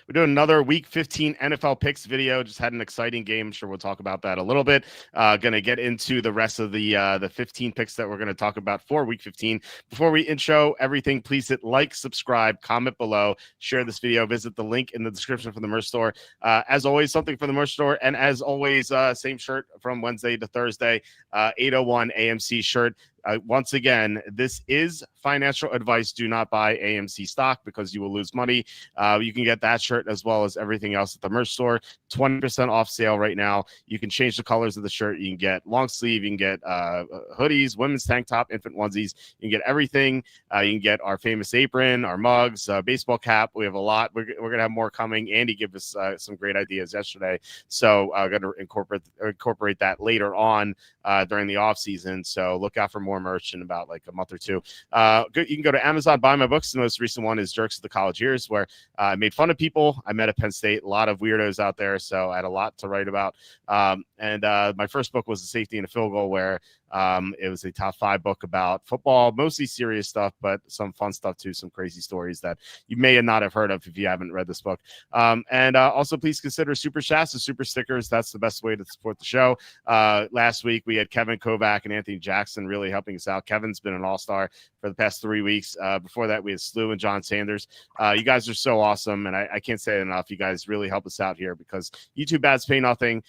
We're doing another Week 15 NFL picks video. Just had an exciting game. I'm sure we'll talk about that a little bit. Going to get into the rest of the 15 picks that we're going to talk about for Week 15. Before we intro everything, please hit like, subscribe, comment below, share this video, visit the link in the description for the merch store. As always, something for the merch store, and as always, same shirt from Wednesday to Thursday, 801 AMC shirt. Once again, this is financial advice. Do not buy AMC stock because you will lose money. You can get that shirt as well as everything else at the merch store. 20% off sale right now. You can change the colors of the shirt. You can get long sleeve. You can get hoodies, women's tank top, infant onesies. You can get everything. You can get our famous apron, our mugs, baseball cap. We have a lot. We're going to have more coming. Andy gave us some great ideas yesterday. So I'm going to incorporate that later on during the off season. So look out for more merch in about like a month or two. You can go to Amazon, buy my books. The most recent one is Jerks of the College Years, where I made fun of people I met at Penn State. A lot of weirdos out there, so I had a lot to write about. And my first book was The Safety and a Field Goal, where it was a top 5 book about football, mostly serious stuff, but some fun stuff too, some crazy stories that you may not have heard of if you haven't read this book. And also please consider super chats and super stickers. That's the best way to support the show. Last week we had Kevin Kovac and Anthony Jackson really helping us out. Kevin's been an all-star for the past 3 weeks. Before that we had Slew and John Sanders. You guys are so awesome, and I can't say it enough. You guys really help us out here because YouTube ads pay nothing.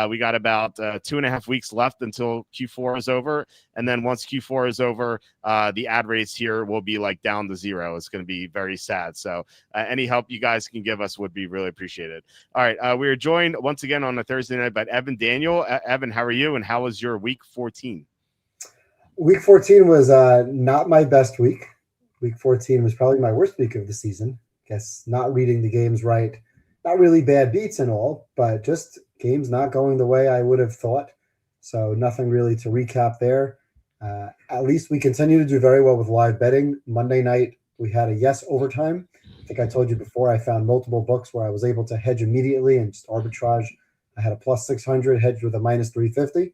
We got about 2.5 weeks left until Q4 is over, and then once Q4 is over, the ad rates here will be like down to zero. It's going to be very sad. So any help you guys can give us would be really appreciated. All right, we are joined once again on a Thursday night by Evan Daniel. Evan, how are you, and how was your Week 14? Week 14 was not my best week. Week 14 was probably my worst week of the season. Guess not reading the games right. Not really bad beats and all, but just games not going the way I would have thought. So nothing really to recap there. At least we continue to do very well with live betting. Monday night, we had a yes overtime. I think I told you before, I found multiple books where I was able to hedge immediately and just arbitrage. I had a plus 600 hedged with a minus 350.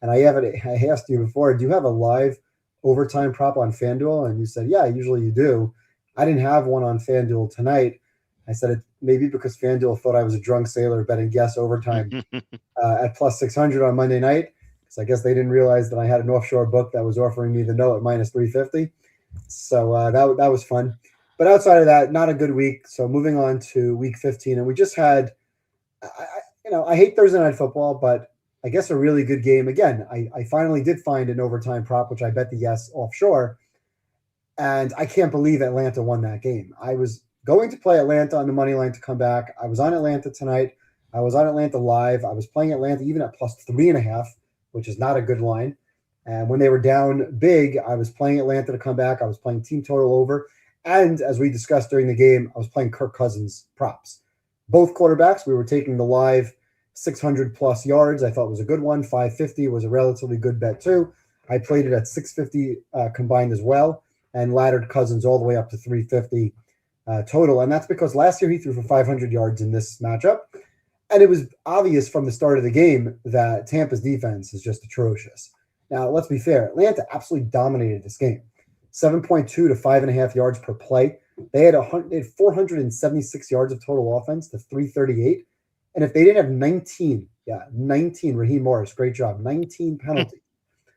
And I asked you before, do you have a live overtime prop on FanDuel? And you said, yeah, usually you do. I didn't have one on FanDuel tonight. I said it maybe because FanDuel thought I was a drunk sailor betting yes overtime at plus 600 on Monday night. So I guess they didn't realize that I had an offshore book that was offering me the no at minus 350. So that was fun. But outside of that, not a good week. So moving on to Week 15. And we just had, I hate Thursday Night Football, but I guess a really good game. Again, I finally did find an overtime prop, which I bet the yes offshore. And I can't believe Atlanta won that game. I was going to play Atlanta on the money line to come back. I was on Atlanta tonight. I was on Atlanta live. I was playing Atlanta even at plus 3.5, which is not a good line. And when they were down big, I was playing Atlanta to come back. I was playing team total over. And as we discussed during the game, I was playing Kirk Cousins props. Both quarterbacks, we were taking the live 600 plus yards. I thought was a good one. 550 was a relatively good bet too. I played it at 650 combined as well, and laddered Cousins all the way up to 350 total. And that's because last year he threw for 500 yards in this matchup. And it was obvious from the start of the game that Tampa's defense is just atrocious. Now, let's be fair. Atlanta absolutely dominated this game. 7.2 to 5.5 yards per play. They had 476 yards of total offense to 338. And if they didn't have 19, Raheem Morris, great job, 19 penalties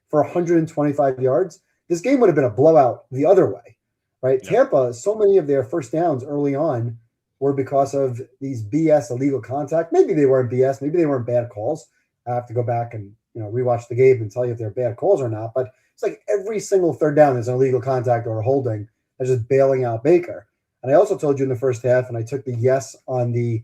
for 125 yards, this game would have been a blowout the other way, right? Yeah. Tampa, so many of their first downs early on were because of these BS illegal contact. Maybe they weren't BS. Maybe they weren't bad calls. I have to go back and rewatch the game and tell you if they're bad calls or not. But it's like every single third down there's an illegal contact or a holding. They're just bailing out Baker. And I also told you in the first half, and I took the yes on the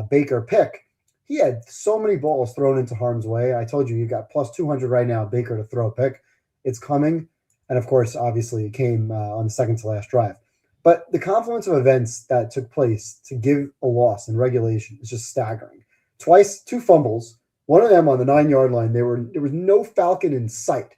Baker pick. He had so many balls thrown into harm's way. I told you got plus 200 right now, Baker to throw a pick. It's coming. And of course, obviously, it came on the second to last drive. But the confluence of events that took place to give a loss in regulation is just staggering. Twice, 2 fumbles, one of them on the 9-yard line. There was no Falcon in sight.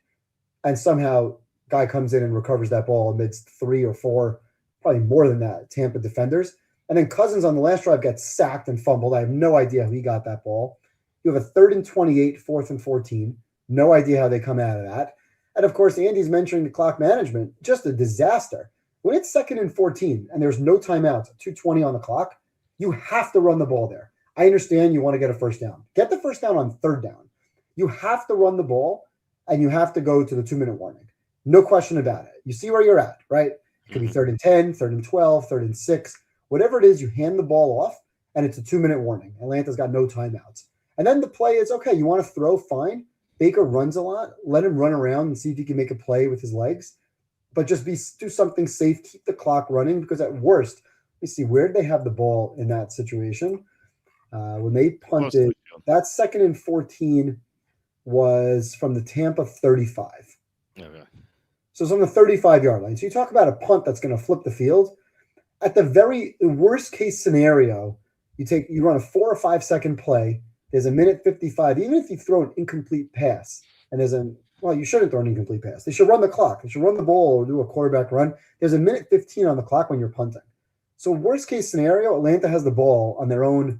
And somehow, guy comes in and recovers that ball amidst 3 or 4, probably more than that, Tampa defenders. And then Cousins on the last drive gets sacked and fumbled. I have no idea how he got that ball. You have a 3rd and 28, 4th and 14. No idea how they come out of that. And of course, Andy's mentioning the clock management, just a disaster. When it's 2nd and 14 and there's no timeouts, 2:20 on the clock, You have to run the ball there. I understand you want to get a first down. Get the first down on third down. You have to run the ball, and you have to go to the 2-minute warning. No question about it. You see where you're at, right? It could be 3rd and 10, 3rd and 12, 3rd and 6. Whatever it is, you hand the ball off, and it's a 2-minute warning. Atlanta's got no timeouts. And then the play is, okay, you want to throw, fine. Baker runs a lot. Let him run around and see if he can make a play with his legs. But just do something safe. Keep the clock running, because at worst, let me see, where did they have the ball in that situation? When they punted, that 2nd and 14 was from the Tampa 35. Okay. So it's on the 35-yard line. So you talk about a punt that's going to flip the field. At the very worst case scenario, you run a 4 or 5 second play. There's a minute 55. Even if you throw an incomplete pass, and you shouldn't throw an incomplete pass. They should run the clock. They should run the ball or do a quarterback run. There's a minute 15 on the clock when you're punting. So worst case scenario, Atlanta has the ball on their own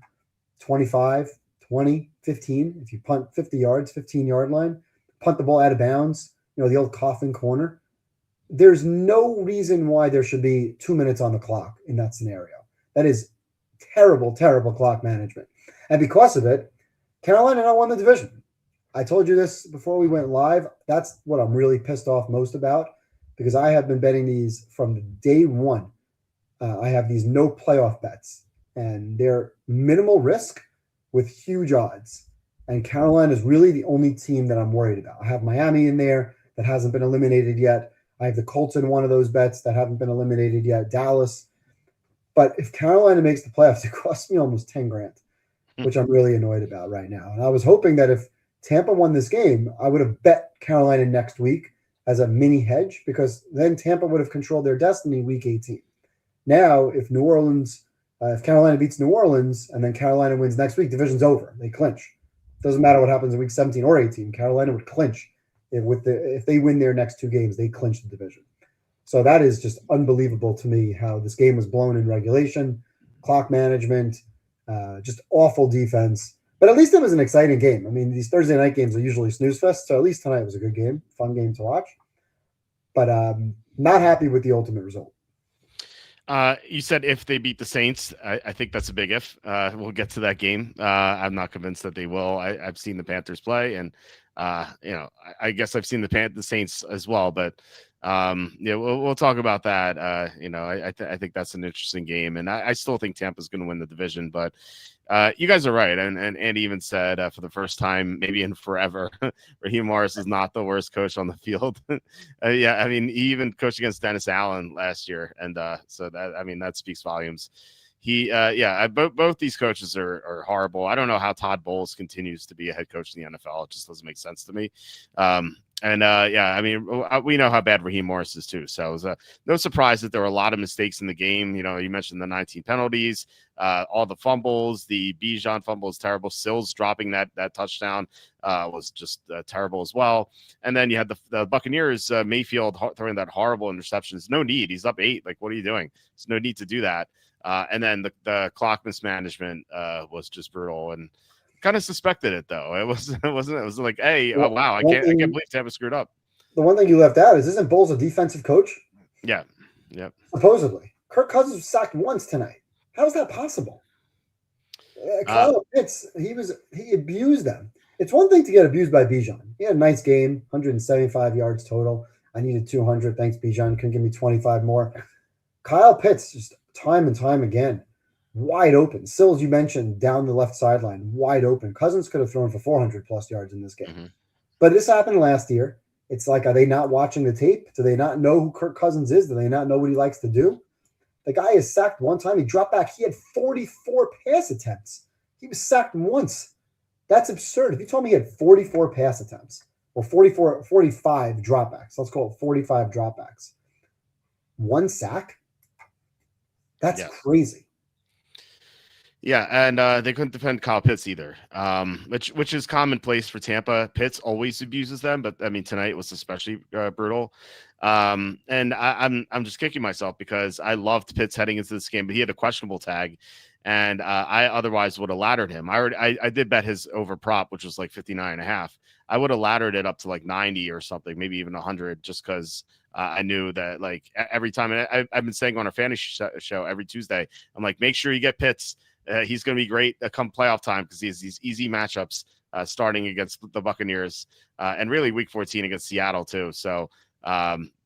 25, 20, 15. If you punt 50 yards, 15-yard line, punt the ball out of bounds, the old coffin corner. There's no reason why there should be 2 minutes on the clock in that scenario. That is terrible, terrible clock management. And because of it, Carolina now won the division. I told you this before we went live. That's what I'm really pissed off most about, because I have been betting these from day one. I have these no playoff bets, and they're minimal risk with huge odds. And Carolina is really the only team that I'm worried about. I have Miami in there that hasn't been eliminated yet. I have the Colts in one of those bets that haven't been eliminated yet, Dallas. But if Carolina makes the playoffs, it costs me almost $10,000, which I'm really annoyed about right now. And I was hoping that if Tampa won this game, I would have bet Carolina next week as a mini hedge, because then Tampa would have controlled their destiny week 18. Now, if Carolina beats New Orleans and then Carolina wins next week, division's over. They clinch. Doesn't matter what happens in week 17 or 18. Carolina would clinch. If they win their next 2 games, they clinch the division. So that is just unbelievable to me, how this game was blown in regulation, clock management, just awful defense. But at least it was an exciting game. I mean, these Thursday night games are usually snooze fest, so at least tonight was a good game, fun game to watch. But not happy with the ultimate result. You said if they beat the Saints. I think that's a big if. We'll get to that game. I'm not convinced that they will. I've seen the Panthers play, and I guess I've seen the Saints as well. But we'll talk about that. I think that's an interesting game, and I still think Tampa's going to win the division. But you guys are right, and Andy even said for the first time maybe in forever, Raheem Morris is not the worst coach on the field. Yeah, I mean, he even coached against Dennis Allen last year, and so that speaks volumes. Both these coaches are horrible. I don't know how Todd Bowles continues to be a head coach in the NFL. It just doesn't make sense to me. We know how bad Raheem Morris is too. So it was no surprise that there were a lot of mistakes in the game. You mentioned the 19 penalties, all the fumbles, the Bijan fumble was terrible. Sills dropping that touchdown was just terrible as well. And then you had the Buccaneers, Mayfield throwing that horrible interception. There's no need. He's up 8. Like, what are you doing? There's no need to do that. And then the clock mismanagement was just brutal, and kind of suspected it though. It was like, hey, oh wow, I can't believe Tampa screwed up. The one thing you left out is, isn't Bowles a defensive coach? Yeah. Yep. Supposedly. Kirk Cousins was sacked once tonight. How is that possible? Kyle Pitts, he abused them. It's one thing to get abused by Bijan. He had a nice game, 175 yards total. I needed 200. Thanks, Bijan. Couldn't give me 25 more. Kyle Pitts, just time and time again, wide open. Sills, you mentioned, down the left sideline, wide open. Cousins could have thrown for 400-plus yards in this game. Mm-hmm. But this happened last year. It's like, are they not watching the tape? Do they not know who Kirk Cousins is? Do they not know what he likes to do? The guy is sacked one time. He dropped back. He had 44 pass attempts. He was sacked once. That's absurd. If you told me he had 44 pass attempts or 45 dropbacks, let's call it 45 dropbacks, one sack, that's crazy. Yeah, and they couldn't defend Kyle Pitts either, which is commonplace for Tampa. Pitts always abuses them, but I mean tonight was especially brutal. And I'm just kicking myself because I loved Pitts heading into this game, but he had a questionable tag, and I otherwise would have laddered him. I did bet his over prop, which was like 59.5. I would have laddered it up to like 90 or something, maybe even 100, just because I knew that like every time. And I've been saying on our fantasy show every Tuesday, I'm like, make sure you get Pitts. he's going to be great come playoff time because he has these easy matchups starting against the Buccaneers and really Week 14 against Seattle too. So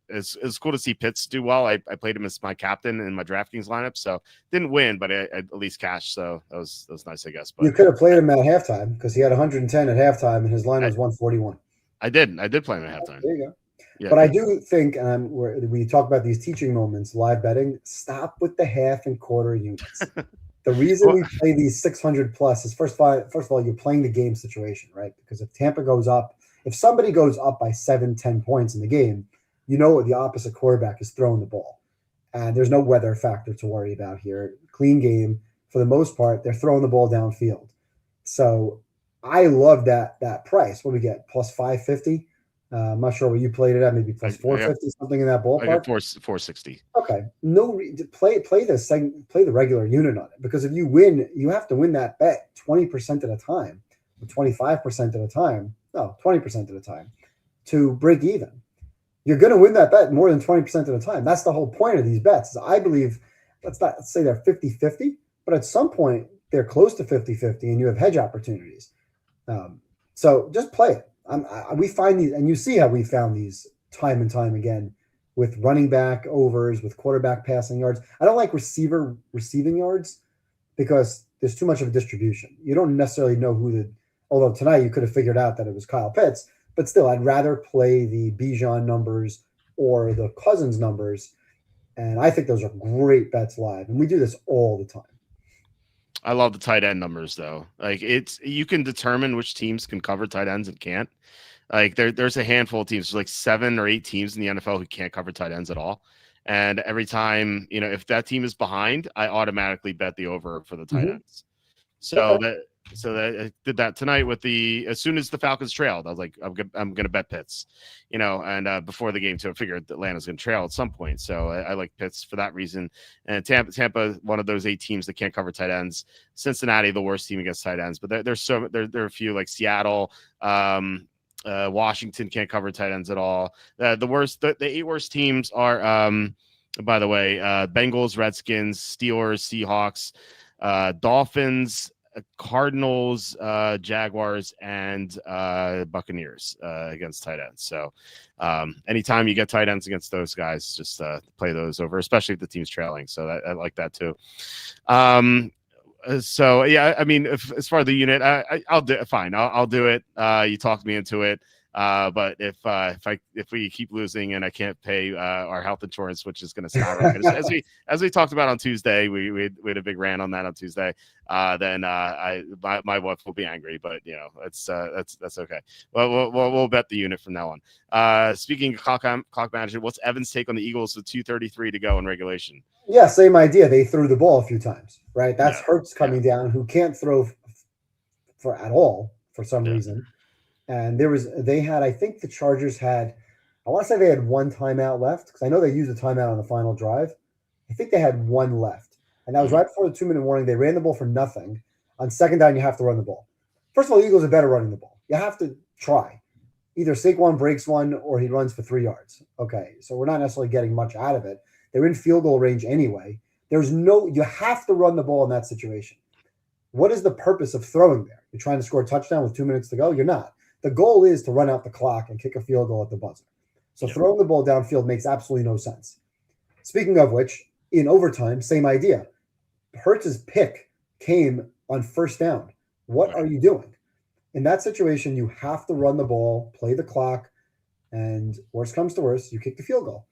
it's cool to see Pitts do well. I played him as my captain in my DraftKings lineup, so didn't win, but I at least cashed. So that was nice, I guess. But you could have played him at halftime because he had 110 at halftime and his line was 141. I did play him at halftime. There you go. Yeah, but I do think, and we talk about these teaching moments, live betting, stop with the half and quarter units. The reason we play these 600 plus is first of all, you're playing the game situation, right? Because if Tampa goes up, if somebody goes up by 7-10 points in the game, you know the opposite quarterback is throwing the ball. And there's no weather factor to worry about here. Clean game. For the most part, they're throwing the ball downfield. So I love that price. What do we get? Plus 550? I'm not sure what you played it at. Maybe plus 450, something in that ballpark. I got 460. Okay, play the regular unit on it, because if you win, you have to win that bet 20% at a time, or 25% at a time. No, 20% at a time to break even. You're going to win that bet more than 20% at a time. That's the whole point of these bets. I believe, let's say they're 50-50, but at some point they're close to 50-50, and you have hedge opportunities. So just play it. We find these, and you see how we found these time and time again with running back overs, with quarterback passing yards. I don't like receiver receiving yards because there's too much of a distribution. You don't necessarily know although tonight you could have figured out that it was Kyle Pitts, but still, I'd rather play the Bijan numbers or the Cousins numbers. And I think those are great bets live. And we do this all the time. I love the tight end numbers though. Like you can determine which teams can cover tight ends and can't. Like there's a handful of teams, like 7 or 8 teams in the NFL who can't cover tight ends at all. And every time, if that team is behind, I automatically bet the over for the tight ends. So I did that tonight as soon as the Falcons trailed, I was like, I'm going to bet Pitts, and before the game too, I figured Atlanta's going to trail at some point. So I like Pitts for that reason. And Tampa, one of those 8 teams that can't cover tight ends. Cincinnati, the worst team against tight ends, but there are a few like Seattle, Washington can't cover tight ends at all. The 8 worst teams are, by the way, Bengals, Redskins, Steelers, Seahawks, Dolphins, Cardinals, Jaguars, and Buccaneers against tight ends. So anytime you get tight ends against those guys, just play those over, especially if the team's trailing. So I like that too. So yeah, I mean, as far as the unit, I'll do it. Fine, I'll do it. You talked me into it. But if we keep losing and I can't pay our health insurance, which is going to skyrocket, as we talked about on Tuesday, we had a big rant on that on Tuesday. Then my wife will be angry, but that's okay. Well, we'll bet the unit from now on. Speaking of clock management, what's Evan's take on the Eagles with 2:33 to go in regulation? Yeah, same idea. They threw the ball a few times, right? That's Hurts coming down, who can't throw at all for some reason. And I think the Chargers I want to say they had one timeout left, because I know they used a timeout on the final drive. I think they had one left. And that was right before the 2-minute warning. They ran the ball for nothing. On second down, you have to run the ball. First of all, the Eagles are better running the ball. You have to try. Either Saquon breaks one or he runs for 3 yards. Okay, so we're not necessarily getting much out of it. They're in field goal range anyway. You have to run the ball in that situation. What is the purpose of throwing there? You're trying to score a touchdown with 2 minutes to go? You're not. The goal is to run out the clock and kick a field goal at the buzzer. So throwing the ball downfield makes absolutely no sense. Speaking of which, in overtime, same idea. Hurts' pick came on first down. What are you doing? In that situation, you have to run the ball, play the clock, and worst comes to worst, you kick the field goal.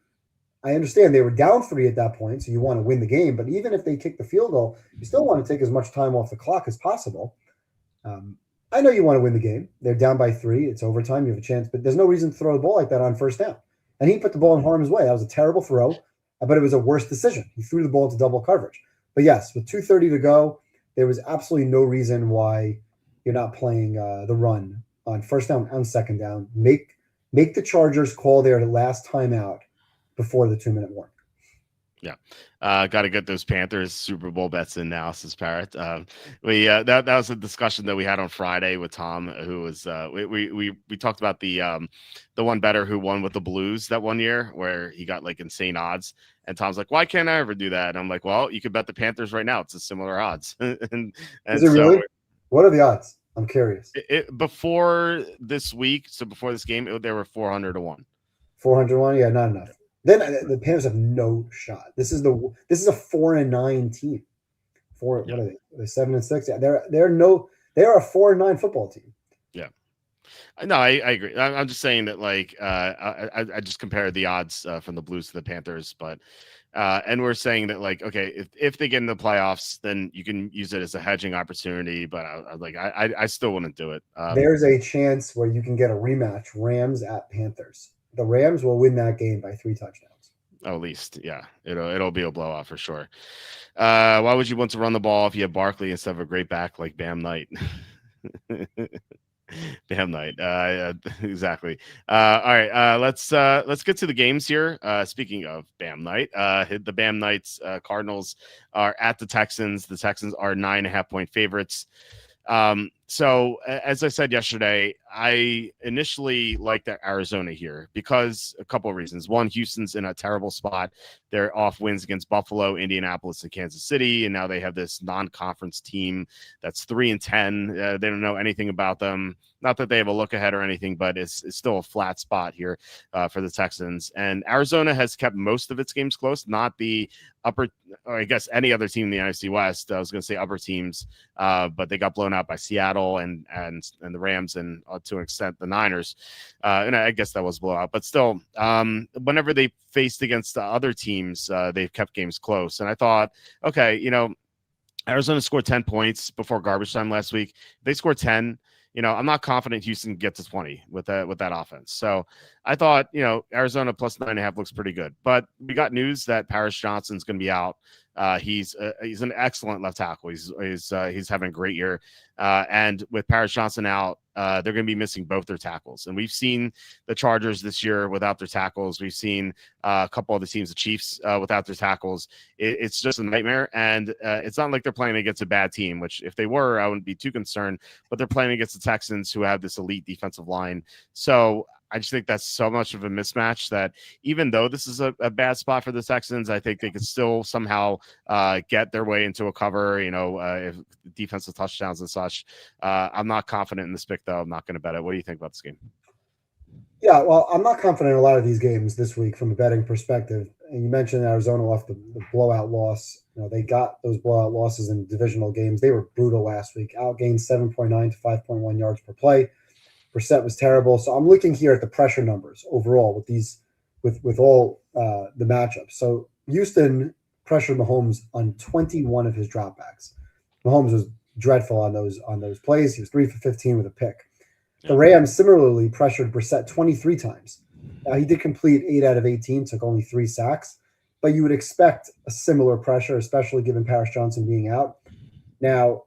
I understand they were down 3 at that point, so you want to win the game. But even if they kick the field goal, you still want to take as much time off the clock as possible. I know you want to win the game. They're down by 3. It's overtime. You have a chance, but there's no reason to throw the ball like that on first down. And he put the ball in harm's way. That was a terrible throw, but it was a worse decision. He threw the ball into double coverage. But yes, with 2:30 to go, there was absolutely no reason why you're not playing the run on first down and second down. Make the Chargers call their last timeout before the 2-minute warning. Yeah, got to get those Panthers Super Bowl bets in now, says Parrot. That was a discussion that we had on Friday with Tom, who was we talked about the one better who won with the Blues that one year where he got like insane odds, and Tom's like, why can't I ever do that? And I'm like, well, you could bet the Panthers right now; it's a similar odds, Is and it so really? What are the odds? I'm curious. before this week, so before this game, they were 400 to 1. 401? Yeah, not enough. Then the Panthers have no shot. This is a 4-9 team. Yeah. What are they? They're 7-6. Yeah, they are a 4-9 football team. Yeah. No, I agree. I'm just saying that, like, I just compared the odds from the Blues to the Panthers, but and we're saying that, like, okay, if they get in the playoffs, then you can use it as a hedging opportunity. But I still wouldn't do it. There's a chance where you can get a rematch, Rams at Panthers. The Rams will win that game by 3 touchdowns. At least, yeah, it'll be a blowout for sure. Why would you want to run the ball if you have Barkley instead of a great back like Bam Knight? Damn night. Exactly. All right. Let's get to the games here. Speaking of Bam Night, the Bam Knights Cardinals are at the Texans. The Texans are 9.5-point favorites. So as I said yesterday, I initially liked Arizona here because a couple of reasons. One, Houston's in a terrible spot. They're off wins against Buffalo, Indianapolis, and Kansas City, and now they have this non-conference team that's 3-10. They don't know anything about them. Not that they have a look ahead or anything, but it's still a flat spot here for the Texans. And Arizona has kept most of its games close, not the upper, or I guess any other team in the NFC West. I was going to say upper teams, but they got blown out by Seattle and the Rams and to an extent the Niners. And I guess that was a blowout, but still, whenever they faced against the other teams, they've kept games close. And I thought, okay, Arizona scored 10 points before garbage time last week. They scored 10. I'm not confident Houston can get to 20 with that offense. So I thought, Arizona plus 9.5 looks pretty good. But we got news that Paris Johnson's going to be out. He's an excellent left tackle. He's having a great year. And with Paris Johnson out, they're going to be missing both their tackles. And we've seen the Chargers this year without their tackles. We've seen a couple of the teams, the Chiefs, without their tackles. It's just a nightmare. And it's not like they're playing against a bad team, which if they were, I wouldn't be too concerned. But they're playing against the Texans, who have this elite defensive line. So I just think that's so much of a mismatch that even though this is a bad spot for the Texans, I think they could still somehow get their way into a cover, if defensive touchdowns and such. I'm not confident in this pick, though. I'm not going to bet it. What do you think about this game? Yeah, well, I'm not confident in a lot of these games this week from a betting perspective. And you mentioned Arizona left the blowout loss. They got those blowout losses in divisional games. They were brutal last week. Outgained 7.9 to 5.1 yards per play. Brissett was terrible. So I'm looking here at the pressure numbers overall with all the matchups. So Houston pressured Mahomes on 21 of his dropbacks. Mahomes was dreadful on those plays. He was 3 for 15 with a pick. The Rams similarly pressured Brissett 23 times. Now, he did complete 8 out of 18, took only 3 sacks, but you would expect a similar pressure, especially given Paris Johnson being out. Now,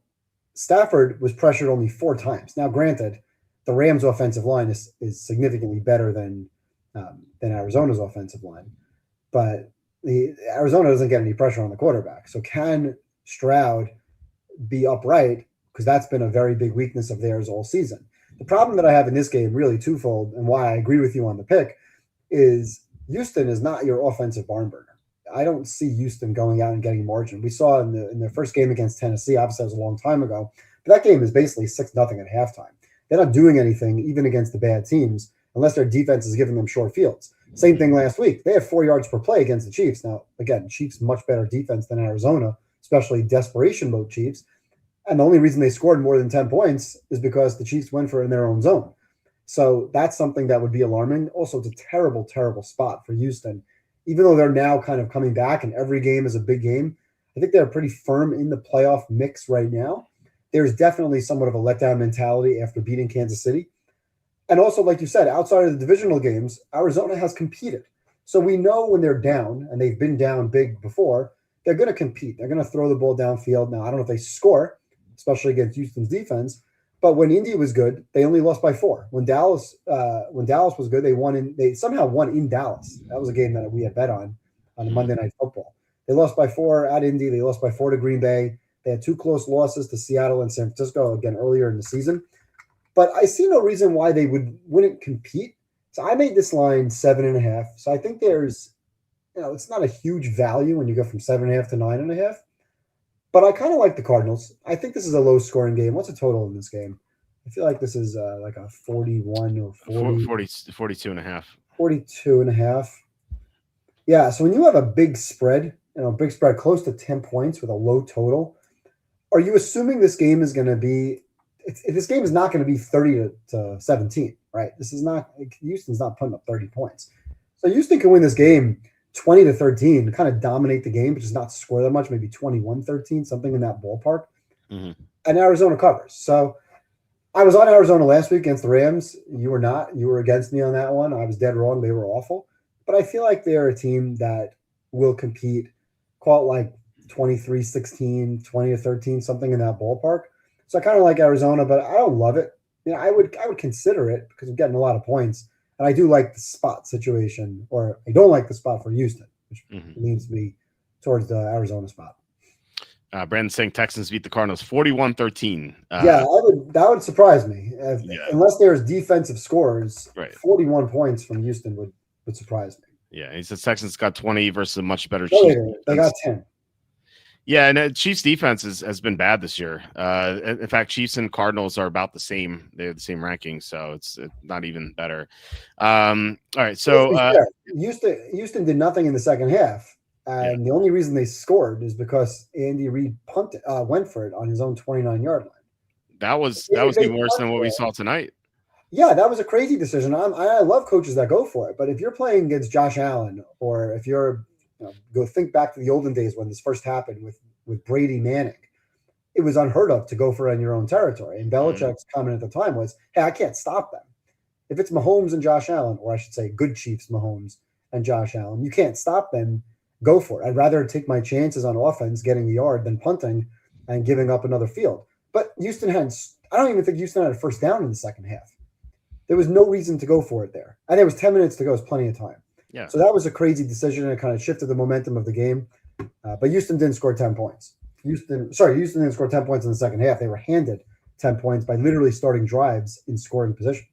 Stafford was pressured only 4 times. Now, granted, the Rams' offensive line is significantly better than Arizona's offensive line, but Arizona doesn't get any pressure on the quarterback. So can Stroud be upright? Because that's been a very big weakness of theirs all season. The problem that I have in this game, really twofold, and why I agree with you on the pick, is Houston is not your offensive barn burner. I don't see Houston going out and getting margin. We saw in the first game against Tennessee, obviously that was a long time ago, but that game is basically 6-0 at halftime. They're not doing anything, even against the bad teams, unless their defense is giving them short fields. Same thing last week. They have 4 yards per play against the Chiefs. Now, again, Chiefs much better defense than Arizona, especially desperation mode Chiefs. And the only reason they scored more than 10 points is because the Chiefs went for it in their own zone. So that's something that would be alarming. Also, it's a terrible, terrible spot for Houston. Even though they're now kind of coming back and every game is a big game, I think they're pretty firm in the playoff mix right now. There's definitely somewhat of a letdown mentality after beating Kansas City. And also, like you said, outside of the divisional games, Arizona has competed. So we know when they're down, and they've been down big before, they're going to compete. They're going to throw the ball downfield. Now, I don't know if they score, especially against Houston's defense, but when Indy was good, they only lost by 4. When Dallas was good, they somehow won in Dallas. That was a game that we had bet on the Monday Night Football. They lost by 4 at Indy. They lost by 4 to Green Bay. They had 2 close losses to Seattle and San Francisco again earlier in the season. But I see no reason why they wouldn't compete. So I made this line 7.5. So I think there's, it's not a huge value when you go from 7.5 to 9.5. But I kind of like the Cardinals. I think this is a low scoring game. What's the total in this game? I feel like this is like a 41 or 42 and a half. 42 and a half. Yeah, so when you have a big spread, big spread close to 10 points with a low total, are you assuming this game is going to be this game is not going to be 30 to 17, right? This is not Houston's not putting up 30 points. So Houston can win this game 20 to 13, kind of dominate the game, but just not score that much, maybe 21-13, something in that ballpark. Mm-hmm. And Arizona covers. So I was on Arizona last week against the Rams. You were not. You were against me on that one. I was dead wrong. They were awful. But I feel like they're a team that will compete, call it like 23-16, 20-13, something in that ballpark. So I kind of like Arizona, but I don't love it. I would consider it because I'm getting a lot of points. And I do like the spot situation, or I don't like the spot for Houston, which leads me towards the Arizona spot. Brandon saying Texans beat the Cardinals 41-13. That would surprise me. Unless there's defensive scores, right. 41 points from Houston would surprise me. Yeah, he says Texans got 20 versus a much better Chiefs. They got 10. Yeah, and Chiefs defense has been bad this year. In fact, Chiefs and Cardinals are about the same. They have the same ranking, so it's not even better. All right, so Houston did nothing in the second half, and the only reason they scored is because Andy Reid went for it on his own 29-yard line. That was even worse than what we saw tonight. Yeah, that was a crazy decision. I love coaches that go for it, but if you're playing against Josh Allen, or if you're go think back to the olden days when this first happened with Brady Manning, it was unheard of to go for it in your own territory. And Belichick's comment at the time was, "Hey, I can't stop them. If it's Mahomes and Josh Allen, or I should say, good Chiefs Mahomes and Josh Allen, you can't stop them. Go for it. I'd rather take my chances on offense, getting the yard, than punting and giving up another field." But Houston I don't even think Houston had a first down in the second half. There was no reason to go for it there. And there was 10 minutes to go. It's plenty of time. Yeah. So that was a crazy decision, and it kind of shifted the momentum of the game. But Houston didn't score 10 points. Houston didn't score 10 points in the second half. They were handed 10 points by literally starting drives in scoring position.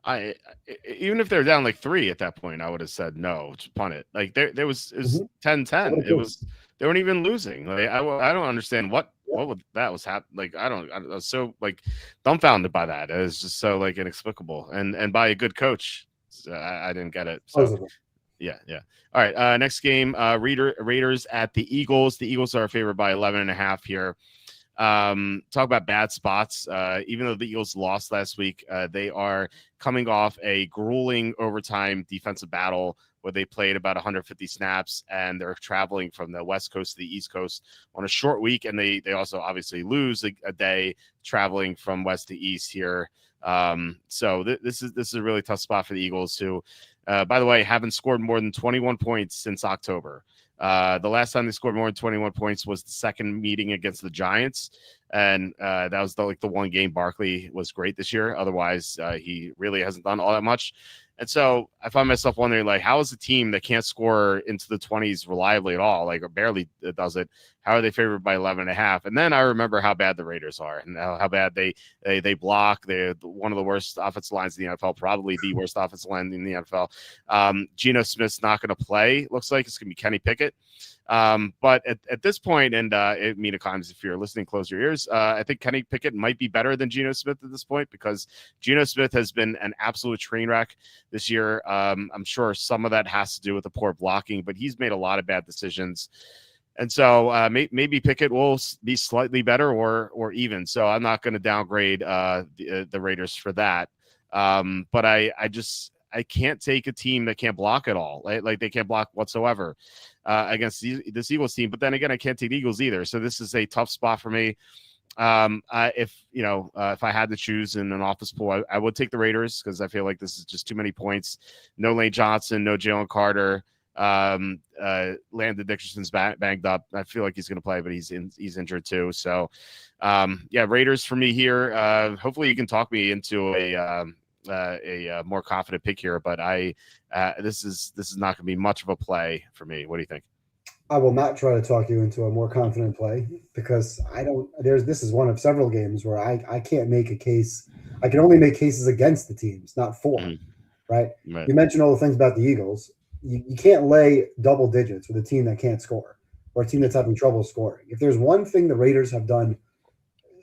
Even if they're down like 3 at that point, I would have said no, just punt it. Like it was 10-10. It was they weren't even losing. Like I don't understand what that was happening. Like I was so like dumbfounded by that. It was just so like inexplicable, and by a good coach. I didn't get it. So yeah. All right. Next game, Raiders at the Eagles. The Eagles are favored by 11.5 here. Talk about bad spots. Even though the Eagles lost last week, they are coming off a grueling overtime defensive battle where they played about 150 snaps, and they're traveling from the West Coast to the East Coast on a short week. And they also obviously lose a day traveling from West to East here. So this is a really tough spot for the Eagles, who, by the way, haven't scored more than 21 points since October. The last time they scored more than 21 points was the second meeting against the Giants. And that was the one game Barkley was great this year. Otherwise, he really hasn't done all that much. And so I find myself wondering, like, how is a team that can't score into the 20s reliably at all, like, or barely does it, how are they favored by 11.5? And then I remember how bad the Raiders are and how bad they block. They're one of the worst offensive lines in the NFL, probably the worst offensive line in the NFL. Geno Smith's not going to play. Looks like it's going to be Kenny Pickett. But at this point, and Mina Kimes, if you're listening, close your ears. I think Kenny Pickett might be better than Geno Smith at this point, because Geno Smith has been an absolute train wreck this year. I'm sure some of that has to do with the poor blocking, but he's made a lot of bad decisions. And so maybe Pickett will be slightly better or even. So I'm not going to downgrade the Raiders for that. But I can't take a team that can't block at all. Like they can't block whatsoever against this Eagles team. But then again, I can't take the Eagles either. So this is a tough spot for me. If I had to choose in an office pool, I would take the Raiders, because I feel like this is just too many points. No Lane Johnson, no Jalen Carter. Landon Dickerson's banged up. I feel like he's going to play, but he's injured too. So Raiders for me here. Hopefully you can talk me into a more confident pick here, but this is not going to be much of a play for me. What do you think? I will not try to talk you into a more confident play because I don't. This is one of several games where I can't make a case. I can only make cases against the teams, not for. Mhm. Right? Right. You mentioned all the things about the Eagles. You can't lay double digits with a team that can't score or a team that's having trouble scoring. If there's one thing the Raiders have done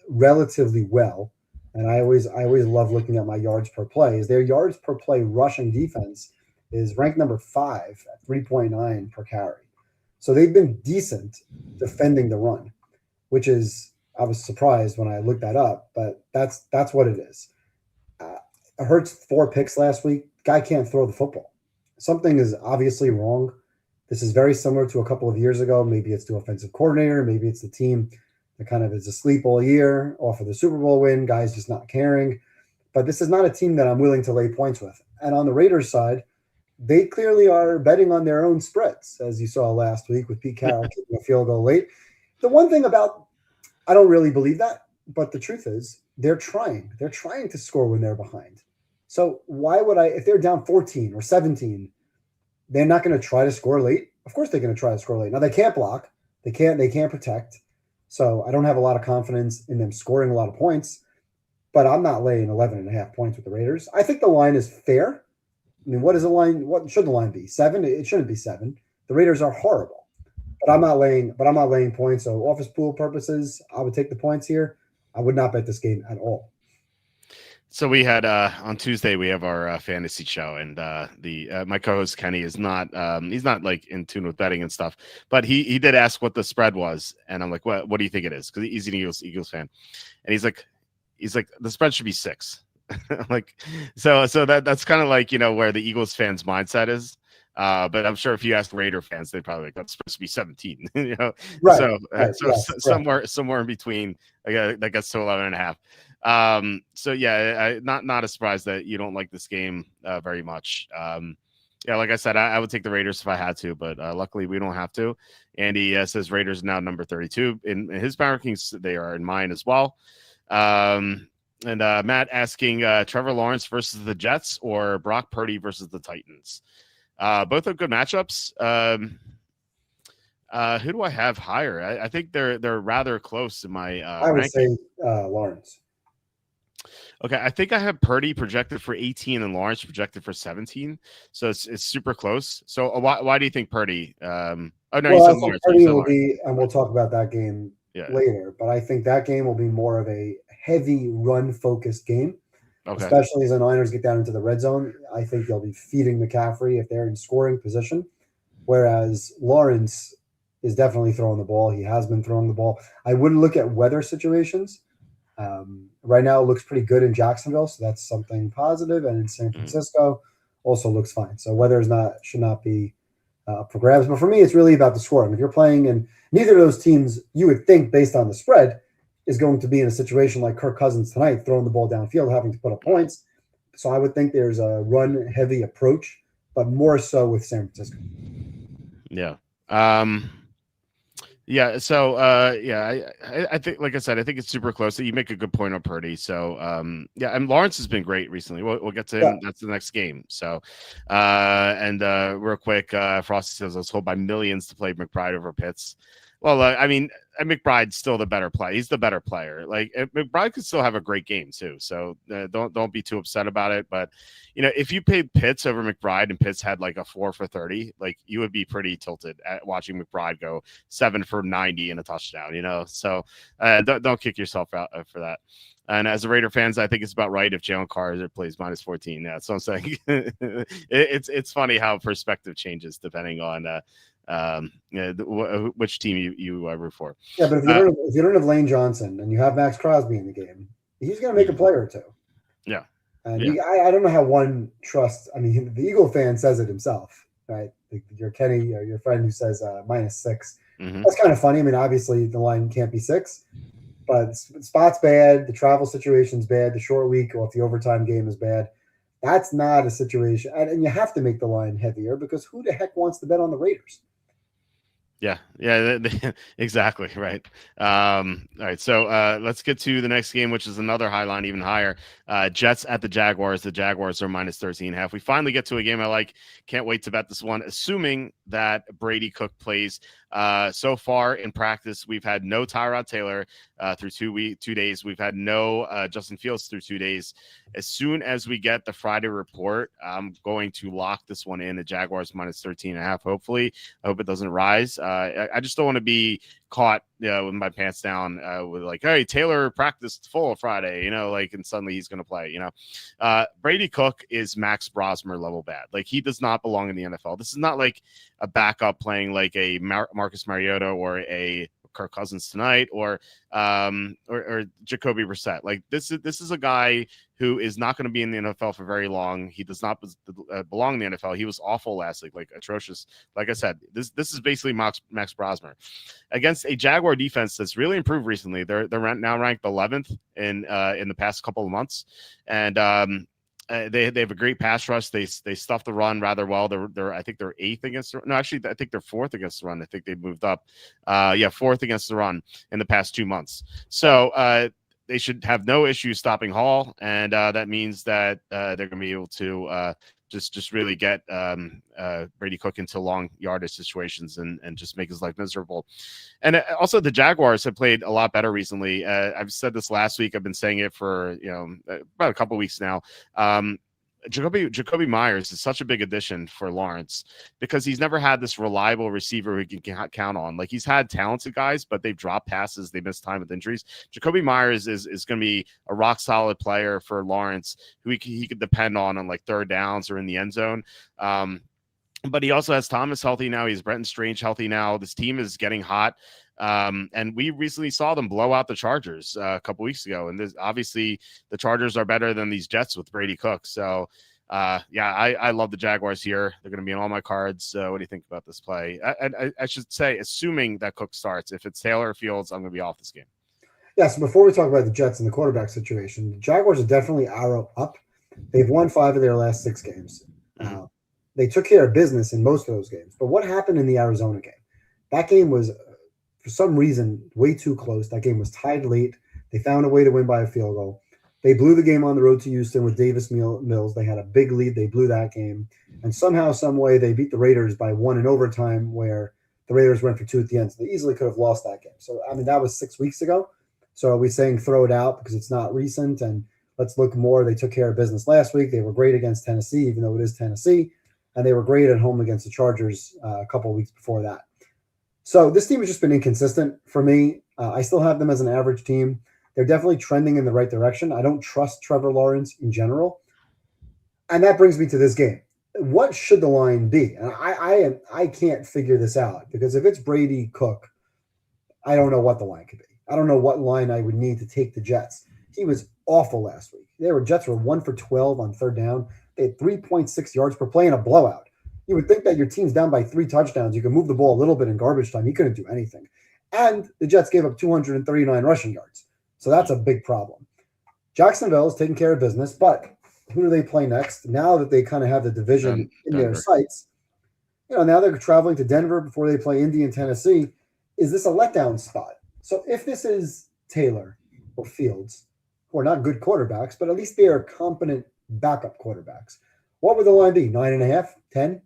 relatively well, and I always love looking at my yards per play, is their yards per play rushing defense is ranked number 5 at 3.9 per carry. So they've been decent defending the run, which is I was surprised when I looked that up, but that's what it is. Uh, Hurts 4 picks last week. Guy can't throw the football. Something is obviously wrong. This is very similar to a couple of years ago. Maybe it's the offensive coordinator. Maybe it's the team that kind of is asleep all year off of the Super Bowl win. Guys just not caring. But this is not a team that I'm willing to lay points with. And on the Raiders side, they clearly are betting on their own spreads, as you saw last week with Pete Carroll kicking a field goal late. The one thing about I don't really believe that, but the truth is they're trying. They're trying to score when they're behind. So why would I if they're down 14 or 17, they're not going to try to score late? Of course they're going to try to score late. Now they can't block. They can't protect. So I don't have a lot of confidence in them scoring a lot of points, but I'm not laying 11 and a half points with the Raiders. I think the line is fair. I mean, what is the line? What should the line be? 7? It shouldn't be 7. The Raiders are horrible. But I'm not laying points. So office pool purposes, I would take the points here. I would not bet this game at all. So we had on Tuesday we have our fantasy show, and the my co-host Kenny is not he's not like in tune with betting and stuff, but he did ask what the spread was, and I'm like, what do you think it is? Because he's an Eagles fan, and he's like the spread should be 6. Like so that's kind of like where the Eagles fans mindset is. But I'm sure if you ask Raider fans, they'd probably like that's supposed to be 17. Right. So Right. Yes. Correct. somewhere in between, that gets to 11 and a half. So yeah, not a surprise that you don't like this game very much. Yeah, like I said, I would take the Raiders if I had to, but luckily we don't have to. Andy says Raiders now number 32 in his power rankings. They are in mine as well. And Matt asking Trevor Lawrence versus the Jets or Brock Purdy versus the Titans. Both are good matchups. Who do I have higher? I think they're rather close in my I would ranking. say Lawrence. Okay, I think I have Purdy projected for 18 and Lawrence projected for 17, so it's super close. So why do you think Purdy? Oh no, you Well, I said think Lawrence. You Purdy said will Lawrence. be, and we'll talk about that game Yeah. later, but I think that game will be more of a heavy run focused game, Okay. especially as the Niners get down into the red zone. I think they'll be feeding McCaffrey if they're in scoring position, whereas Lawrence is definitely throwing the ball. He has been throwing the ball. I would look at weather situations. Right now, it looks pretty good in Jacksonville, so that's something positive. And in San Francisco, also looks fine. So weather should not be up for grabs. But for me, it's really about the scoring. If you're playing, and neither of those teams, you would think based on the spread, is going to be in a situation like Kirk Cousins tonight, throwing the ball downfield, having to put up points. So I would think there's a run-heavy approach, but more so with San Francisco. Yeah. Yeah. So, yeah, I think, like I said, I think it's super close. You make a good point on Purdy. So, yeah, and Lawrence has been great recently. We'll get to him. Yeah. That's the next game. So, and real quick, Frosty says I was told by millions to play McBride over Pitts. Well, I mean, McBride's still the better player. He's the better player. Like McBride could still have a great game too. So don't be too upset about it. But if you paid Pitts over McBride and Pitts had like a 4 for 30, like you would be pretty tilted at watching McBride go 7 for 90 and a touchdown. So don't kick yourself out for that. And as a Raider fans, I think it's about right if Jalen Carter plays minus 14. Yeah, that's what I'm saying. It's funny how perspective changes depending on which team you root for. Yeah, but if you don't have Lane Johnson and you have Max Crosby in the game, he's going to make a play or two. Yeah. And I don't know how one trusts. I mean, the Eagle fan says it himself, right? Your Kenny, or your friend who says -6. Mm-hmm. That's kind of funny. I mean, obviously the line can't be 6, but spot's bad. The travel situation's bad. The short week or if the overtime game is bad. That's not a situation. And you have to make the line heavier because who the heck wants to bet on the Raiders? Yeah, exactly right. All right, so let's get to the next game, which is another high line, even higher. Jets at the Jaguars. The Jaguars are minus 13.5. We finally get to a game I like. Can't wait to bet this one, assuming that Brady Cook plays. So far in practice, we've had no Tyrod Taylor through 2 days. We've had no Justin Fields through 2 days. As soon as we get the Friday report, I'm going to lock this one in. The Jaguars minus 13.5. Hopefully, I hope it doesn't rise. I just don't want to be caught with my pants down with like, hey, Taylor practiced full Friday, and suddenly he's going to play. Brady Cook is Max Brosmer level bad. Like, he does not belong in the NFL. This is not like a backup playing like a Marcus Mariota or a Kirk Cousins tonight, or Jacoby Brissett. Like, this is a guy who is not going to be in the NFL for very long. He does not belong in the NFL. He was awful last week, like atrocious. Like I said, this is basically Max Brosmer against a Jaguar defense that's really improved recently. They're now ranked 11th in the past couple of months, and they have a great pass rush. They stuff the run rather well. I think they're 8th against no, actually I think they're 4th against the run. I think they moved up 4th against the run in the past 2 months. So they should have no issue stopping Hall, and that means that they're going to be able to just really get Brady Cook into long yardage situations and just make his life miserable. And also the Jaguars have played a lot better recently. I've said this last week. I've been saying it for about a couple weeks now. Jacoby Myers is such a big addition for Lawrence because he's never had this reliable receiver who he can count on. Like, he's had talented guys, but they've dropped passes. They missed time with injuries. Jacoby Myers is going to be a rock solid player for Lawrence who he could depend on like third downs or in the end zone. But he also has Thomas healthy now. He's Brenton Strange healthy now. This team is getting hot. And we recently saw them blow out the Chargers a couple weeks ago. And obviously the Chargers are better than these Jets with Brady Cook. So, I love the Jaguars here. They're going to be in all my cards. What do you think about this play? I should say, assuming that Cook starts, if it's Taylor or Fields, I'm going to be off this game. Yeah, so before we talk about the Jets and the quarterback situation, the Jaguars are definitely arrow up. They've won 5 of their last 6 games. They took care of business in most of those games. But what happened in the Arizona game? That game was, for some reason, way too close. That game was tied late. They found a way to win by a field goal. They blew the game on the road to Houston with Davis Mills. They had a big lead. They blew that game. And somehow, some way, they beat the Raiders by 1 in overtime, where the Raiders went for 2 at the end. So they easily could have lost that game. So, that was 6 weeks ago. So are we saying throw it out because it's not recent? And let's look more. They took care of business last week. They were great against Tennessee, even though it is Tennessee. And they were great at home against the Chargers a couple of weeks before that. So this team has just been inconsistent for me. I still have them as an average team. They're definitely trending in the right direction. I don't trust Trevor Lawrence in general. And that brings me to this game. What should the line be? And I can't figure this out, because if it's Brady Cook, I don't know what the line could be. I don't know what line I would need to take the Jets. He was awful last week. Jets were 1 for 12 on third down. They had 3.6 yards per play in a blowout. You would think that your team's down by 3 touchdowns. You can move the ball a little bit in garbage time. He couldn't do anything. And the Jets gave up 239 rushing yards. So that's a big problem. Jacksonville is taking care of business, but who do they play next? Now that they kind of have the division in their sights, now they're traveling to Denver before they play Indy and Tennessee. Is this a letdown spot? So if this is Taylor or Fields, who are not good quarterbacks, but at least they are competent backup quarterbacks, what would the line be? 9.5, 10?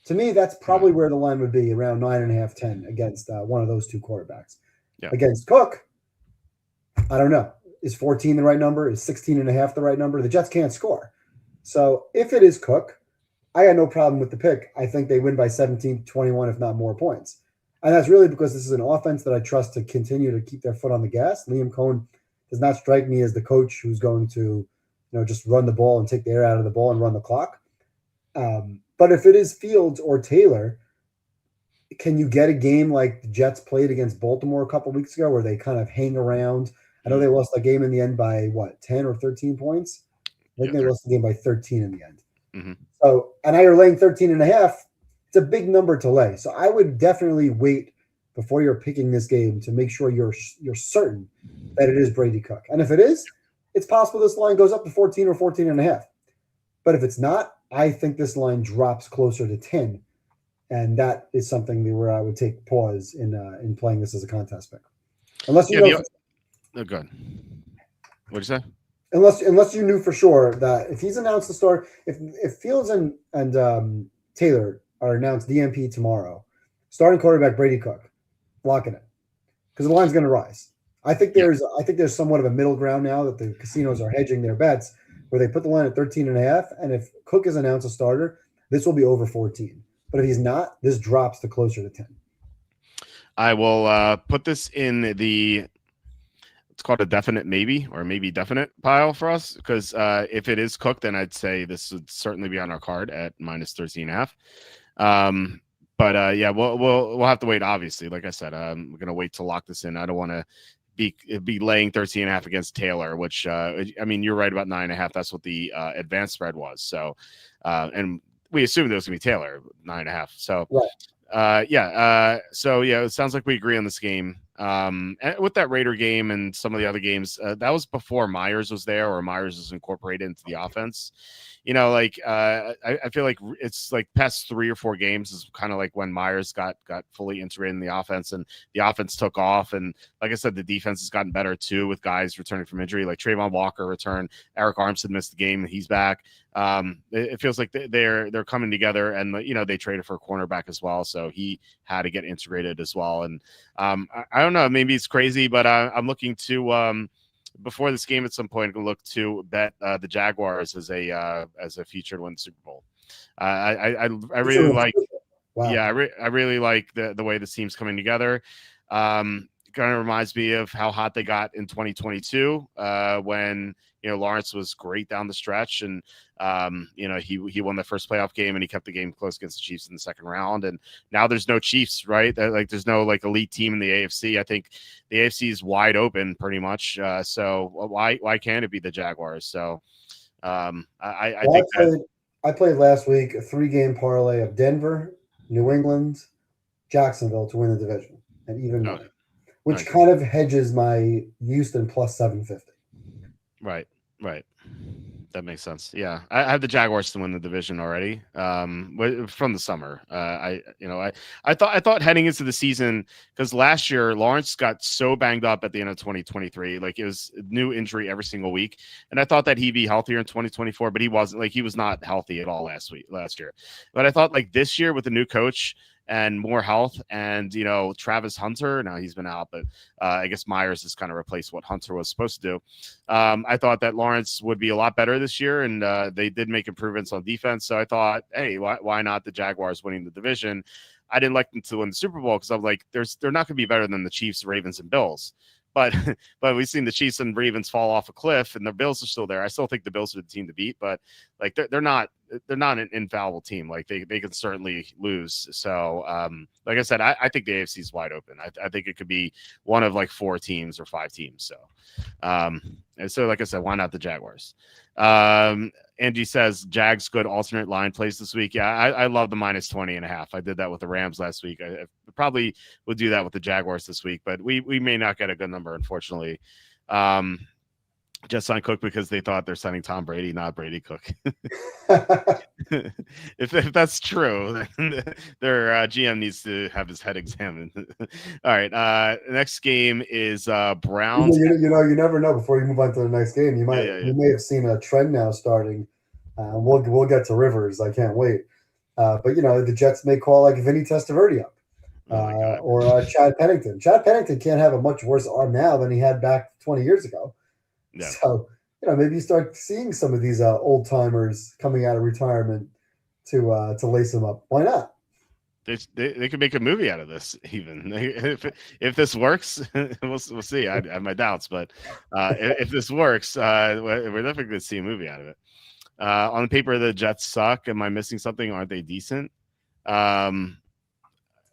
To me, that's probably where the line would be, around 9.5, 10 against one of those 2 quarterbacks. Yeah. Against Cook, I don't know. Is 14 the right number? Is 16.5 the right number? The Jets can't score. So if it is Cook, I got no problem with the pick. I think they win by 17, 21, if not more points. And that's really because this is an offense that I trust to continue to keep their foot on the gas. Liam Cohen does not strike me as the coach who's going to just run the ball and take the air out of the ball and run the clock. But if it is Fields or Taylor, can you get a game like the Jets played against Baltimore a couple weeks ago, where they kind of hang around? I know they lost that game in the end by 10 or 13 points. I think they lost the game by 13 in the end. Mm-hmm. So, and now you're laying 13.5. It's a big number to lay. So I would definitely wait before you're picking this game to make sure you're certain that it is Brady Cook. And if it is, it's possible this line goes up to 14 or 14.5. But if it's not, I think this line drops closer to 10. And that is something where I would take pause in playing this as a contest pick. Unless you know. Oh, good. What'd you say? Unless you knew for sure that if he's announced the start, if Fields and Taylor are announced DMP tomorrow, Starting quarterback Brady Cook, locking it because the line's going to rise. I think there's somewhat of a middle ground now that the casinos are hedging their bets where they put the line at 13.5. And if Cook is announced a starter, this will be over 14. But if he's not, this drops to closer to 10. I will put this in it's called a definite maybe or maybe definite pile for us because if it is Cook, then I'd say this would certainly be on our card at minus 13.5. But yeah, we'll have to wait. Obviously, like I said, I'm gonna wait to lock this in. I don't want to be laying 13.5 against Taylor, which I mean, you're right about 9.5. That's what the advanced spread was. So, and we assumed it was gonna be Taylor 9.5. So, right. So yeah, it sounds like we agree on this game. And with that Raider game and some of the other games, that was before Myers was there or Myers was incorporated into the offense. Like I feel like it's like past 3 or 4 games is kind of like when Myers got fully integrated in the offense and the offense took off. And like I said, the defense has gotten better too with guys returning from injury, like Trayvon Walker returned. Eric Armstead missed the game. He's back. It feels like they're coming together, and they traded for a cornerback as well, so he had to get integrated as well. And I don't know, maybe it's crazy, but I'm looking to before this game at some point look to bet the Jaguars as a future to win the Super Bowl. I really like, wow. Yeah, I really like the way this team's coming together. Kind of reminds me of how hot they got in 2022 when Lawrence was great down the stretch, and he won the first playoff game and he kept the game close against the Chiefs in the second round. And now there's no Chiefs, right? There's no like elite team in the AFC. I think the AFC is wide open pretty much. So why can't it be the Jaguars? So I think I played last week a 3-game parlay of Denver, New England, Jacksonville to win the division and even money. Which kind of hedges my Houston plus 750. Right. That makes sense. Yeah, I have the Jaguars to win the division already. From the summer, I thought heading into the season, because last year Lawrence got so banged up at the end of 2023, like it was a new injury every single week, and I thought that he'd be healthier in 2024, but he wasn't. Like he was not healthy at all last year. But I thought like this year with the new coach and more health, and Travis Hunter, now he's been out, but I guess Myers has kind of replaced what Hunter was supposed to do. I thought that Lawrence would be a lot better this year, and they did make improvements on defense. So I thought, hey, why not the Jaguars winning the division? I didn't like them to win the Super Bowl because I'm like, they're not going to be better than the Chiefs, Ravens, and Bills. But we've seen the Chiefs and Ravens fall off a cliff, and the Bills are still there. I still think the Bills are the team to beat, but like they're not an infallible team. Like they can certainly lose. So like I said, I think the AFC is wide open. I think it could be one of like 4 teams or 5 teams. So and so like I said, why not the Jaguars? Angie says Jags good alternate line plays this week. Yeah, I love the minus 20.5. I did that with the Rams last week. I probably would do that with the Jaguars this week, but we may not get a good number, unfortunately. Just signed Cook because they thought they're signing Tom Brady, not Brady Cook. if that's true, then their GM needs to have his head examined. All right. Next game is Browns. You never know before you move on to the next game. You may have seen a trend now starting. We'll get to Rivers. I can't wait. But the Jets may call like Vinny Testaverde up. Or Chad Pennington. Chad Pennington can't have a much worse arm now than he had back 20 years ago. Yeah. So, maybe you start seeing some of these old timers coming out of retirement to lace them up. Why not? They could make a movie out of this. Even if this works, we'll see. I have my doubts, but if this works, we're definitely going to see a movie out of it. On paper, the Jets suck. Am I missing something? Aren't they decent?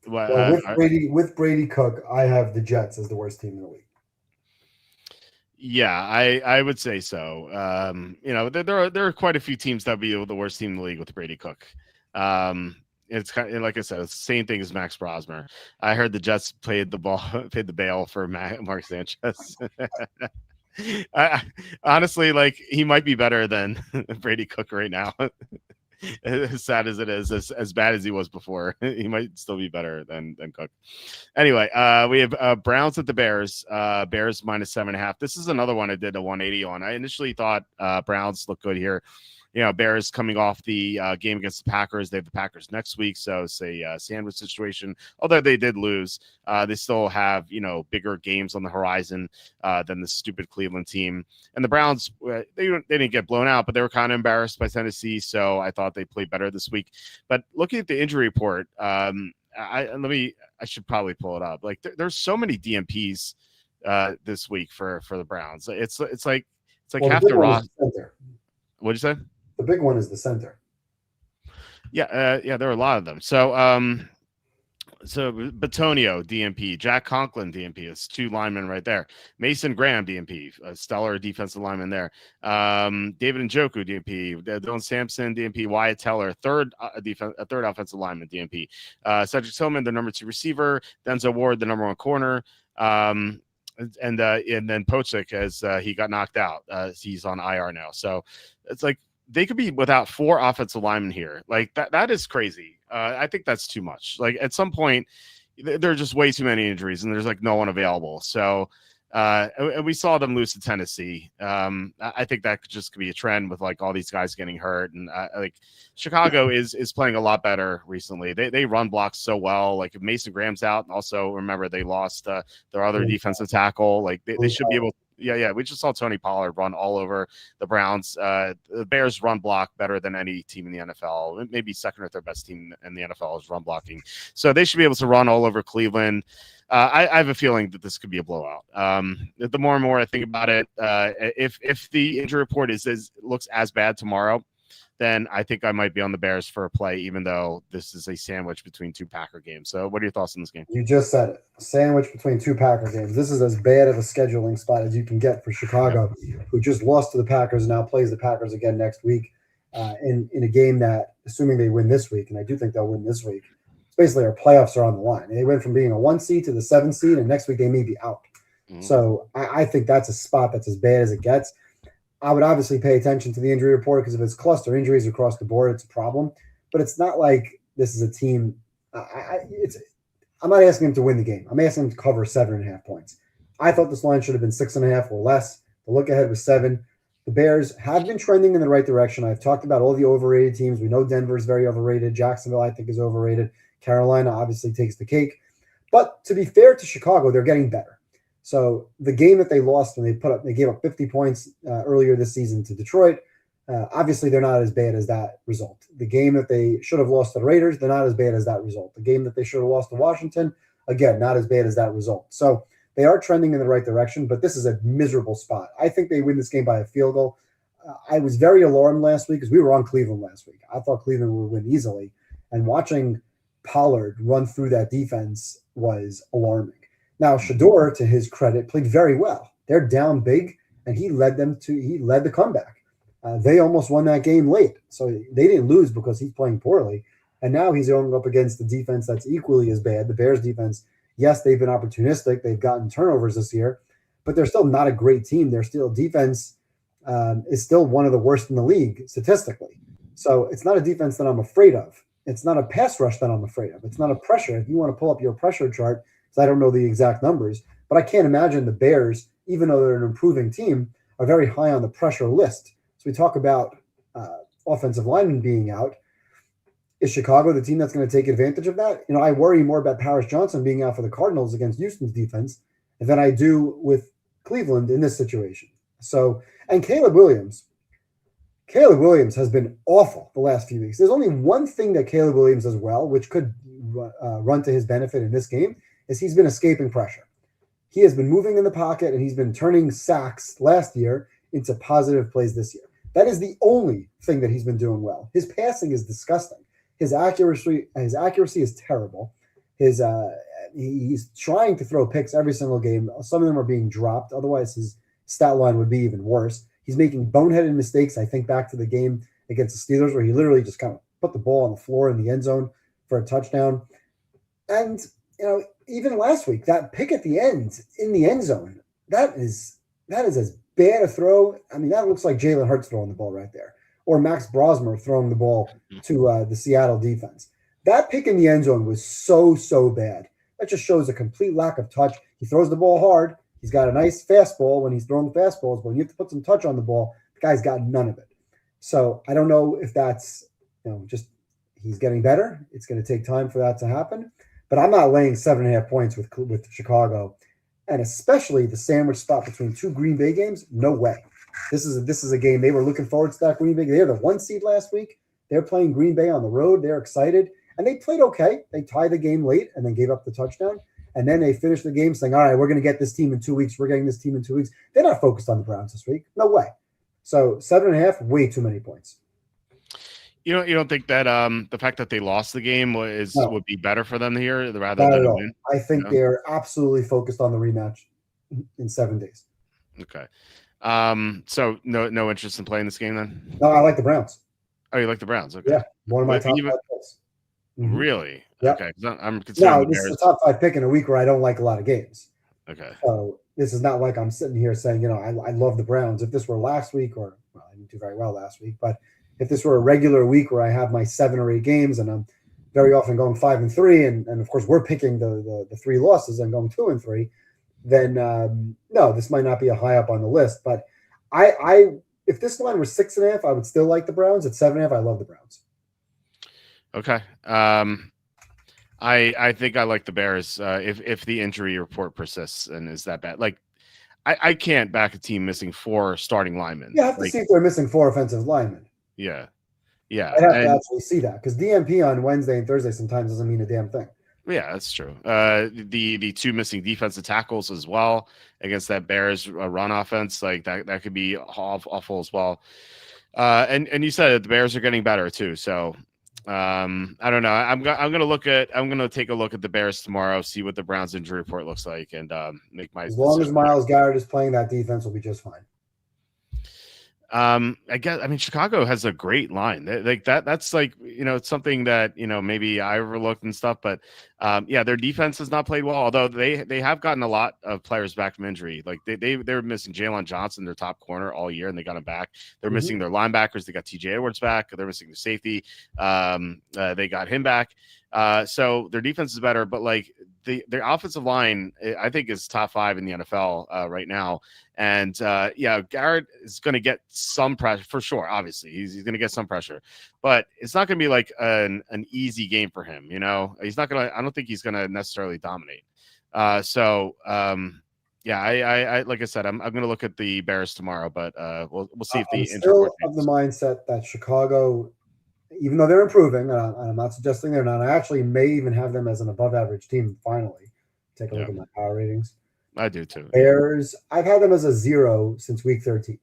With Brady Cook, I have the Jets as the worst team in the league. Yeah, I would say so. There are quite a few teams that would be the worst team in the league with Brady Cook. It's kind of, like I said, it's the same thing as Max Brosmer. I heard the Jets paid the bail for Mark Sanchez. Honestly, like he might be better than Brady Cook right now. As sad as it is, as bad as he was before, he might still be better than Cook. Anyway, we have Browns at the Bears. Bears minus 7.5. This is another one I did a 180 on. I initially thought Browns looked good here. Bears coming off the game against the Packers. They have the Packers next week, so it's a sandwich situation. Although they did lose, they still have bigger games on the horizon than the stupid Cleveland team. And the Browns, they didn't get blown out, but they were kind of embarrassed by Tennessee. So I thought they played better this week. But looking at the injury report, I should probably pull it up. Like there's so many DMPs this week for the Browns. It's like half the roster. What'd you say? The big one is the center. Yeah, there are a lot of them. So Batonio DMP, Jack Conklin DMP. It's 2 linemen right there. Mason Graham DMP, a stellar defensive lineman there. David Njoku DMP, Dylan Sampson DMP, Wyatt Teller, third offensive lineman DMP. Cedric Tillman, the number 2 receiver. Denzel Ward, the number 1 corner. And then Pochik, as he got knocked out, he's on IR now. So it's like they could be without 4 offensive linemen here. Like that is crazy. I think that's too much. Like at some point, there are just way too many injuries, and there's like no one available. So and we saw them lose to Tennessee. I think that could be a trend with like all these guys getting hurt, and like Chicago is playing a lot better recently. They run blocks so well. Like if Mason Graham's out, and also remember they lost their other defensive tackle. Like they should be able. Yeah. We just saw Tony Pollard run all over the Browns. The Bears run block better than any team in the NFL. Maybe second or third best team in the NFL is run blocking. So they should be able to run all over Cleveland. I have a feeling that this could be a blowout. The more and more I think about it, if the injury report looks as bad tomorrow, then I think I might be on the Bears for a play, even though this is a sandwich between 2 Packer games. So what are your thoughts on this game? You just said it. A sandwich between 2 Packer games. This is as bad of a scheduling spot as you can get for Chicago, who just lost to the Packers and now plays the Packers again next week in a game that, assuming they win this week, and I do think they'll win this week, basically our playoffs are on the line. They went from being a 1 seed to the 7 seed, and next week they may be out. Mm-hmm. So I think that's a spot that's as bad as it gets. I would obviously pay attention to the injury report because if it's cluster injuries across the board, it's a problem. But it's not like this is a team. I'm not asking him to win the game. I'm asking him to cover 7.5 points. I thought this line should have been 6.5 or less. The look ahead was 7. The Bears have been trending in the right direction. I've talked about all the overrated teams. We know Denver is very overrated. Jacksonville, I think, is overrated. Carolina obviously takes the cake. But to be fair to Chicago, they're getting better. So the game that they lost and they gave up 50 points earlier this season to Detroit, obviously they're not as bad as that result. The game that they should have lost to the Raiders, they're not as bad as that result. The game that they should have lost to Washington, again, not as bad as that result. So they are trending in the right direction, but this is a miserable spot. I think they win this game by a field goal. I was very alarmed last week because we were on Cleveland last week. I thought Cleveland would win easily, and watching Pollard run through that defense was alarming. Now, Shador, to his credit, played very well. They're down big, and he led the comeback. They almost won that game late. So they didn't lose because he's playing poorly. And now he's going up against the defense that's equally as bad. The Bears defense, yes, they've been opportunistic. They've gotten turnovers this year, but they're still not a great team. Their defense is still one of the worst in the league statistically. So it's not a defense that I'm afraid of. It's not a pass rush that I'm afraid of. It's not a pressure. If you want to pull up your pressure chart, I don't know the exact numbers, but I can't imagine the Bears, even though they're an improving team, are very high on the pressure list. So we talk about offensive linemen being out. Is Chicago the team that's going to take advantage of that? I worry more about Paris Johnson being out for the Cardinals against Houston's defense than I do with Cleveland in this situation. So, and Caleb Williams has been awful the last few weeks. There's only one thing that Caleb Williams does well, which could run to his benefit in this game, is he's been escaping pressure. He has been moving in the pocket, and he's been turning sacks last year into positive plays this year. That is the only thing that he's been doing well. His passing is disgusting. His accuracy is terrible. He's trying to throw picks every single game. Some of them are being dropped. Otherwise, his stat line would be even worse. He's making boneheaded mistakes. I think back to the game against the Steelers where he literally just kind of put the ball on the floor in the end zone for a touchdown. And even last week, that pick at the end in the end zone, that is as bad a throw. I mean, that looks like Jalen Hurts throwing the ball right there, or Max Brosmer throwing the ball to the Seattle defense. That pick in the end zone was so bad. That just shows a complete lack of touch. He throws the ball hard. He's got a nice fastball when he's throwing the fastballs, but when you have to put some touch on the ball, the guy's got none of it. So I don't know if that's just he's getting better. It's going to take time for that to happen. But I'm not laying 7.5 points with Chicago, and especially the sandwich spot between two Green Bay games. No way. This is a game they were looking forward to. That Green Bay. They were the 1 seed last week. They're playing Green Bay on the road. They're excited, and they played okay. They tied the game late and then gave up the touchdown. And then they finished the game saying, all right, we're going to get this team in 2 weeks. We're getting this team in 2 weeks. They're not focused on the Browns this week. No way. So 7.5, way too many points. You don't think that the fact that they lost the game would be better for them here rather Not than at a all. win? I think they're absolutely focused on the rematch in 7 days. Okay. So no interest in playing this game then? No, I like the Browns. Oh, you like the Browns? Okay. Yeah, one of my top 5 picks. Really? Yep. Okay. I'm considering this is a top 5 pick in a week where I don't like a lot of games. Okay. So this is not like I'm sitting here saying, I love the Browns. If this were last week, I didn't do very well last week, but if this were a regular week where I have my 7 or 8 games and I'm very often going 5-3, and of course we're picking the 3 losses and going 2-3, then no, this might not be a high up on the list. But I if this line was 6.5, I would still like the Browns. At 7.5, I love the Browns. Okay. I think I like the Bears if the injury report persists and is that bad. Like I can't back a team missing 4 starting linemen. You have to see if they're missing 4 offensive linemen. Yeah. I'd have to actually see that because DMP on Wednesday and Thursday sometimes doesn't mean a damn thing. Yeah, that's true. The 2 missing defensive tackles as well against that Bears run offense, like that could be awful as well. And you said that the Bears are getting better too. So I don't know. I'm gonna take a look at the Bears tomorrow, see what the Browns injury report looks like, and make my as long as Myles Garrett is playing, that defense will be just fine. Chicago has a great line. That's like, it's something that, maybe I overlooked and stuff, but their defense has not played well, although they have gotten a lot of players back from injury. Like they were missing Jalen Johnson, their top corner, all year, and they got him back. They're missing their linebackers. They got TJ Edwards back. They're missing the safety. They got him back. So their defense is better, but like their offensive line, I think, is top 5 in the NFL right now. And Garrett is going to get some pressure for sure. Obviously, he's going to get some pressure, but it's not going to be like an easy game for him. He's not going to. I don't think he's going to necessarily dominate. I like I said, I'm going to look at the Bears tomorrow, but we'll see if I'm still of the mindset that Chicago, even though they're improving, and I'm not suggesting they're not, I actually may even have them as an above-average team. Finally, take a look at my power ratings. I do too. Bears, I've had them as a 0 since week 13.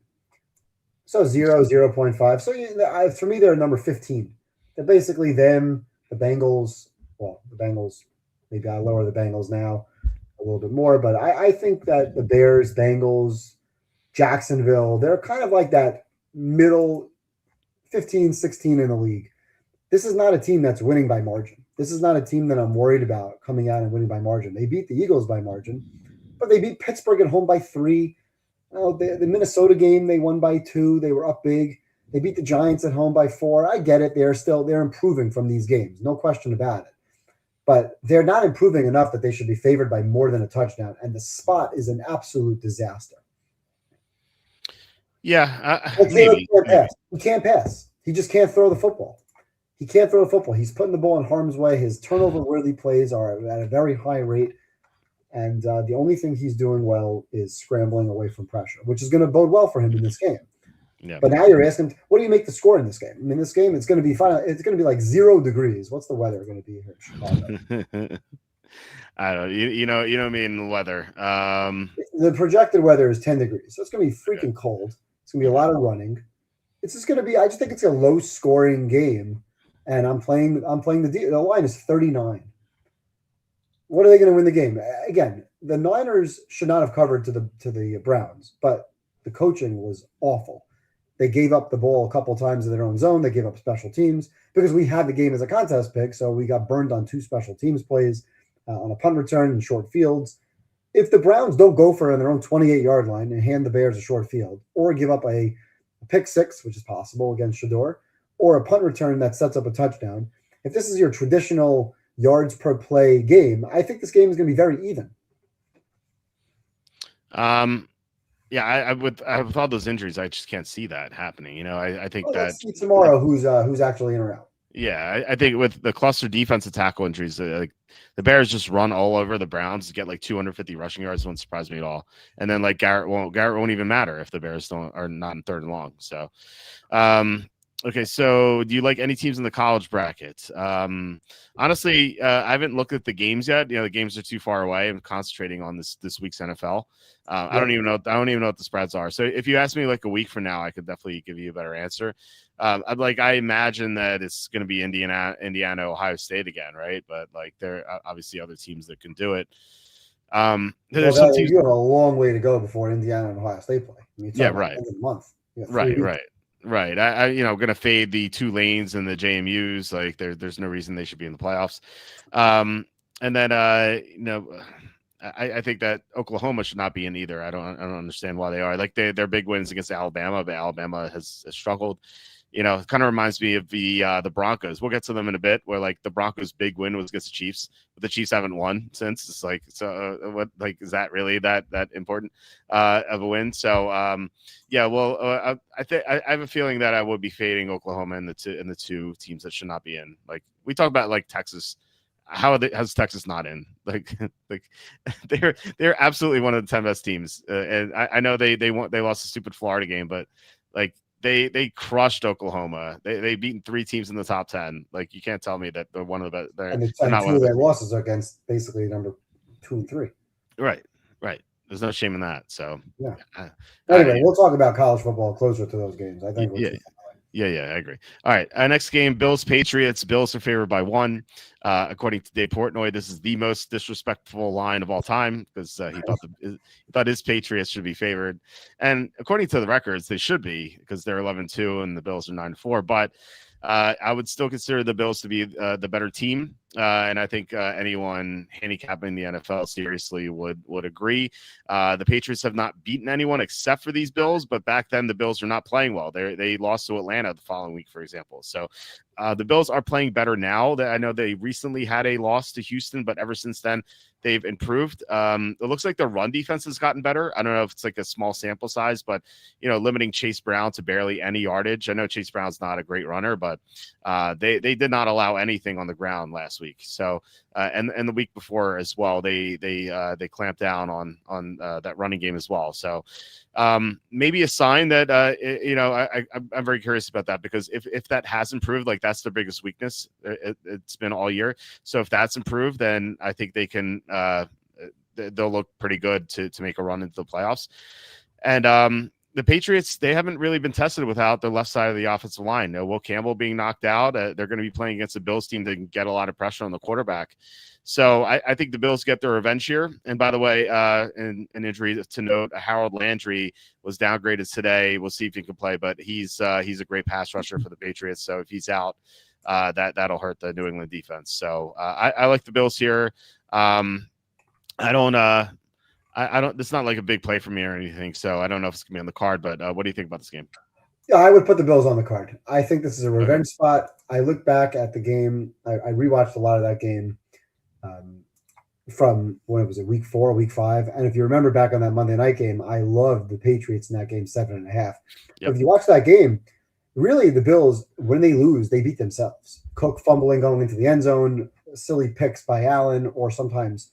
So 0, 0.5. So for me, they're number 15. They're basically them, the Bengals. Well, the Bengals, maybe I lower the Bengals now a little bit more, but I think that the Bears, Bengals, Jacksonville, they're kind of like that middle 15, 16 in the league. This is not a team that's winning by margin. This is not a team that I'm worried about coming out and winning by margin. They beat the Eagles by margin, but they beat Pittsburgh at home by 3. The Minnesota game, they won by 2. They were up big. They beat the Giants at home by 4. I get it. They're improving from these games. No question about it. But they're not improving enough that they should be favored by more than a touchdown. And the spot is an absolute disaster. Yeah. He can't pass. He just can't throw the football. He can't throw the football. He's putting the ball in harm's way. His turnover-worthy plays are at a very high rate. And the only thing he's doing well is scrambling away from pressure, which is going to bode well for him in this game. Yeah. But now you're asking, what do you make the score in this game? I mean, this game, it's going to be fine. It's going to be like 0 degrees. What's the weather going to be here in Chicago? I don't know. You know me in the weather. The projected weather is 10 degrees. So it's going to be freaking cold. It's going to be a lot of running. It's just going to be, I just think it's a low scoring game. And I'm playing the line is 39. What are they going to win the game? Again, the Niners should not have covered to the Browns, but the coaching was awful. They gave up the ball a couple times in their own zone. They gave up special teams because we had the game as a contest pick, so we got burned on 2 special teams plays on a punt return and short fields. If the Browns don't go for it on their own 28-yard line and hand the Bears a short field or give up a pick 6, which is possible against Shador, or a punt return that sets up a touchdown, if this is your traditional yards per play game, I think this game is going to be very even. Yeah, with all those injuries, I just can't see that happening. I think Well, that let's see tomorrow who's actually in or out. yeah, I think with the cluster defensive tackle injuries, like the Bears just run all over the Browns, get like 250 rushing yards, wouldn't surprise me at all. And then like Garrett won't even matter if the Bears are not in third and long. So, um, okay, so do you like any teams in the college bracket? Honestly, I haven't looked at the games yet. The games are too far away. I'm concentrating on this week's NFL. I don't Yep. even know. I don't even know what the spreads are. So if you ask me like a week from now, I could definitely give you a better answer. I imagine that it's going to be Indiana, Ohio State again, right? But like there are obviously other teams that can do it. Well, There's some teams. you have a long way to go before Indiana and Ohio State play. I mean, you're Yeah, talking about right, end of the month. You got 3 right, weeks. right, right. I going to fade the Tulanes and the JMUs. Like there's no reason they should be in the playoffs. And then I think that Oklahoma should not be in either. I don't understand why they are. Like their big wins against Alabama, but Alabama has struggled. It kind of reminds me of the Broncos. We'll get to them in a bit, where like the Broncos' big win was against the Chiefs, but the Chiefs haven't won since. It's like, so what? Like, is that really that important of a win? So, yeah. Well, I have a feeling that I would be fading Oklahoma in the two teams that should not be in. Like we talk about, like Texas. How's Texas not in? Like, they're absolutely one of the 10 best teams, and I know they lost a stupid Florida game, but like. They crushed Oklahoma. They beaten 3 teams in the top 10. Like you can't tell me that they're one of the best. They're not 2 one of of the their losses are against basically number 2 and 3. right. There's no shame in that. So yeah. Anyway, we'll talk about college football closer to those games. I think. Yeah, I agree. All right, next game, Bills-Patriots. Bills are favored by 1. According to Dave Portnoy, this is the most disrespectful line of all time because he thought his Patriots should be favored. And according to the records, they should be because they're 11-2 and the Bills are 9-4. But I would still consider the Bills to be the better team. And I think anyone handicapping the NFL seriously would agree. The Patriots have not beaten anyone except for these Bills, but back then the Bills were not playing well. They lost to Atlanta the following week, for example. So the Bills are playing better now. I know they recently had a loss to Houston, but ever since then they've improved. It looks like the run defense has gotten better. I don't know if it's like a small sample size, but limiting Chase Brown to barely any yardage. I know Chase Brown's not a great runner, but they did not allow anything on the ground last week. So and the week before as well, they clamped down on that running game as well. So maybe a sign that I'm very curious about that, because if that has improved, like that's their biggest weakness. It's been all year. So if that's improved, then I think they can they'll look pretty good to make a run into the playoffs. And the Patriots, they haven't really been tested without the left side of the offensive line. Will Campbell being knocked out, they're going to be playing against the Bills team that can get a lot of pressure on the quarterback. So I think the Bills get their revenge here. And by the way, an injury to note, Harold Landry was downgraded today. We'll see if he can play, but he's a great pass rusher for the Patriots. So if he's out, that'll hurt the New England defense. So I like the Bills here. I don't. It's not like a big play for me or anything, so I don't know if it's gonna be on the card. But what do you think about this game? Yeah, I would put the Bills on the card. I think this is a revenge spot. I look back at the game. I rewatched a lot of that game from when it was week 4, week 5. And if you remember back on that Monday night game, I loved the Patriots in that game 7.5. Yep. But if you watch that game, really the Bills, when they lose, they beat themselves. Cook fumbling going into the end zone, silly picks by Allen, or sometimes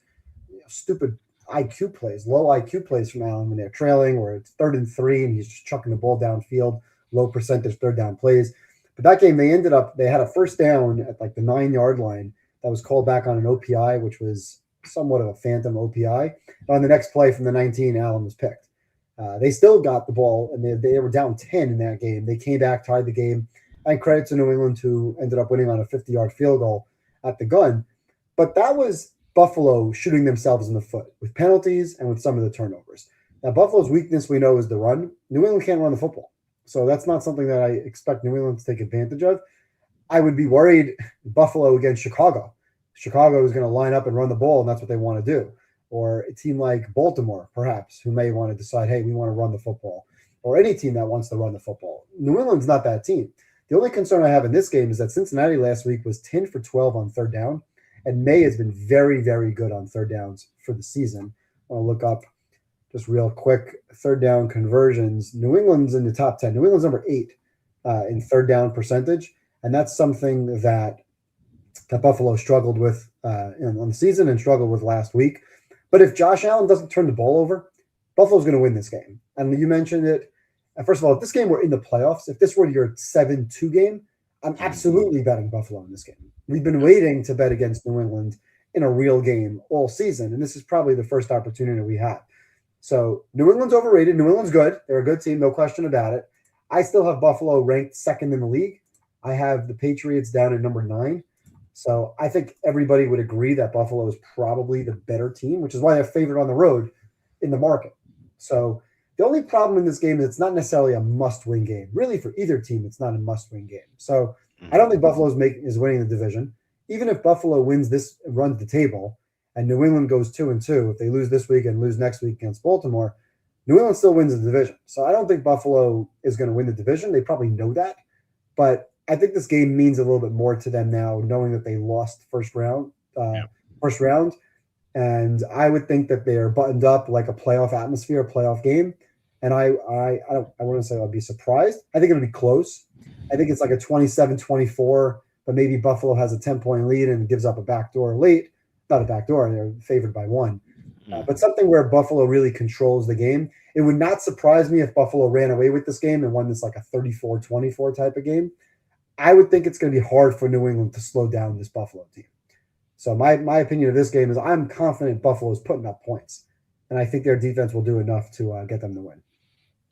stupid IQ plays, low IQ plays from Allen when they're trailing, or it's 3rd and 3 and he's just chucking the ball downfield, low percentage 3rd down plays. But that game, they had a first down at like the 9-yard line that was called back on an OPI, which was somewhat of a phantom OPI. On the next play from the 19, Allen was picked. They still got the ball, and they were down 10 in that game. They came back, tied the game, and credit to New England, who ended up winning on a 50-yard field goal at the gun. But that was Buffalo shooting themselves in the foot with penalties and with some of the turnovers. Now, Buffalo's weakness, we know, is the run. New England can't run the football. So that's not something that I expect New England to take advantage of. I would be worried Buffalo against Chicago. Chicago is going to line up and run the ball, and that's what they want to do. Or a team like Baltimore, perhaps, who may want to decide, hey, we want to run the football. Or any team that wants to run the football. New England's not that team. The only concern I have in this game is that Cincinnati last week was 10 for 12 on 3rd down. And May has been very, very good on 3rd downs for the season. I'll look up just real quick, third down conversions. New England's in the top 10. New England's number 8 in third down percentage, and that's something that Buffalo struggled with on the season and struggled with last week. But if Josh Allen doesn't turn the ball over, Buffalo's going to win this game. And you mentioned it. First of all, if this game were in the playoffs, if this were your 7-2 game, I'm absolutely betting Buffalo in this game. We've been waiting to bet against New England in a real game all season, and this is probably the first opportunity we have. So New England's overrated. New England's good. They're a good team, no question about it. I still have Buffalo ranked second in the league. I have the Patriots down at number 9. So I think everybody would agree that Buffalo is probably the better team, which is why they're favored on the road in the market. So the only problem in this game is it's not necessarily a must-win game. Really, for either team, it's not a must-win game. So I don't think Buffalo is winning the division. Even if Buffalo wins this, runs the table, and New England goes 2-2, if they lose this week and lose next week against Baltimore, New England still wins the division. So I don't think Buffalo is going to win the division. They probably know that. But I think this game means a little bit more to them now, knowing that they lost first round, and I would think that they're buttoned up like a playoff atmosphere, a playoff game. And I wouldn't say I'd be surprised. I think it'll be close. I think it's like a 27-24, but maybe Buffalo has a 10-point lead and gives up a backdoor late. Not a backdoor; they're favored by 1. But something where Buffalo really controls the game. It would not surprise me if Buffalo ran away with this game and won this like a 34-24 type of game. I would think it's going to be hard for New England to slow down this Buffalo team. So my opinion of this game is I'm confident Buffalo is putting up points, and I think their defense will do enough to get them to win.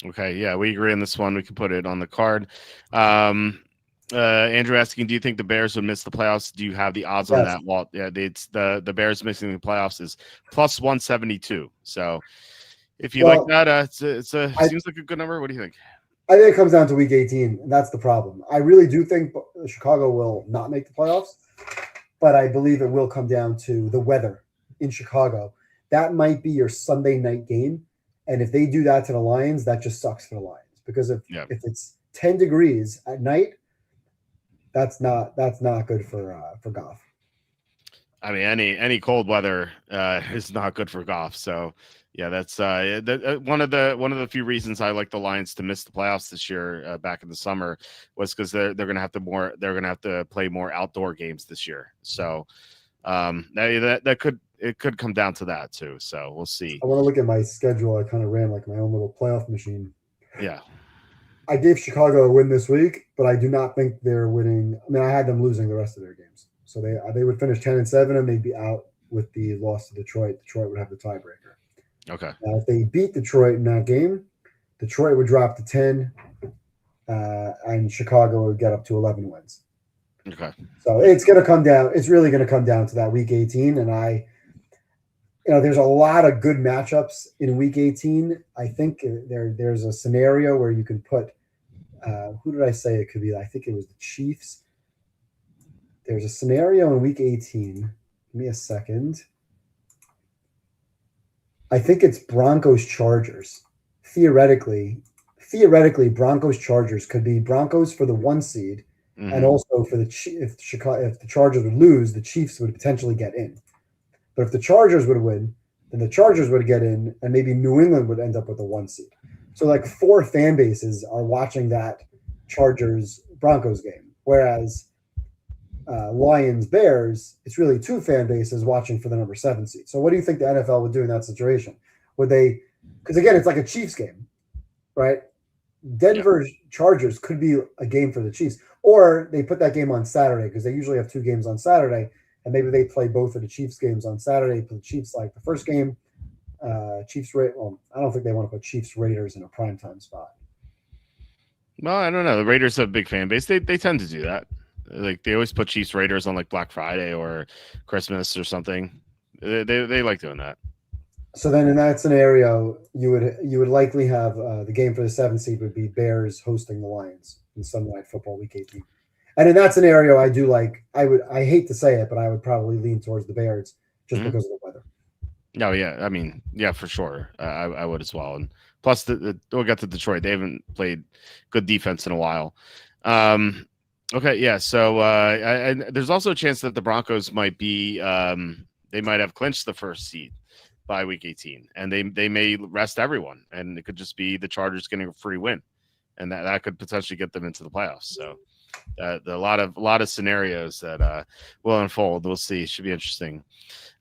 Okay, yeah, we agree on this one. We can put it on the card. Andrew asking, do you think the Bears would miss the playoffs? Do you have the odds on that, Walt? Yeah, it's the Bears missing the playoffs is plus 172. So if you like that, it seems like a good number. What do you think? I think it comes down to week 18, and that's the problem. I really do think Chicago will not make the playoffs, but I believe it will come down to the weather in Chicago. That might be your Sunday night game, and if they do that to the Lions, that just sucks for the Lions, because if it's 10 degrees at night, that's not good for Goff. I mean, any cold weather is not good for Goff. So yeah, that's one of the few reasons I like the Lions to miss the playoffs this year. Back in the summer was because they're gonna have to play more outdoor games this year. So that could come down to that too. So we'll see. I want to look at my schedule. I kind of ran like my own little playoff machine. Yeah. I gave Chicago a win this week, but I do not think they're winning. I mean, I had them losing the rest of their games. So they would finish 10-7, and they'd be out with the loss to Detroit. Detroit would have the tiebreaker. Okay. Now, if they beat Detroit in that game, Detroit would drop to 10, and Chicago would get up to 11 wins. Okay. So it's going to come down. It's really going to come down to that week 18, and there's a lot of good matchups in week 18. I think there's a scenario where you can put. Who did I say it could be? I think it was the Chiefs. There's a scenario in week 18. Give me a second. I think it's Broncos Chargers. Theoretically, Broncos Chargers could be Broncos for the 1 seed, and also for if the Chargers would lose, the Chiefs would potentially get in. But if the Chargers would win, then the Chargers would get in, and maybe New England would end up with a 1 seed. So like 4 fan bases are watching that Chargers-Broncos game, whereas Lions-Bears, it's really 2 fan bases watching for the number 7 seed. So what do you think the NFL would do in that situation? Would they – because, again, it's like a Chiefs game, right? Denver Chargers could be a game for the Chiefs. Or they put that game on Saturday, because they usually have 2 games on Saturday, and maybe they play both of the Chiefs games on Saturday. For the Chiefs, like the first game, Chiefs. Well, I don't think they want to put Chiefs Raiders in a primetime spot. Well, I don't know. The Raiders have a big fan base. They tend to do that. Like they always put Chiefs Raiders on like Black Friday or Christmas or something. They like doing that. So then, in that scenario, you would likely have the game for the 7th seed would be Bears hosting the Lions in Sunday Night Football Week 18. And in that scenario, I hate to say it, but I would probably lean towards the Bears just because of the weather. No, yeah. I mean, yeah, for sure. I would as well. And plus, we'll get to Detroit. They haven't played good defense in a while. Okay, yeah. So and there's also a chance that the Broncos might be they might have clinched the 1st seed by week 18, and they may rest everyone, and it could just be the Chargers getting a free win, and that could potentially get them into the playoffs. So a lot of scenarios that will unfold. We'll see. Should be interesting.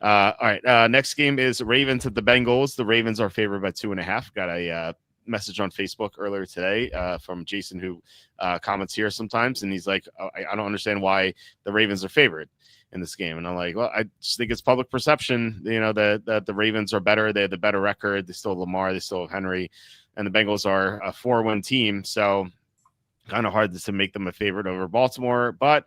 All right. Next game is Ravens at the Bengals. The Ravens are favored by 2.5. Got a message on Facebook earlier today from Jason, who comments here sometimes, and he's like, I don't understand why the Ravens are favored in this game. And I'm like, well, I just think it's public perception, that the Ravens are better. They have the better record. They still have Lamar. They still have Henry. And the Bengals are a 4-win team. So kind of hard to make them a favorite over Baltimore. But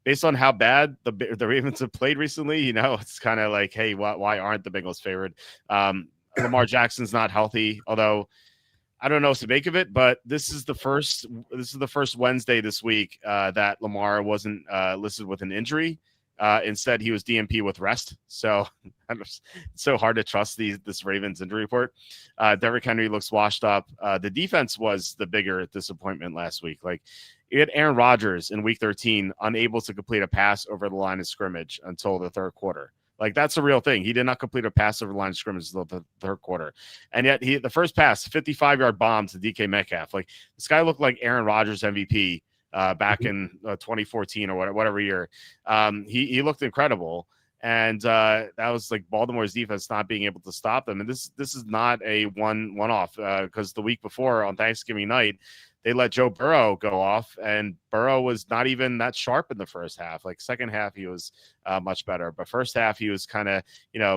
based on how bad the Ravens have played recently, it's kind of like, hey, why aren't the Bengals favored? Lamar Jackson's not healthy, although I don't know what to make of it, but this is the first Wednesday this week that Lamar wasn't listed with an injury. Instead, he was DNP with rest. So it's so hard to trust this Ravens injury report. Derrick Henry looks washed up. The defense was the bigger disappointment last week. Like, you had Aaron Rodgers in week 13 unable to complete a pass over the line of scrimmage until the third quarter. Like, that's a real thing. He did not complete a pass over the line of scrimmage until the third quarter. And yet the first pass, 55-yard bomb to DK Metcalf. Like, this guy looked like Aaron Rodgers MVP back in 2014 or whatever year. He looked incredible. And that was like Baltimore's defense not being able to stop them. And this is not a one-off because the week before on Thanksgiving night, they let Joe Burrow go off, and Burrow was not even that sharp in the first half. Like, second half, he was much better. But first half, he was kind of,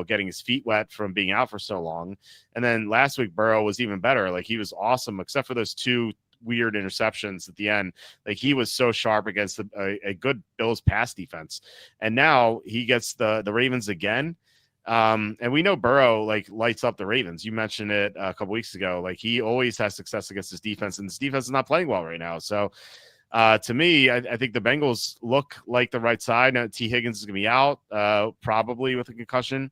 getting his feet wet from being out for so long. And then last week, Burrow was even better. Like, he was awesome, except for those two weird interceptions at the end. Like, he was so sharp against a good Bills pass defense. And now he gets the Ravens again. And we know Burrow lights up the Ravens. You mentioned it a couple weeks ago. Like, he always has success against his defense, and his defense is not playing well right now. So to me, I think the Bengals look like the right side. Now, T. Higgins is going to be out probably with a concussion.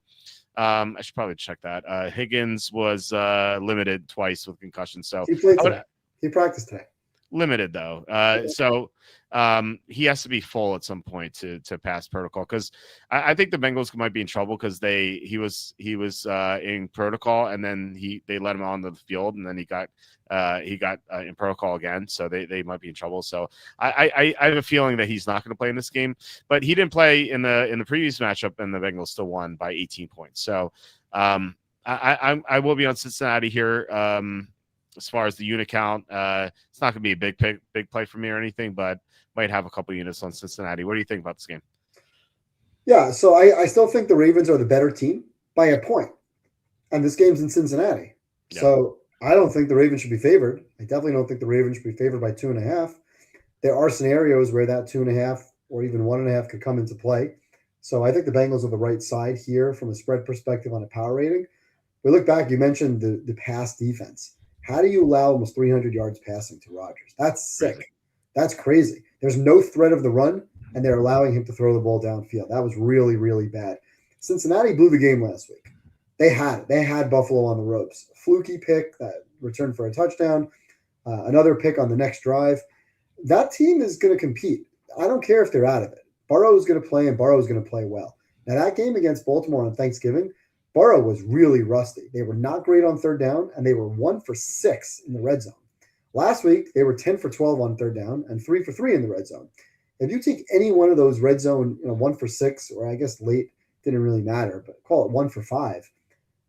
I should probably check that. Higgins was limited twice with concussion. So he played today. He practiced today. Limited though. So he has to be full at some point to pass protocol, because I think the Bengals might be in trouble because he was in protocol, and then they let him on the field, and then he got in protocol again. So they might be in trouble. So I have a feeling that he's not going to play in this game, but he didn't play in the previous matchup, and the Bengals still won by 18 points. So I will be on Cincinnati here. As far as the unit count, it's not going to be a big play for me or anything, but might have a couple units on Cincinnati. What do you think about this game? Yeah, so I still think the Ravens are the better team by a point, and this game's in Cincinnati. Yeah. So I don't think the Ravens should be favored. I definitely don't think the Ravens should be favored by 2.5. There are scenarios where that 2.5 or even 1.5 could come into play. So I think the Bengals are the right side here from a spread perspective on a power rating. We look back, you mentioned the pass defense. How do you allow almost 300 yards passing to Rodgers? That's sick. That's crazy. There's no threat of the run, and they're allowing him to throw the ball downfield. That was really, really bad. Cincinnati blew the game last week. They had it. They had Buffalo on the ropes. Fluky pick that returned for a touchdown, another pick on the next drive. That team is going to compete. I don't care if they're out of it. Burrow is going to play, and Burrow is going to play well. Now, that game against Baltimore on Thanksgiving, Burrow was really rusty. They were not great on third down, and they were 1 for 6 in the red zone. Last week, they were 10 for 12 on third down and 3 for 3 in the red zone. If you take any one of those red zone, 1 for 6, or I guess late didn't really matter, but call it 1 for 5,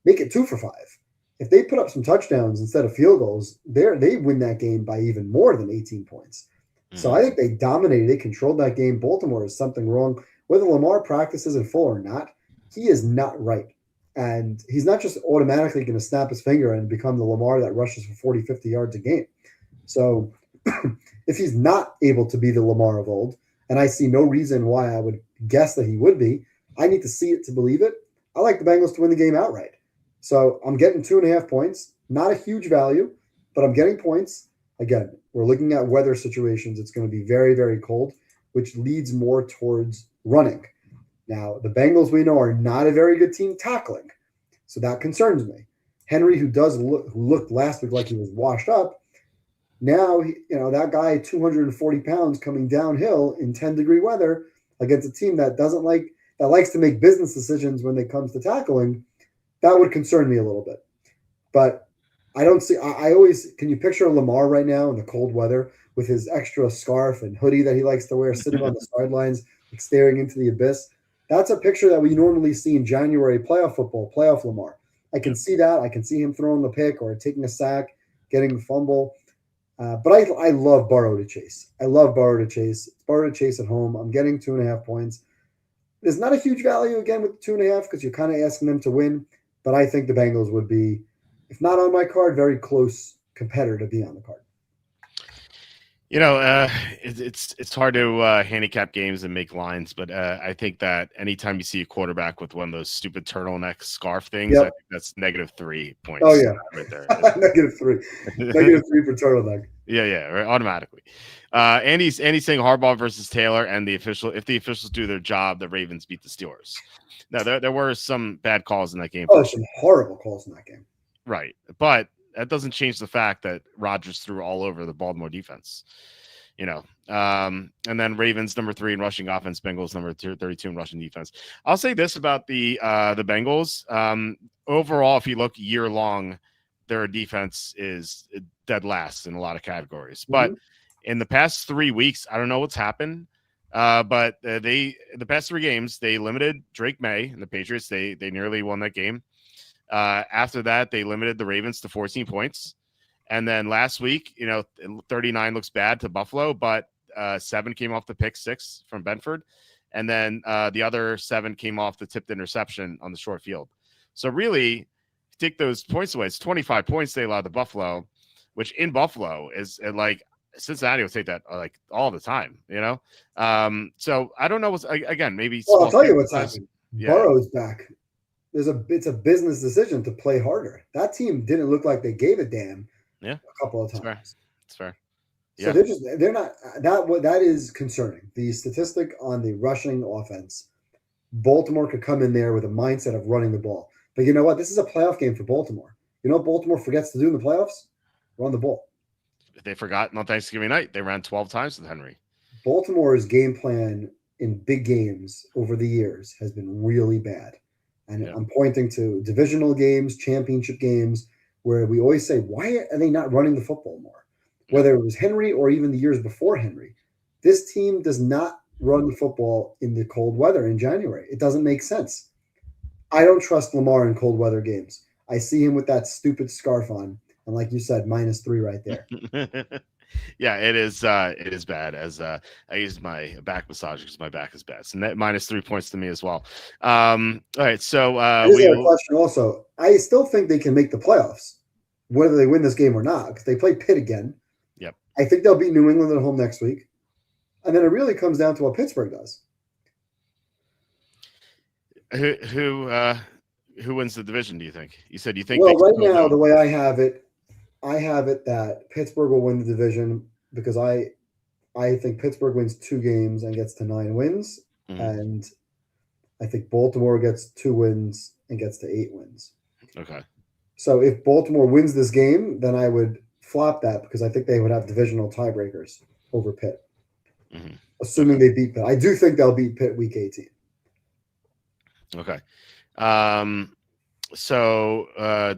make it 2 for 5. If they put up some touchdowns instead of field goals, they win that game by even more than 18 points. Mm-hmm. So I think they dominated. They controlled that game. Baltimore is something wrong. Whether Lamar practices in full or not, he is not right. And he's not just automatically going to snap his finger and become the Lamar that rushes for 40, 50 yards a game. So if he's not able to be the Lamar of old, and I see no reason why I would guess that he would be, I need to see it to believe it. I like the Bengals to win the game outright. So I'm getting 2.5 points. Not a huge value, but I'm getting points. Again, we're looking at weather situations. It's going to be very, very cold, which leads more towards running. Now, the Bengals, we know, are not a very good team tackling, so that concerns me. Henry, who looked last week like he was washed up, now, that guy, 240 pounds, coming downhill in 10-degree weather against a team that likes to make business decisions when it comes to tackling, that would concern me a little bit. But I don't see. I always can you picture Lamar right now in the cold weather with his extra scarf and hoodie that he likes to wear, sitting on the sidelines, like staring into the abyss. That's a picture that we normally see in January playoff football, playoff Lamar. I can see that. I can see him throwing the pick or taking a sack, getting the fumble. But I love Burrow to chase. I love Burrow to chase. It's Burrow to chase at home. I'm getting 2.5 points. There's not a huge value again with 2.5 because you're kind of asking them to win. But I think the Bengals would be, if not on my card, very close competitor to be on the card. It's hard to handicap games and make lines, but I think that anytime you see a quarterback with one of those stupid turtleneck scarf things, I think that's -3 points. Oh yeah, right there. -3, -3 for turtleneck. Yeah, right, automatically. Andy's saying Harbaugh versus Taylor, and if the officials do their job, the Ravens beat the Steelers. Now there were some bad calls in that game. Oh, some horrible calls in that game. Right, but that doesn't change the fact that Rodgers threw all over the Baltimore defense. And then Ravens number 3 in rushing offense, Bengals number 32 in rushing defense. I'll say this about the Bengals. Overall, if you look year long, their defense is dead last in a lot of categories. But in the past 3 weeks, I don't know what's happened. But the past 3 games, they limited Drake May and the Patriots. They nearly won that game. After that, they limited the Ravens to 14 points. And then last week, 39 looks bad to Buffalo, but 7 came off the pick 6 from Benford. And then the other 7 came off the tipped interception on the short field. So really, take those points away. It's 25 points they allowed to Buffalo, which in Buffalo is like Cincinnati will take that like all the time, So I don't know what's, again, maybe. Well, I'll tell you what's happening. Yeah. Burrow's back. It's a business decision to play harder. That team didn't look like they gave a damn. Yeah, a couple of times. It's fair. So they're not that is concerning. The statistic on the rushing offense, Baltimore could come in there with a mindset of running the ball. But you know what? This is a playoff game for Baltimore. You know what Baltimore forgets to do in the playoffs? Run the ball. They forgot on Thanksgiving night. They ran 12 times with Henry. Baltimore's game plan in big games over the years has been really bad. And I'm pointing to divisional games, championship games, where we always say, why are they not running the football more? Whether it was Henry or even the years before Henry, this team does not run the football in the cold weather in January. It doesn't make sense. I don't trust Lamar in cold weather games. I see him with that stupid scarf on. And like you said, -3 right there. Yeah, it is bad. As I use my back massager because my back is bad. So net -3 points to me as well. All right, so we have a question also. I still think they can make the playoffs, whether they win this game or not, because they play Pitt again. Yep. I think they'll beat New England at home next week, and then it really comes down to what Pittsburgh does. Who wins the division? Do you think? You said you think. Well, right now, the way I have it that Pittsburgh will win the division because I think Pittsburgh wins 2 games and gets to 9 wins, and I think Baltimore gets 2 wins and gets to 8 wins. Okay. So if Baltimore wins this game, then I would flop that because I think they would have divisional tiebreakers over Pitt, assuming they beat Pitt. I do think they'll beat Pitt week 18. Okay. So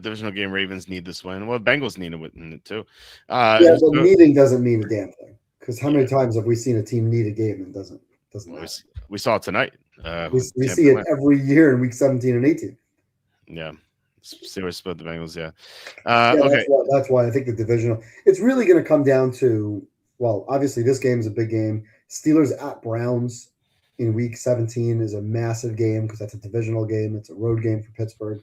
divisional game, Ravens need this win. Well, Bengals need to win it too. But needing doesn't mean a damn thing. Because how many times have we seen a team need a game and doesn't matter? We saw it tonight. We see it every year in week 17 and 18. Yeah. Steelers split the Bengals, okay. That's why I think the divisional. It's really going to come down to, well, obviously this game is a big game. Steelers at Browns in week 17 is a massive game because that's a divisional game. It's a road game for Pittsburgh.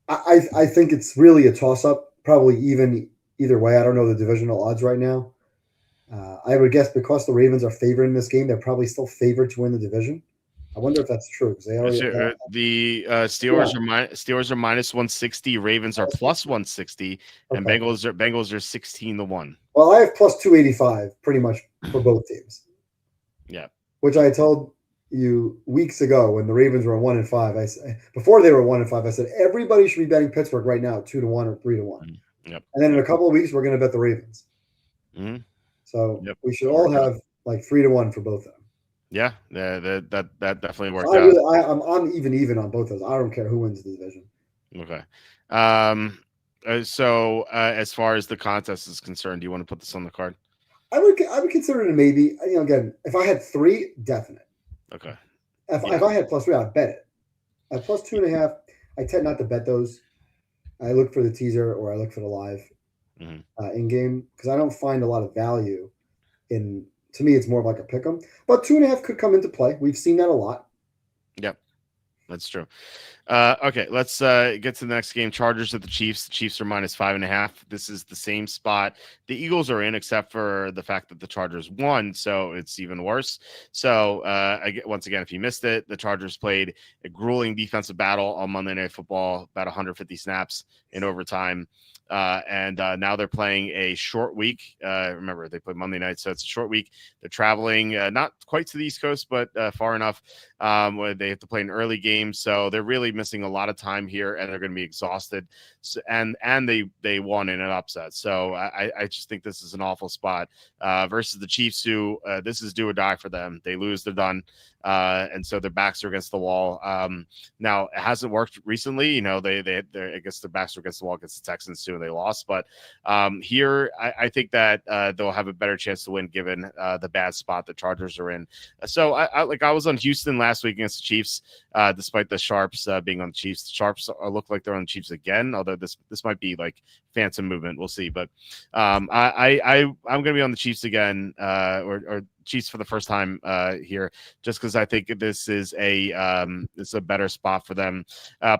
I think it's really a toss-up, probably even either way. I don't know the divisional odds right now. I would guess because the Ravens are favored in this game, they're probably still favored to win the division. I wonder if that's true because they already the Steelers are -160, Ravens are +160, and Bengals are 16-1. Well, I have +285 pretty much for both teams. Yeah, which I told you weeks ago when the Ravens were 1-5. I said before they were 1-5, I said everybody should be betting Pittsburgh right now 2-1 or 3-1. Yep. And then in a couple of weeks we're going to bet the Ravens. So we should all have like 3-1 for both of them. Yeah, that definitely worked I out. really, I'm even on both of those. I don't care who wins the division. Okay. So as far as the contest is concerned, do you want to put this on the card? I would consider it a maybe. Again, if I had three, definite. Okay. If Yeah. I had plus three, I'd bet it. At plus 2.5, I tend not to bet those. I look for the teaser or I look for the live Mhm. in game because I don't find a lot of value in. To me, it's more of like a pick 'em. But 2.5 could come into play. We've seen that a lot. Yep, that's true. Okay, let's get to the next game. Chargers at the Chiefs. The Chiefs are -5.5. This is the same spot the Eagles are in, except for the fact that the Chargers won, so it's even worse. So, once again, if you missed it, the Chargers played a grueling defensive battle on Monday Night Football, about 150 snaps in overtime. And now they're playing a short week. Remember, they play Monday night, so it's a short week. They're traveling not quite to the East Coast, but far enough where they have to play an early game. So they're really missing a lot of time here, and they're going to be exhausted. So, and they won in an upset. So I just think this is an awful spot versus the Chiefs, who this is do or die for them. They lose, they're done. And so their backs are against the wall. Now it hasn't worked recently. You know, they I guess their backs are against the wall against the Texans too, and they lost. But here, I think that they'll have a better chance to win given the bad spot the Chargers are in. So I was on Houston last week against the Chiefs, despite the Sharps being on the Chiefs. The Sharps look like they're on the Chiefs again, although this might be like phantom movement. We'll see. But I'm going to be on the Chiefs again, or Chiefs for the first time here, just because I think this is a better spot for them.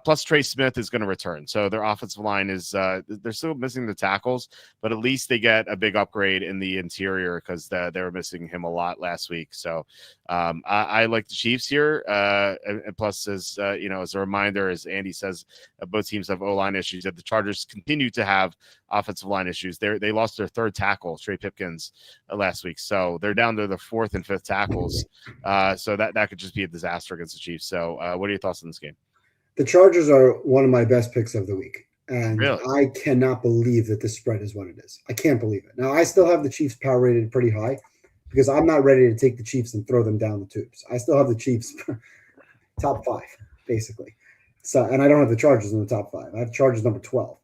Plus, Trey Smith is going to return, so their offensive line is they're still missing the tackles, but at least they get a big upgrade in the interior because they were missing him a lot last week. So I like the Chiefs here, and plus, as as a reminder, as Andy says, both teams have O-line issues. That the Chargers continue to have offensive line issues. They lost their third tackle, Trey Pipkins, last week, so they're down to the fourth and fifth tackles. So that could just be a disaster against the Chiefs. So what are your thoughts on this game? The Chargers are one of my best picks of the week. And Really? I cannot believe that this spread is what it is. I can't believe it. Now, I still have the Chiefs power rated pretty high because I'm not ready to take the Chiefs and throw them down the tubes. I still have the Chiefs top 5, basically. So, and I don't have the Chargers in the top 5. I have Chargers number 12.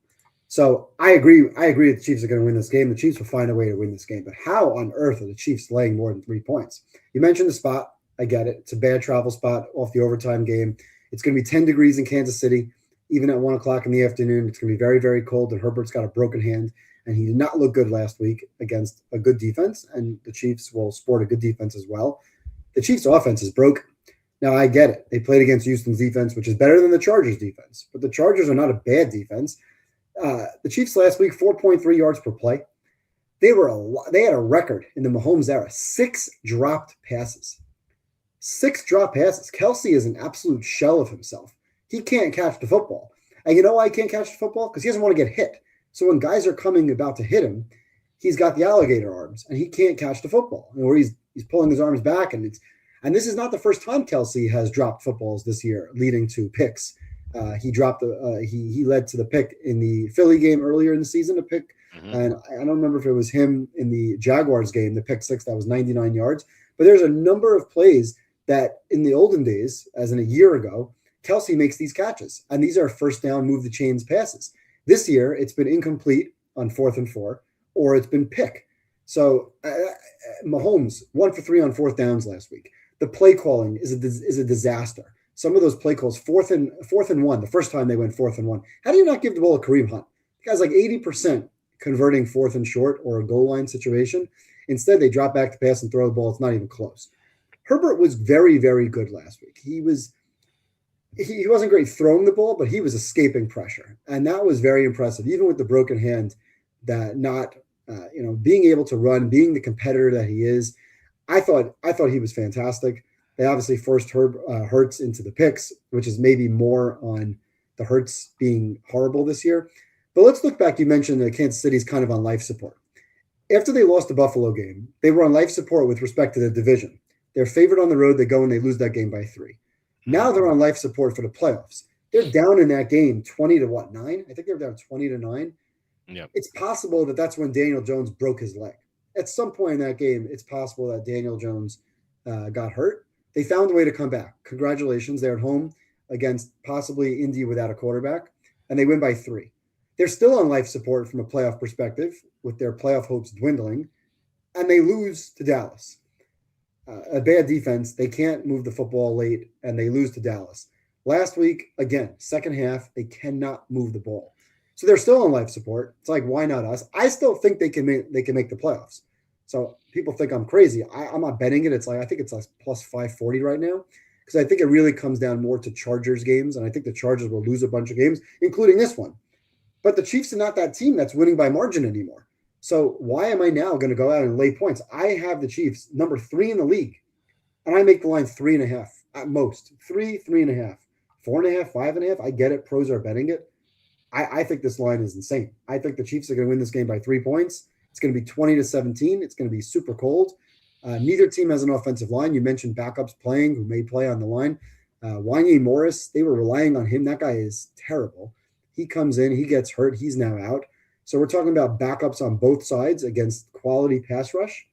So I agree. I agree that the Chiefs are going to win this game. The Chiefs will find a way to win this game. But how on earth are the Chiefs laying more than 3 points? You mentioned the spot. I get it. It's a bad travel spot off the overtime game. It's going to be 10 degrees in Kansas City, even at 1 o'clock in the afternoon. It's going to be very, very cold, and Herbert's got a broken hand, and he did not look good last week against a good defense, and the Chiefs will sport a good defense as well. The Chiefs' offense is broken. Now, I get it. They played against Houston's defense, which is better than the Chargers' defense, but the Chargers are not a bad defense. The Chiefs last week, 4.3 yards per play. They had a record in the Mahomes era, 6 dropped passes. 6 drop passes. Kelsey is an absolute shell of himself. He can't catch the football. And you know why he can't catch the football? Because he doesn't want to get hit. So when guys are coming about to hit him, he's got the alligator arms and he can't catch the football. Where he's pulling his arms back, and this is not the first time Kelsey has dropped footballs this year, leading to picks. He led to the pick in the Philly game earlier in the season, a pick. Mm-hmm. And I don't remember if it was him in the Jaguars game, the pick 6 that was 99 yards. But there's a number of plays that in the olden days, as in a year ago, Kelsey makes these catches. And these are first down, move the chains passes. This year, it's been incomplete on 4th and 4, or it's been pick. So Mahomes, 1 for 3 on 4th downs last week. The play calling is a disaster. Some of those play calls, 4th and 1, the first time they went 4th and 1. How do you not give the ball to Kareem Hunt? The guy's like 80% converting 4th and short or a goal line situation. Instead, they drop back to pass and throw the ball. It's not even close. Herbert was very, very good last week. He wasn't great throwing the ball, but he was escaping pressure. And that was very impressive, even with the broken hand, that not, being able to run, being the competitor that he is. I thought he was fantastic. They obviously forced Hurts into the picks, which is maybe more on the Hurts being horrible this year. But let's look back. You mentioned that Kansas City's kind of on life support. After they lost the Buffalo game, they were on life support with respect to the division. They're favored on the road. They go and they lose that game by 3. Now they're on life support for the playoffs. They're down in that game 20 to 9? I think they're down 20 to 9. Yep. It's possible that that's when Daniel Jones broke his leg. At some point in that game, it's possible that Daniel Jones got hurt, they found a way to come back. Congratulations. They're at home against possibly Indy without a quarterback, and they win by 3. They're still on life support from a playoff perspective with their playoff hopes dwindling, and they lose to Dallas. A bad defense. They can't move the football late, and they lose to Dallas. Last week, again, second half, they cannot move the ball. So they're still on life support. It's like, why not us? I still think they can make the playoffs. So people think I'm crazy. I'm not betting it. It's like I think it's like plus 540 right now because I think it really comes down more to Chargers games, and I think the Chargers will lose a bunch of games, including this one. But the Chiefs are not that team that's winning by margin anymore. So why am I now going to go out and lay points? I have the Chiefs number 3 in the league, and I make the line 3.5 at most. 3.5, 4.5, 5.5. I get it. Pros are betting it. I think this line is insane. I think the Chiefs are going to win this game by 3 points. It's going to be 20-17. It's going to be super cold. Neither team has an offensive line. You mentioned backups playing who may play on the line. Wanye Morris, they were relying on him. That guy is terrible. He comes in, he gets hurt, he's now out. So we're talking about backups on both sides against quality pass rush.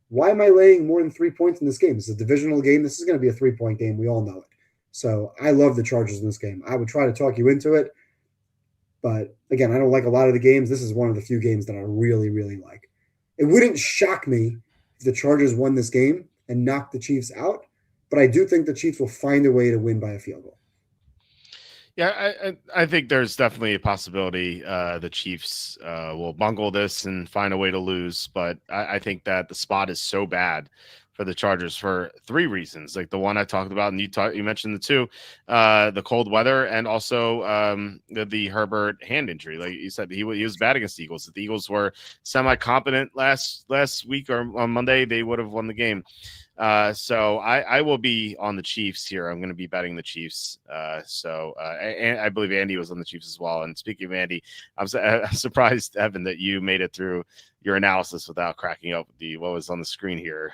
Why am I laying more than 3 points in this game? It's a divisional game. This is going to be a 3-point game. We all know it. So I love the Chargers in this game. I would try to talk you into it. But again, I don't like a lot of the games. This is one of the few games that I really, really like. It wouldn't shock me if the Chargers won this game and knocked the Chiefs out, but I do think the Chiefs will find a way to win by a field goal. Yeah, I think there's definitely a possibility the Chiefs will bungle this and find a way to lose, but I think that the spot is so bad for the Chargers for 3 reasons. Like the one I talked about, and you mentioned the 2, the cold weather, and also the Herbert hand injury. Like you said, he was bad against the Eagles. If the Eagles were semi-competent last week or on Monday, they would have won the game. So I will be on the Chiefs here. I'm going to be betting the Chiefs. And I believe Andy was on the Chiefs as well. And speaking of Andy, I'm surprised, Evan, that you made it through your analysis without cracking up with what was on the screen here.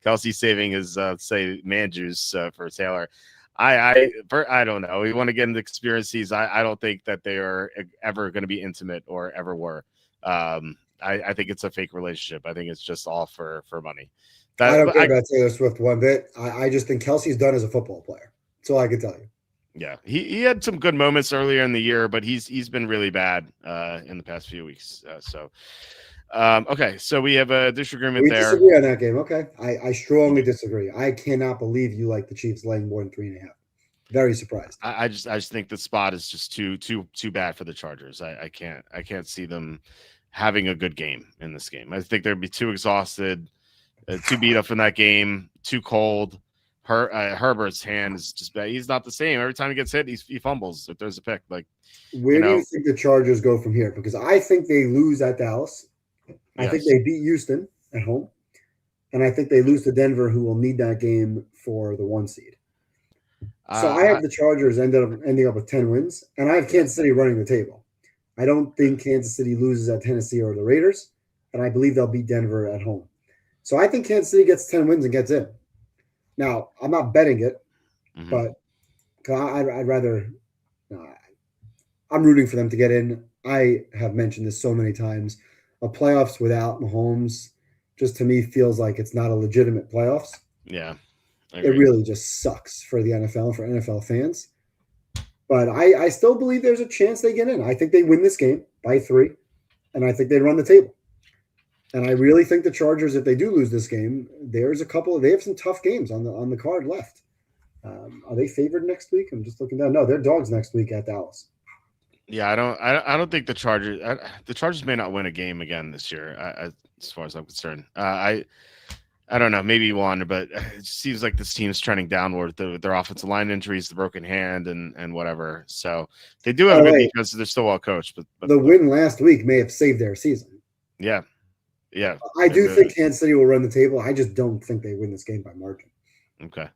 Kelsey saving his man juice for Taylor. I don't know. We want to get into conspiracies. I don't think that they are ever going to be intimate or ever were. I think it's a fake relationship. I think it's just all for money. I don't care about Taylor Swift one bit. I just think Kelsey's done as a football player. That's all I can tell you. Yeah, he had some good moments earlier in the year, but he's been really bad in the past few weeks. Okay, so we have a disagreement there. We disagree on that game. Okay, I strongly disagree. I cannot believe you like the Chiefs laying more than 3.5. Very surprised. I just think the spot is just too bad for the Chargers. I can't see them having a good game in this game. I think they'd be too exhausted, too beat up in that game, too cold. Herbert's hand is just bad. He's not the same. Every time he gets hit, he fumbles if there's a pick. Like, where do you think the Chargers go from here? Because I think they lose at Dallas. I think they beat Houston at home. And I think they lose to Denver, who will need that game for the 1 seed. So I have the Chargers ending up with 10 wins, and I have Kansas City running the table. I don't think Kansas City loses at Tennessee or the Raiders, and I believe they'll beat Denver at home. So I think Kansas City gets 10 wins and gets in. Now, I'm not betting it, but I'd rather I'm rooting for them to get in. I have mentioned this so many times. A playoffs without Mahomes just to me feels like it's not a legitimate playoffs. Yeah. It really just sucks for the NFL, for NFL fans. But I still believe there's a chance they get in. I think they win this game by 3, and I think they run the table. And I really think the Chargers, if they do lose this game, they have some tough games on the card left. Are they favored next week? I'm just looking down. No, they're dogs next week at Dallas. Yeah, I don't think the Chargers may not win a game again this year, as far as I'm concerned. I don't know, maybe one, but it seems like this team's trending downward. Their offensive line injuries, the broken hand, and whatever. So they do have a good defense. They're still well coached. But the win last week may have saved their season. Yeah. Yeah. I do think Kansas City will run the table. I just don't think they win this game by margin. Okay.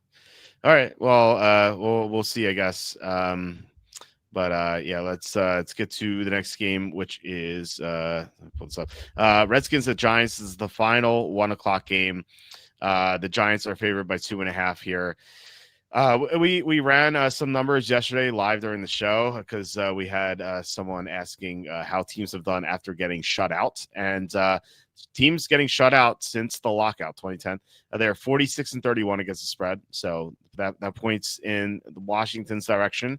All right. Well, we'll see, I guess. Let's get to the next game, which is pull this up. Redskins at Giants is the final 1:00 game. The Giants are favored by 2.5 here. We ran some numbers yesterday live during the show because we had someone asking how teams have done after getting shut out, and teams getting shut out since the lockout 2010, they're 46-31 against the spread, so that points in Washington's direction.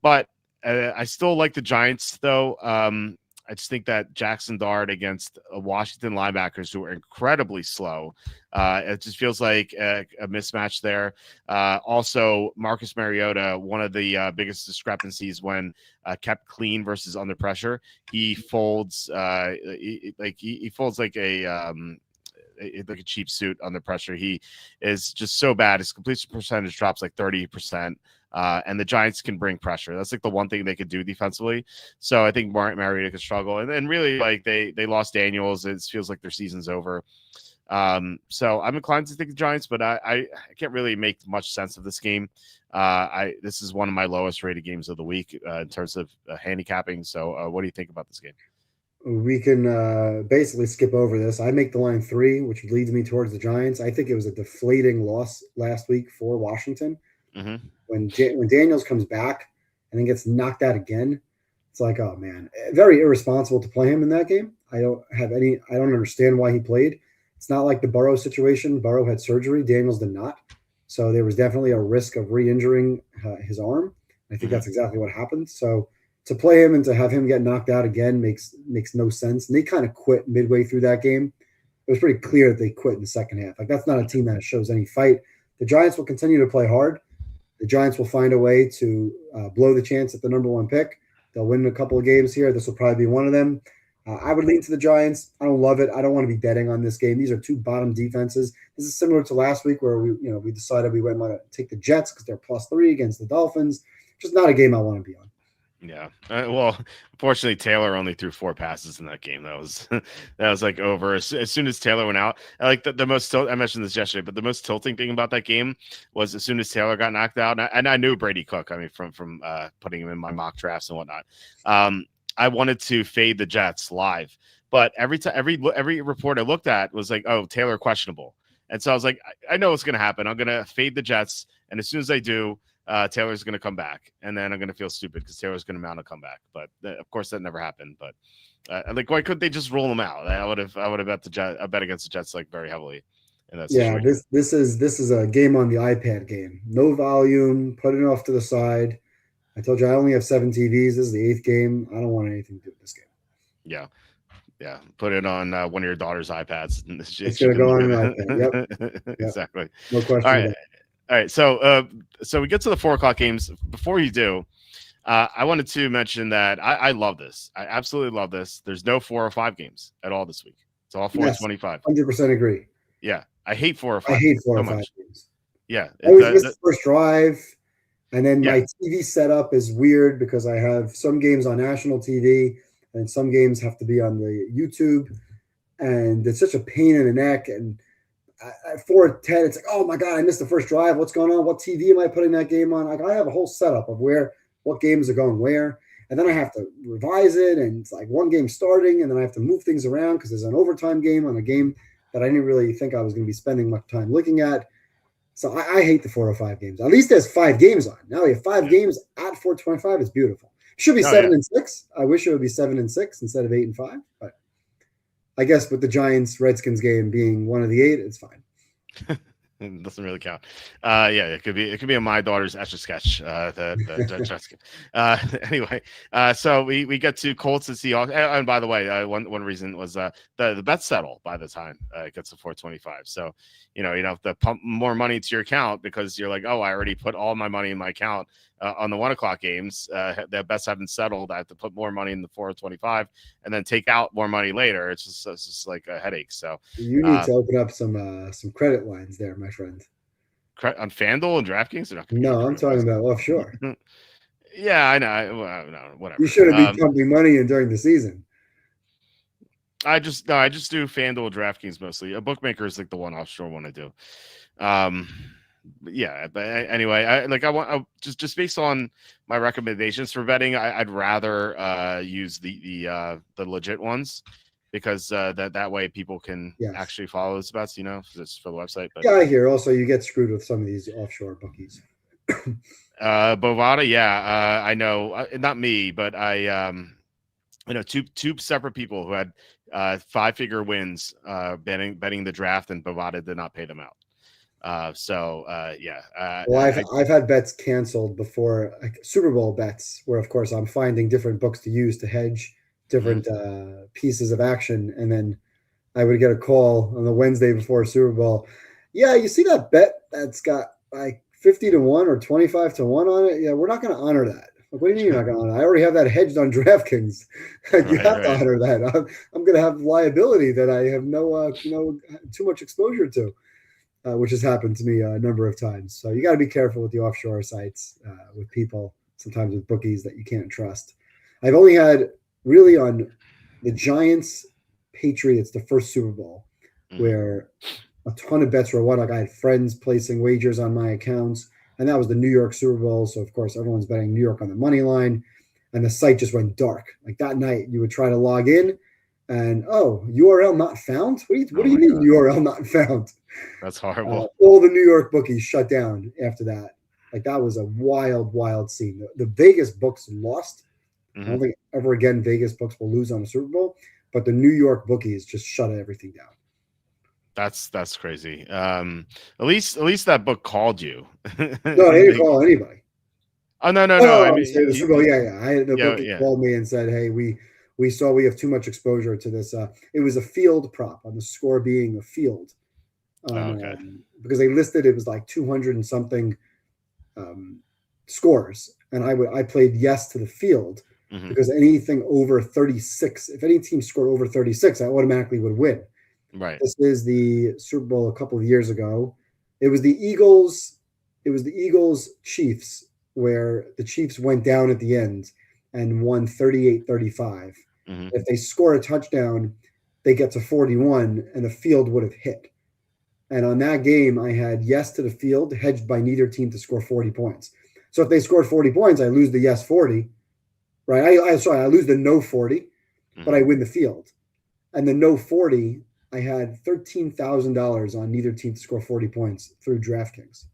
But I still like the Giants, though. I just think that Jackson Dart against Washington linebackers who are incredibly slow, it just feels like a mismatch there. Also, Marcus Mariota, one of the biggest discrepancies when kept clean versus under pressure, he folds he folds like like a cheap suit under pressure. He is just so bad. His completion percentage drops like 30%. And the Giants can bring pressure. That's like the one thing they could do defensively. So I think Mariota could struggle. And then really, like they lost Daniels. It feels like their season's over. So I'm inclined to think the Giants, but I can't really make much sense of this game. This is one of my lowest rated games of the week in terms of handicapping. So what do you think about this game? We can basically skip over this. I make the line 3, which leads me towards the Giants. I think it was a deflating loss last week for Washington. Mm-hmm. When Daniels comes back and then gets knocked out again, it's like, oh man, very irresponsible to play him in that game. I don't understand why he played. It's not like the Burrow situation. Burrow had surgery. Daniels did not. So there was definitely a risk of re-injuring his arm. I think that's exactly what happened. So to play him and to have him get knocked out again makes no sense. And they kind of quit midway through that game. It was pretty clear that they quit in the second half. Like, that's not a team that shows any fight. The Giants will continue to play hard. The Giants will find a way to blow the chance at the number 1 pick. They'll win a couple of games here. This will probably be one of them. I would lean to the Giants. I don't love it. I don't want to be betting on this game. These are 2 bottom defenses. This is similar to last week where we decided we might want to take the Jets because they're +3 against the Dolphins. Just not a game I want to be on. Yeah. Well, unfortunately, Taylor only threw 4 passes in that game. That was like over as soon as Taylor went out. I like the most. I mentioned this yesterday, but the most tilting thing about that game was as soon as Taylor got knocked out, and I knew Brady Cook. I mean, from putting him in my mock drafts and whatnot. I wanted to fade the Jets live, but every report I looked at was like, oh, Taylor questionable, and so I was like, I know what's going to happen. I'm going to fade the Jets, and as soon as I do, Taylor's going to come back, and then I'm going to feel stupid because Taylor's going to mount a comeback. But of course, that never happened. But like, why couldn't they just roll them out? I would have bet against the Jets like very heavily in that situation. Yeah, this is a game on the iPad game. No volume. Put it off to the side. I told you I only have 7 TVs. This is the 8th game. I don't want anything to do with this game. Yeah. Yeah, put it on one of your daughter's iPads. It's going to go on an iPad. Yep. Exactly. No question. All right. So we get to the 4 o'clock games. Before you do, I wanted to mention that I love this. I absolutely love this. There's no 4 or 5 games at all this week. It's all 4 or 25. 100% agree. Yeah. I hate 4 or 5. I hate 4 or 5 games. Yeah. I always miss the first drive. And then my TV setup is weird because I have some games on national TV and some games have to be on the YouTube. And it's such a pain in the neck. And at 4:10, it's like, oh my God, I missed the first drive. What's going on? What TV am I putting that game on? Like, I have a whole setup of what games are going where. And then I have to revise it. And it's like one game starting. And then I have to move things around because there's an overtime game on a game that I didn't really think I was going to be spending much time looking at. So I hate the 4 or 5 games. At least there's 5 games on. Now we have 5 games at 4:25. It's beautiful. It should be 7 and 6. I wish it would be 7 and 6 instead of 8 and 5. But I guess with the Giants Redskins game being one of the 8, it's fine. It doesn't really count. Yeah, it could be a my daughter's Etch a Sketch. Anyway, so we get to Colts and Seahawks. And by the way, one reason was the bets settle by the time it gets to 425. So you don't have to pump more money into your account because you're like, oh, I already put all my money in my account on the 1 o'clock games. The bets haven't settled. I have to put more money in the 425 and then take out more money later. It's just like a headache. So you need to open up some credit lines there, my friend. On FanDuel and DraftKings? No, I'm talking about offshore. Yeah, I know. No, whatever. You shouldn't be pumping money in during the season. I just do FanDuel, DraftKings mostly. A bookmaker is like the one offshore one I do. Yeah, but anyway, I want just based on my recommendations for betting, I'd rather use the legit ones because that way people can actually follow those bets, just for the website. But yeah, I hear. Also, you get screwed with some of these offshore bookies. Bovada, yeah, I know, not me, but I know two separate people who had 5-figure wins betting the draft, and Bovada did not pay them out. Yeah, Well, I've had bets canceled before, like Super Bowl bets, where of course I'm finding different books to use to hedge different pieces of action, and then I would get a call on the Wednesday before Super Bowl. Yeah, you see that bet that's got like 50 to 1 or 25 to 1 on it? Yeah, we're not going to honor that. Like, what do you mean you're not going to honor that? I already have that hedged on DraftKings. Like, you have to honor that. I'm going to have liability that I have no, too much exposure to. Which has happened to me a number of times. So you got to be careful with the offshore sites, with people, sometimes with bookies that you can't trust. I've only had really on the Giants Patriots, the first Super Bowl, where a ton of bets were won. Like I had friends placing wagers on my accounts, and that was the New York Super Bowl. So of course everyone's betting New York on the money line, and the site just went dark. Like that night, you would try to log in, and URL not found. What do you mean URL not found? That's horrible. All the New York bookies shut down after that. Like that was a wild scene. The Vegas books lost. I don't think ever again Vegas books will lose on a Super Bowl, but the New York bookies just shut everything down. That's crazy. At least that book called you. No, they didn't call anybody. Oh no. I mean, the Super Bowl, the bookie called me and said, "Hey, we saw we have too much exposure to this." It was a field prop on the score being a field. Because they listed it was like 200 and something scores, and I played yes to the field because anything over 36, if any team scored over 36, I automatically would win. Right. This is the Super Bowl a couple of years ago. It was the Eagles Chiefs, where the Chiefs went down at the end and won 38-35. If they score a touchdown, they get to 41, and the field would have hit. And on that game, I had yes to the field, hedged by neither team to score 40 points. So if they scored 40 points, I lose the yes 40, right? I lose the no 40, but I win the field. And the no 40, I had $13,000 on neither team to score 40 points through DraftKings.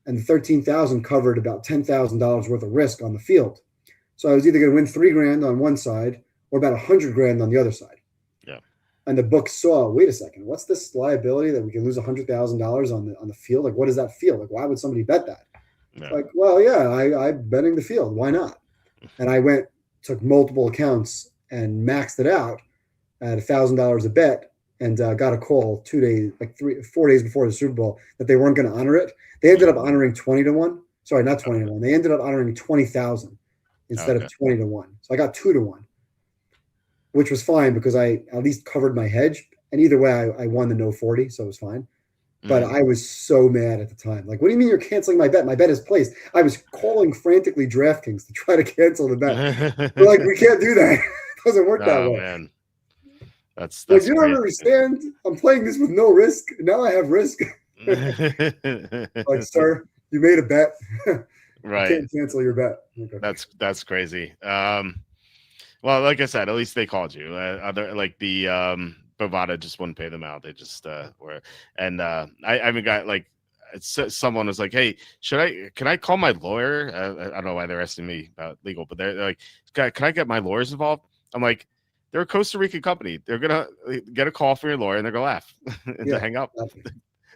And the $13,000 covered about $10,000 worth of risk on the field. So I was either going to win $3,000 on one side or about $100,000 on the other side. Yeah. And the book saw, wait a second, what's this liability that we can lose $100,000 on the field? Like, what does that feel like? Why would somebody bet that? Yeah. Like, well, yeah, I'm betting the field. Why not? And I took multiple accounts and maxed it out at $1,000 a bet, and got a call 4 days before the Super Bowl that they weren't going to honor it. They ended up honoring 20-1. Sorry, not 20-1. They ended up honoring 20,000 instead of 20-1. So I got 2-1, which was fine because I at least covered my hedge. And either way, I won the no 40, so it was fine. But I was so mad at the time. Like, what do you mean you're canceling my bet? My bet is placed. I was calling frantically DraftKings to try to cancel the bet. We're like, we can't do that. It doesn't work that way. Man. That's like, you don't understand. I'm playing this with no risk. Now I have risk. Like, sir, you made a bet. Right. You can't cancel your bet. Okay. That's crazy. Well, like I said, at least they called you. Other like the Bovada just wouldn't pay them out. They just were. And I even got like someone was like, "Hey, can I call my lawyer?" I don't know why they're asking me about legal, but they're like, "Can I get my lawyers involved?" I'm like, they're a Costa Rican company. They're gonna get a call from your lawyer and they're gonna laugh and to hang up.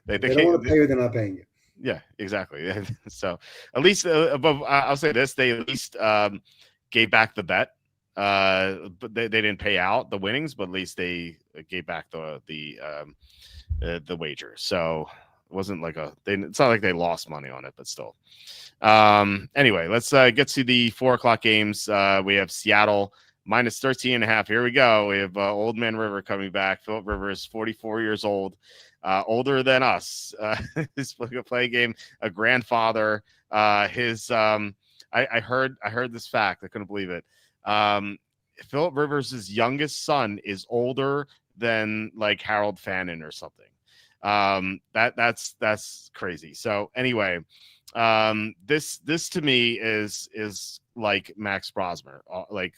They don't want to pay you. They're not paying you. Yeah, exactly. So at least above, I'll say this: they at least gave back the bet. But they didn't pay out the winnings, but at least they gave back the wager. So it wasn't like it's not like they lost money on it, but still. Anyway, let's get to the 4:00 games. We have Seattle minus 13.5. Here we go. We have Old Man River coming back. Philip Rivers, 44 years old, older than us. He's playing a game, a grandfather. I heard this fact. I couldn't believe it. Philip Rivers' youngest son is older than like Harold Fannin or something. That's crazy. So anyway, this to me is like Max Brosmer. Like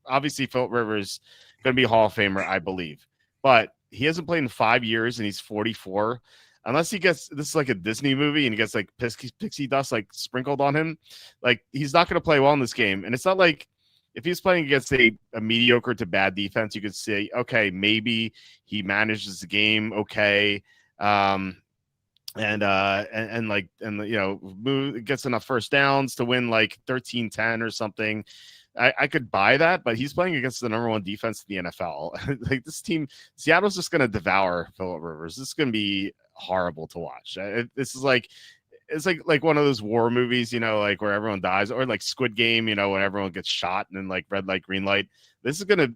obviously Philip Rivers going to be a Hall of Famer, I believe, but he hasn't played in 5 years and he's 44. unless he gets, this is like a Disney movie and he gets like pixie dust like sprinkled on him, like he's not going to play well in this game. And it's not like if he's playing against a mediocre to bad defense, you could say, okay, maybe he manages the game okay. And like, and you know, gets enough first downs to win like 13-10 or something. I could buy that, but he's playing against the number one defense in the NFL. Like this team, Seattle's just going to devour Phillip Rivers. This is going to be horrible to watch. This is like, it's like one of those war movies, you know, like where everyone dies, or like Squid Game, you know, when everyone gets shot and then like red light, green light. This is gonna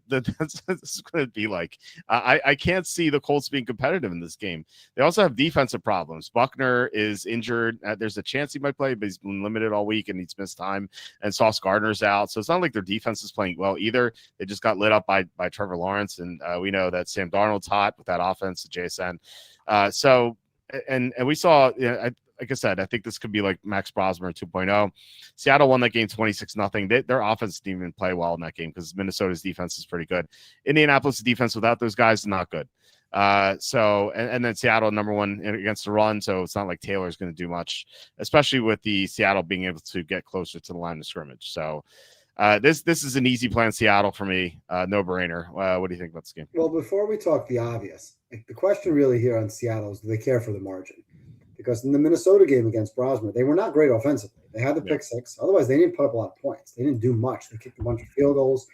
be like, I can't see the Colts being competitive in this game. They also have defensive problems. Buckner is injured. There's a chance he might play, but he's been limited all week and he's missed time. And Sauce Gardner's out, so it's not like their defense is playing well either. They just got lit up by Trevor Lawrence, and we know that Sam Darnold's hot with that offense, the JSN. So we saw, you know, like I said, I think this could be like Max Brosmer 2.0. Seattle won that game 26-0. Their offense didn't even play well in that game because Minnesota's defense is pretty good. Indianapolis' defense without those guys is not good. So then Seattle number one against the run, so it's not like Taylor's going to do much, especially with the Seattle being able to get closer to the line of scrimmage. So this is an easy plan, Seattle, for me. No brainer. What do you think about this game? Well, before we talk the obvious, like the question really here on Seattle is, do they care for the margin? Because in the Minnesota game against Brosmer, they were not great offensively. They had the pick six. Otherwise, they didn't put up a lot of points. They didn't do much. They kicked a bunch of field goals.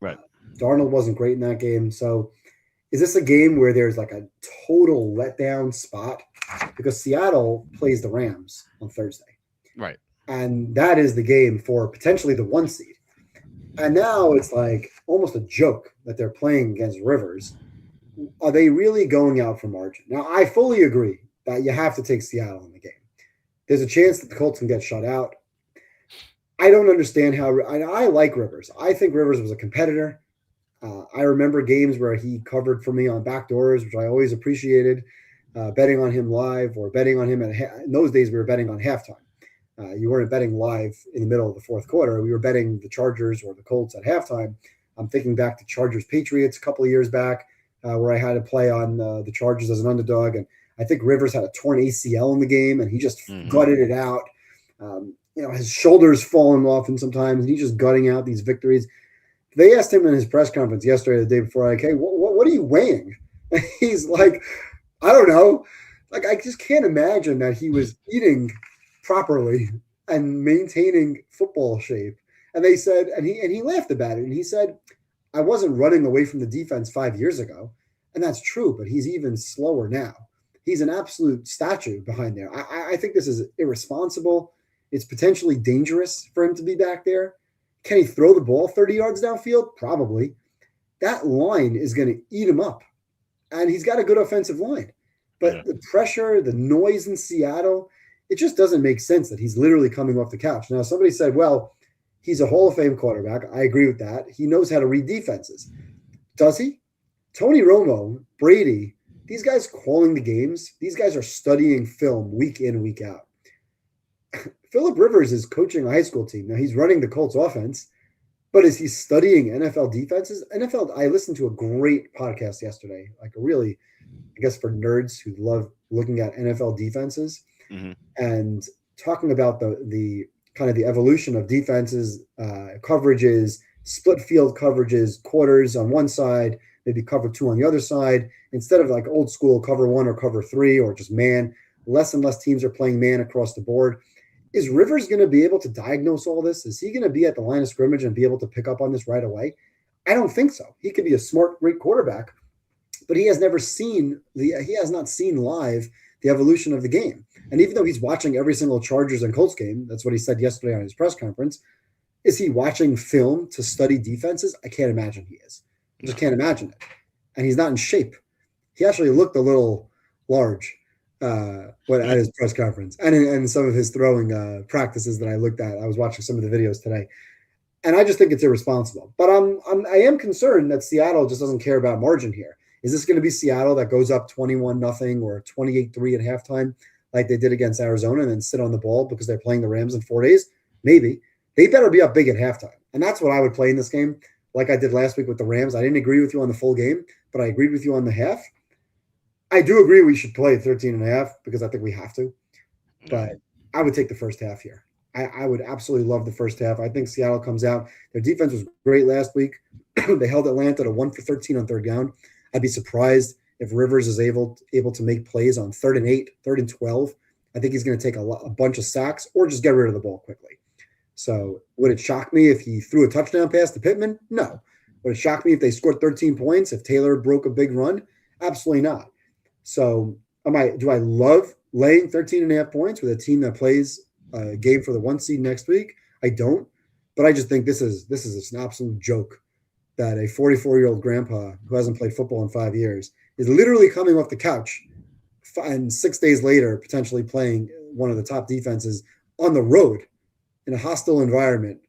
Right. Darnold wasn't great in that game. So is this a game where there's like a total letdown spot? Because Seattle plays the Rams on Thursday. Right. And that is the game for potentially the 1 seed. And now it's like almost a joke that they're playing against Rivers. Are they really going out for margin? Now, I fully agree that you have to take Seattle in the game. There's a chance that the Colts can get shut out. I don't understand how – I like Rivers. I think Rivers was a competitor. I remember games where he covered for me on backdoors, which I always appreciated, betting on him live or betting on him in those days we were betting on halftime. You weren't betting live in the middle of the fourth quarter. We were betting the Chargers or the Colts at halftime. I'm thinking back to Chargers-Patriots a couple of years back where I had to play on the Chargers as an underdog, and I think Rivers had a torn ACL in the game, and he just gutted it out. His shoulders falling off, and sometimes he's just gutting out these victories. They asked him in his press conference yesterday, the day before, like, hey, what are you weighing? He's like, I don't know. Like, I just can't imagine that he was eating properly and maintaining football shape. And they said, and he laughed about it, and he said, I wasn't running away from the defense 5 years ago. And that's true, but he's even slower now. He's an absolute statue behind there. I think this is irresponsible. It's potentially dangerous for him to be back there. Can he throw the ball 30 yards downfield? Probably. That line is going to eat him up. And he's got a good offensive line. But the pressure, the noise in Seattle, it just doesn't make sense that he's literally coming off the couch. Now, somebody said, well, he's a Hall of Fame quarterback. I agree with that. He knows how to read defenses. Does he? Tony Romo, Brady, these guys calling the games, these guys are studying film week in, week out. Phillip Rivers is coaching a high school team. Now, he's running the Colts offense, but is he studying NFL defenses? I listened to a great podcast yesterday, like a really, I guess, for nerds who love looking at NFL defenses and talking about the kind of the evolution of defenses, coverages, split field coverages, quarters on one side, maybe cover two on the other side, instead of like old school cover one or cover three or just man. Less and less teams are playing man across the board. Is Rivers going to be able to diagnose all this? Is he going to be at the line of scrimmage and be able to pick up on this right away? I don't think so. He could be a smart, great quarterback, but he has not seen live the evolution of the game. And even though he's watching every single Chargers and Colts game, that's what he said yesterday on his press conference, is he watching film to study defenses? I can't imagine he is. I just can't imagine it. And he's not in shape. He actually looked a little large at his press conference and some of his throwing practices that I looked at. I was watching some of the videos today. And I just think it's irresponsible. But I am concerned that Seattle just doesn't care about margin here. Is this going to be Seattle that goes up 21-0 or 28-3 at halftime like they did against Arizona and then sit on the ball because they're playing the Rams in 4 days? Maybe. They better be up big at halftime. And that's what I would play in this game, like I did last week with the Rams. I didn't agree with you on the full game, but I agreed with you on the half. I do agree we should play 13 and a half because I think we have to. Yeah. But I would take the first half here. I would absolutely love the first half. I think Seattle comes out. Their defense was great last week. They held Atlanta to 1 for 13 on third down. I'd be surprised if Rivers is able to make plays on 3rd and 8, 3rd and 12. I think he's going to take a bunch of sacks or just get rid of the ball quickly. So would it shock me if he threw a touchdown pass to Pittman? No. Would it shock me if they scored 13 points, if Taylor broke a big run? Absolutely not. So do I love laying 13 and a half points with a team that plays a game for the 1 seed next week? I don't. But I just think this is an absolute joke that a 44-year-old grandpa who hasn't played football in 5 years is literally coming off the couch and 6 days later potentially playing one of the top defenses on the road in a hostile environment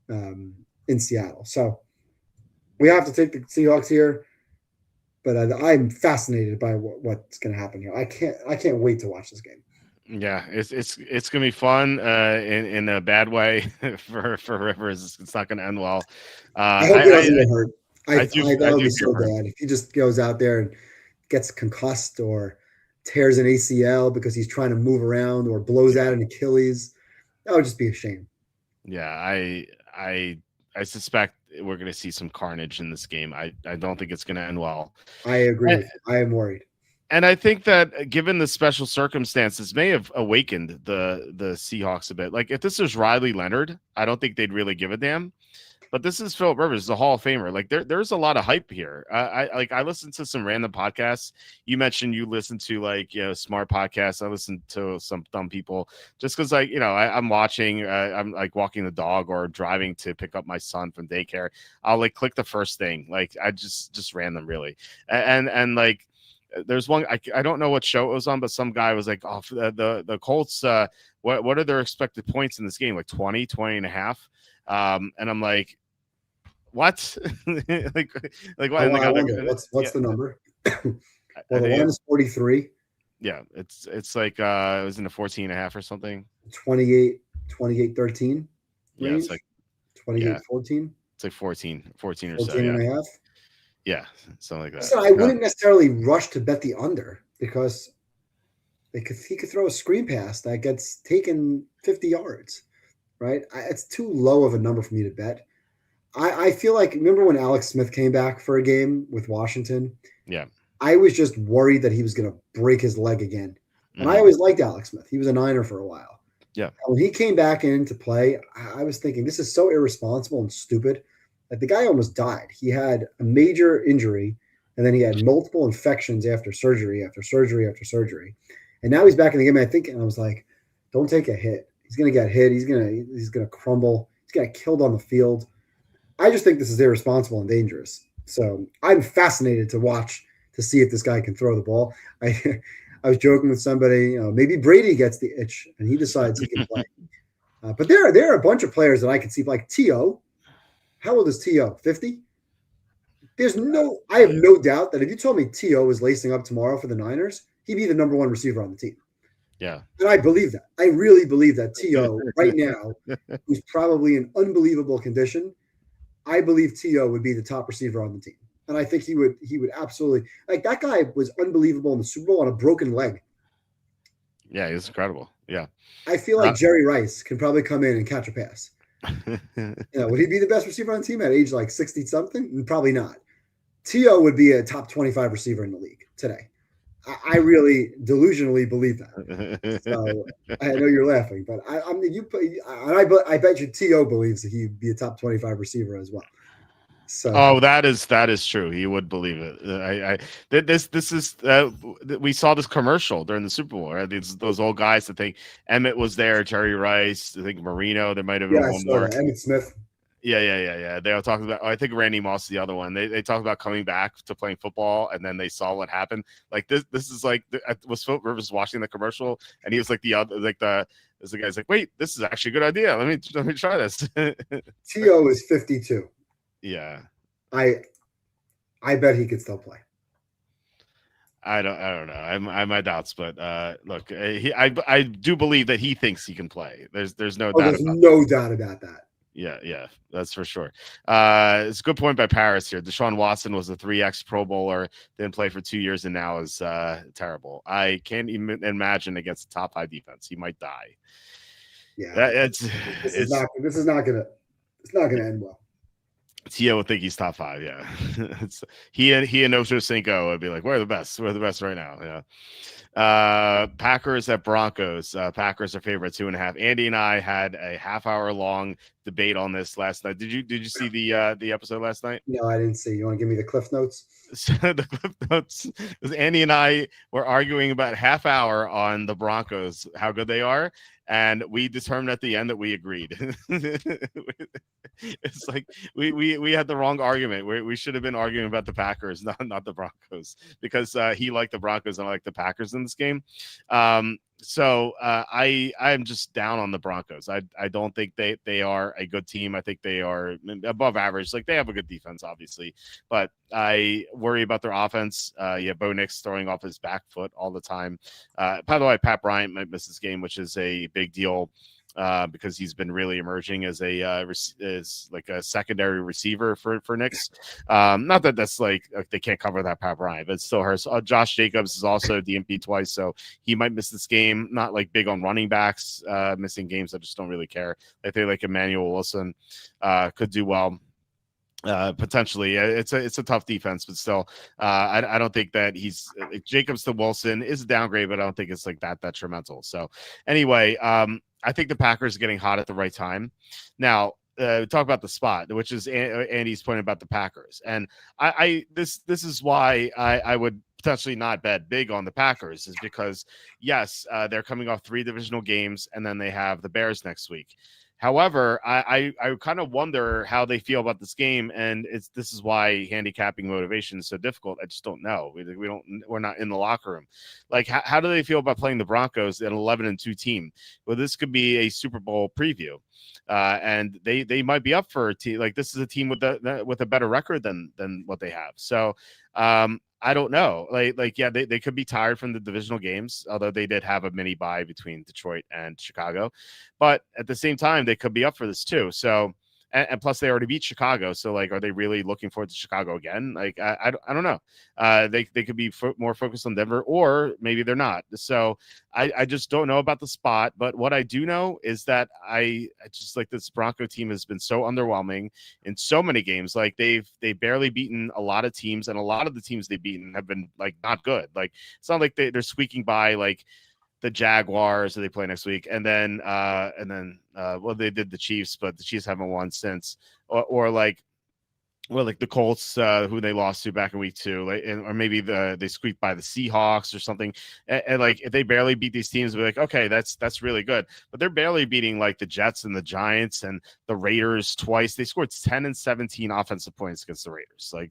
in Seattle. So we have to take the Seahawks here, but I'm fascinated by what's going to happen here. I can't wait to watch this game. Yeah, it's gonna be fun in a bad way for Rivers. It's not gonna end well. I hope he doesn't get hurt. That would be so hurt. bad if he just goes out there and gets concussed or tears an ACL because he's trying to move around or blows out an Achilles. That would just be a shame. Yeah, I suspect we're going to see some carnage in this game. I don't think it's going to end well. I agree with you. I am worried. And I think that given the special circumstances may have awakened the Seahawks a bit. Like if this was Riley Leonard, I don't think they'd really give a damn. But this is Philip Rivers, the Hall of Famer. Like there's a lot of hype here. I listened to some random podcasts. You mentioned you listen to smart podcasts. I listen to some dumb people just because I'm watching. I'm like walking the dog or driving to pick up my son from daycare. I'll like click the first thing. Like I just random really, and like. There's one I don't know what show it was on, but some guy was like, oh, the Colts, what are their expected points in this game? Like 20 and a half. And I'm like, what? like what? What's the number? Well, the line is 43. Yeah, it's like it was in the 14 and a half or something. 28, 13. Yeah, it's like 28, 14. It's like 14 or 14 so. And a half. Yeah, something like that. So I wouldn't necessarily rush to bet the under because he could throw a screen pass that gets taken 50 yards, right? It's too low of a number for me to bet. I feel like, remember when Alex Smith came back for a game with Washington? Yeah. I was just worried that he was going to break his leg again. And I always liked Alex Smith. He was a Niner for a while. Yeah. And when he came back into play, I was thinking, this is so irresponsible and stupid. Like the guy almost died. He had a major injury, and then he had multiple infections after surgery. And now he's back in the game. And I was like, don't take a hit. He's going to get hit. He's going to crumble. He's going to get killed on the field. I just think this is irresponsible and dangerous. So I'm fascinated to watch to see if this guy can throw the ball. I was joking with somebody, maybe Brady gets the itch and he decides he can play. But there are a bunch of players that I can see, like T.O. How old is T.O.? 50? I have no doubt that if you told me T.O. was lacing up tomorrow for the Niners, he'd be the number one receiver on the team. Yeah. And I believe that. I really believe that T.O. right now, who's probably in unbelievable condition, I believe T.O. would be the top receiver on the team. And I think he would absolutely – like that guy was unbelievable in the Super Bowl on a broken leg. Yeah, he was incredible. Yeah. I feel like Jerry Rice can probably come in and catch a pass. Would he be the best receiver on the team at age like 60-something? Probably not. T.O. would be a top 25 receiver in the league today. I really delusionally believe that. So I know you're laughing, but I bet you T.O. believes that he'd be a top 25 receiver as well. So that is true. He would believe it. This is we saw this commercial during the Super Bowl. Right? Those old guys. I think Emmett was there, Jerry Rice. I think Marino. There might have been one more. Emmett Smith. Yeah. They were talking about. I think Randy Moss is the other one. They talked about coming back to playing football, and then they saw what happened. Like this is like was Philip Rivers watching the commercial, and he was like the other the guy's like, wait, this is actually a good idea. Let me try this. T.O. is 52. Yeah, I bet he could still play. I don't know. I my doubts, but look, I do believe that he thinks he can play. There's no doubt. There's no doubt about that. Yeah, that's for sure. It's a good point by Paris here. Deshaun Watson was a 3x Pro Bowler, didn't play for 2 years, and now is terrible. I can't even imagine against a top 5 defense. He might die. Yeah, It's this is not gonna end well. Tia would think he's top 5. Yeah, he and Ocho Cinco would be like, we're the best right now. Yeah. Packers at Broncos. Packers are favorite 2.5. Andy and I had a half-hour long debate on this last night. Did you see the episode last night? No, I didn't see. You want to give me the Cliff Notes? So the Cliff Notes was Andy and I were arguing about half hour on the Broncos, how good they are, and we determined at the end that we agreed. It's like we had the wrong argument. We should have been arguing about the Packers, not the Broncos, because he liked the Broncos and I like the Packers in this game. So I'm just down on the Broncos. I don't think they are a good team. I think they are above average. Like, they have a good defense, obviously, but I worry about their offense. Bo Nix throwing off his back foot all the time. By the way, Pat Bryant might miss this game, which is a big deal. Because he's been really emerging as a secondary receiver for Knicks. Not that that's like they can't cover that Pat Bryant, but it still hurts. Josh Jacobs is also DMP twice, so he might miss this game. Not like big on running backs missing games. I just don't really care. I think like Emmanuel Wilson could do well. Potentially, it's a tough defense, but still, I don't think that he's Jacobs to Wilson is a downgrade, but I don't think it's like that detrimental. So anyway, I think the Packers are getting hot at the right time. Now, talk about the spot, which is Andy's point about the Packers, and this is why I would potentially not bet big on the Packers, is because yes, they're coming off 3 divisional games, and then they have the Bears next week. However, I kind of wonder how they feel about this game, and this is why handicapping motivation is so difficult. I just don't know. We're not in the locker room. Like, how do they feel about playing the Broncos, an 11-2 team? Well, this could be a Super Bowl preview, and they might be up for a team. Like, this is a team with a better record than what they have. So, I don't know. Yeah, they could be tired from the divisional games, although they did have a mini bye between Detroit and Chicago. But at the same time, they could be up for this too. So, and plus they already beat Chicago. So, like, are they really looking forward to Chicago again? Like, I don't know. They could be more focused on Denver, or maybe they're not. So I just don't know about the spot. But what I do know is that I just, like, this Bronco team has been so underwhelming in so many games. Like, they've barely beaten a lot of teams, and a lot of the teams they've beaten have been like not good. Like, it's not like they're squeaking by like the Jaguars that they play next week, and then they did the Chiefs, but the Chiefs haven't won since, or like the Colts, who they lost to back in week 2, or maybe they squeaked by the Seahawks or something. And like, if they barely beat these teams, we're like, okay, that's really good. But they're barely beating like the Jets and the Giants and the Raiders twice. They scored 10 and 17 offensive points against the Raiders. Like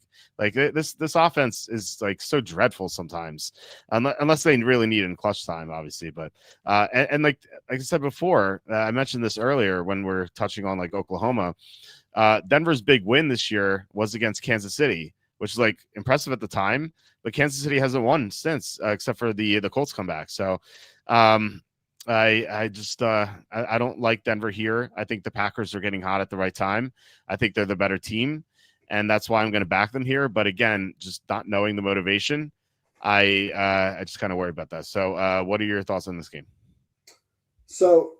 this offense is like so dreadful sometimes, unless they really need it in clutch time, obviously. But and like I said before, I mentioned this earlier when we're touching on like Oklahoma. Denver's big win this year was against Kansas City, which is like impressive at the time, but Kansas City hasn't won since, except for the Colts comeback. So I just I don't like Denver here. I think the Packers are getting hot at the right time. I think they're the better team, and that's why I'm going to back them here. But again, just not knowing the motivation, I just kind of worry about that. So what are your thoughts on this game? So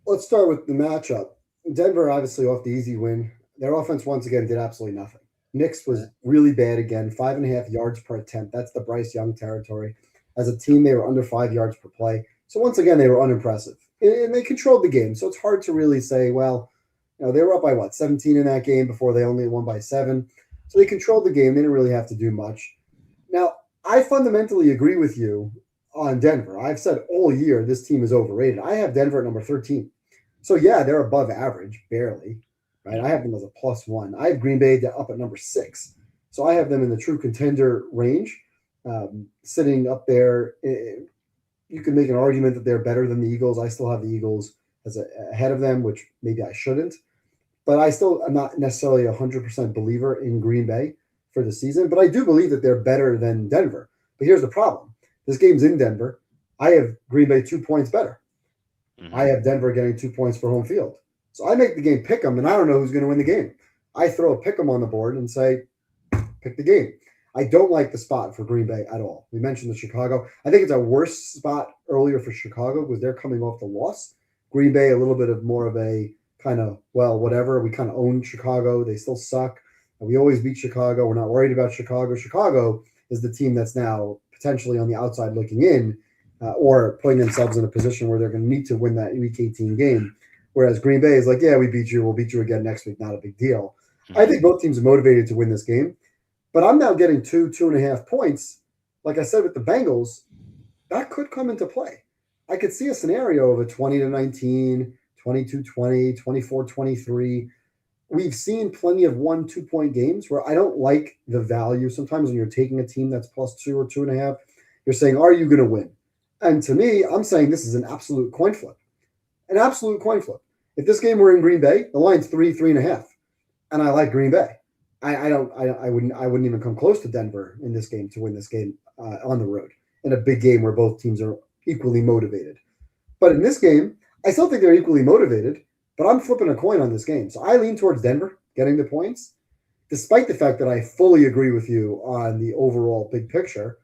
let's start with the matchup. Denver obviously off the easy win. Their offense once again did absolutely nothing. Knicks was really bad again, 5.5 yards per attempt. That's the Bryce Young territory. As a team, they were under 5 yards per play. So once again, they were unimpressive. And they controlled the game. So it's hard to really say, well, they were up by 17 in that game before they only won by 7. So they controlled the game. They didn't really have to do much. Now, I fundamentally agree with you on Denver. I've said all year this team is overrated. I have Denver at number 13. So, yeah, they're above average, barely, right? I have them as a +1. I have Green Bay up at number 6. So I have them in the true contender range, sitting up there. You could make an argument that they're better than the Eagles. I still have the Eagles as ahead of them, which maybe I shouldn't. But I still am not necessarily a 100% believer in Green Bay for the season. But I do believe that they're better than Denver. But here's the problem. This game's in Denver. I have Green Bay 2 points better. I have Denver getting 2 points for home field. So I make the game pick 'em, and I don't know who's going to win the game. I throw a pick 'em on the board and say, pick the game. I don't like the spot for Green Bay at all. We mentioned the Chicago. I think it's a worse spot earlier for Chicago because they're coming off the loss. Green Bay, a little bit of more of a kind of, well, whatever. We kind of own Chicago. They still suck. We always beat Chicago. We're not worried about Chicago. Chicago is the team that's now potentially on the outside looking in or putting themselves in a position where they're going to need to win that Week 18 game. Whereas Green Bay is like, yeah, we beat you. We'll beat you again next week. Not a big deal. I think both teams are motivated to win this game. But I'm now getting 2.5 points. Like I said with the Bengals, that could come into play. I could see a scenario of a 20-19, 22-20, 24-23. We've seen plenty of 1-2 point games where I don't like the value. Sometimes when you're taking a team that's +2 or 2.5, you're saying, are you going to win? And to me, I'm saying this is an absolute coin flip. An absolute coin flip. If this game were in Green Bay, the line's 3.5, and I like Green Bay. I wouldn't even come close to Denver in this game to win this game on the road in a big game where both teams are equally motivated. But in this game, I still think they're equally motivated, but I'm flipping a coin on this game. So I lean towards Denver getting the points, despite the fact that I fully agree with you on the overall big picture.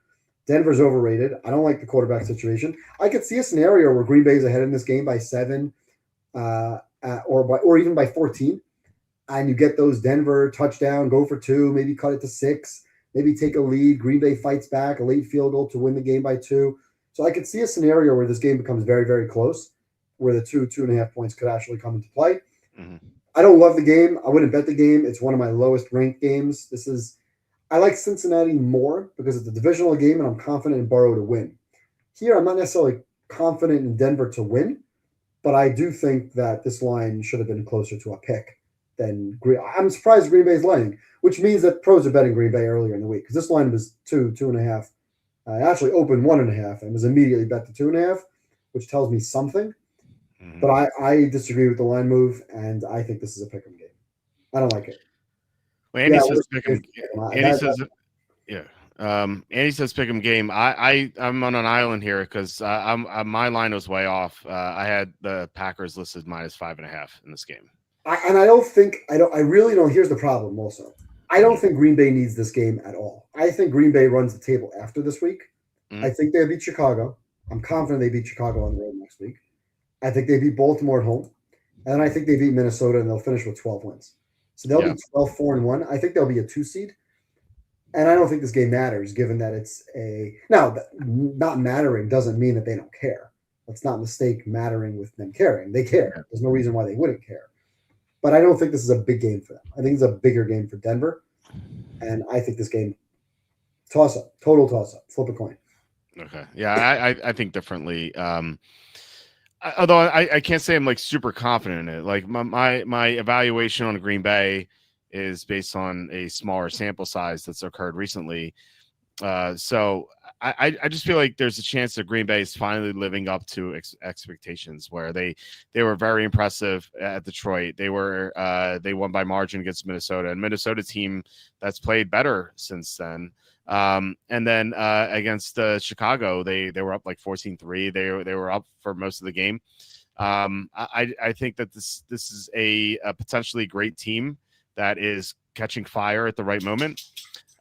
Denver's overrated. I don't like the quarterback situation. I could see a scenario where Green Bay's ahead in this game by 7 or even by 14. And you get those Denver touchdown, go for 2, maybe cut it to 6, maybe take a lead. Green Bay fights back, a late field goal to win the game by 2. So I could see a scenario where this game becomes very, very close, where the 2.5 points could actually come into play. Mm-hmm. I don't love the game. I wouldn't bet the game. It's one of my lowest ranked games. I like Cincinnati more because it's a divisional game and I'm confident in Burrow to win. Here, I'm not necessarily confident in Denver to win, but I do think that this line should have been closer to a pick. I'm surprised Green Bay's laying, which means that pros are betting Green Bay earlier in the week because this line was 2.5. I actually opened 1.5 and was immediately bet to 2.5, which tells me something. Mm-hmm. But I disagree with the line move, and I think this is a pick'em game. I don't like it. Well, Andy says pick'em. Andy says, yeah. Andy says pick'em game. I'm on an island here because my line was way off. I had the Packers listed -5.5 in this game. I really don't. Here's the problem also. I don't think Green Bay needs this game at all. I think Green Bay runs the table after this week. Mm-hmm. I think they beat Chicago. I'm confident they beat Chicago on the road next week. I think they beat Baltimore at home. And then I think they beat Minnesota and they'll finish with 12 wins. So they'll be 12-4-1. I think they'll be a 2 seed. And I don't think this game matters given that it's now, not mattering doesn't mean that they don't care. Let's not mistake mattering with them caring. They care. There's no reason why they wouldn't care. But I don't think this is a big game for them. I think it's a bigger game for Denver. And I think this game, toss-up, total toss-up, flip a coin. Okay. Yeah, I think differently. Although I can't say I'm like super confident in it. Like my evaluation on Green Bay is based on a smaller sample size that's occurred recently. So I just feel like there's a chance that Green Bay is finally living up to expectations where they were very impressive at Detroit. They won by margin against Minnesota, and Minnesota team that's played better since then. And then against Chicago, they were up like 14-3. They were up for most of the game. I think that this is a potentially great team that is catching fire at the right moment.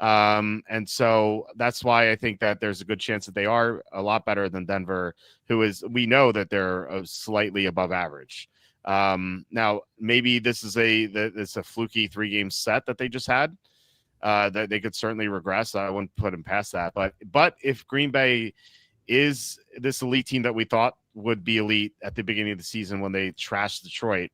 And so that's why I think that there's a good chance that they are a lot better than Denver, we know that they're slightly above average. Now maybe this is it's a fluky 3-game set that they just had, that they could certainly regress. I wouldn't put them past that, but if Green Bay is this elite team that we thought would be elite at the beginning of the season when they trashed Detroit,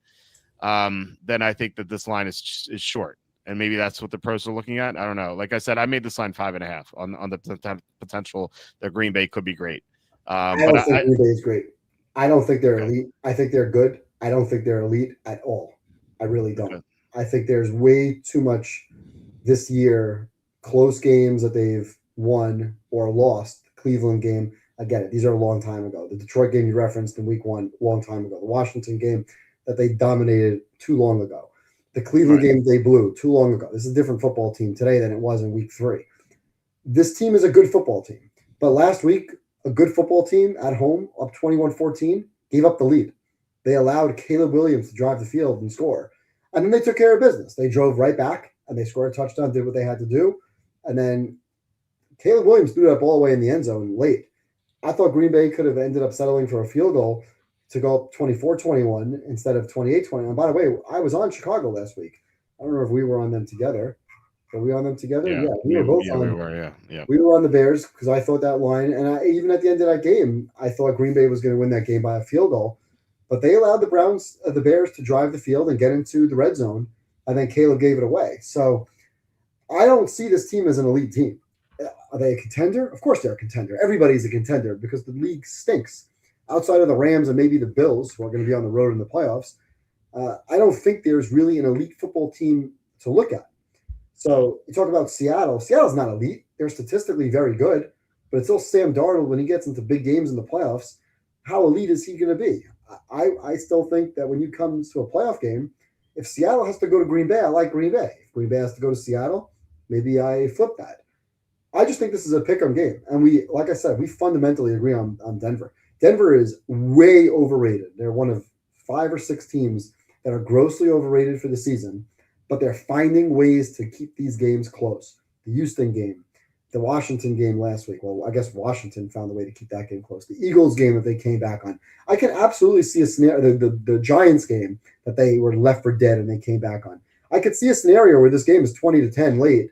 then I think that this line is short. And maybe that's what the pros are looking at. I don't know. Like I said, I made this line 5.5 on the potential that Green Bay could be great. I don't think Green Bay is great. I don't think they're elite. I think they're good. I don't think they're elite at all. I really don't. Okay. I think there's way too much this year, close games that they've won or lost. The Cleveland game, I get it. These are a long time ago. The Detroit game you referenced in week 1, a long time ago. The Washington game that they dominated too long ago. The Cleveland game they blew too long ago. This is a different football team today than it was in week 3. This team is a good football team. But last week, a good football team at home, up 21-14, gave up the lead. They allowed Caleb Williams to drive the field and score. And then they took care of business. They drove right back and they scored a touchdown, did what they had to do. And then Caleb Williams threw it up all the way in the end zone late. I thought Green Bay could have ended up settling for a field goal to go up 24-21 instead of 28-21. By the way, I was on Chicago last week. I don't know if we were on them together. Were we on them together? Yeah, we were both on. We were on the Bears because I thought that line, and even at the end of that game, I thought Green Bay was going to win that game by a field goal. But they allowed the Bears to drive the field and get into the red zone, and then Caleb gave it away. So I don't see this team as an elite team. Are they a contender? Of course they're a contender. Everybody's a contender because the league stinks. Outside of the Rams and maybe the Bills, who are going to be on the road in the playoffs, I don't think there's really an elite football team to look at. So you talk about Seattle. Seattle's not elite. They're statistically very good, but it's still Sam Darnold when he gets into big games in the playoffs. How elite is he going to be? I still think that when you come to a playoff game, if Seattle has to go to Green Bay, I like Green Bay. If Green Bay has to go to Seattle, maybe I flip that. I just think this is a pick-em game. And like I said, we fundamentally agree on Denver. Denver is way overrated. They're one of 5 or 6 teams that are grossly overrated for the season, but they're finding ways to keep these games close. The Houston game, the Washington game last week. Well, I guess Washington found a way to keep that game close. The Eagles game that they came back on. I can absolutely see a scenario, the Giants game that they were left for dead and they came back on. I could see a scenario where this game is 20-10 late,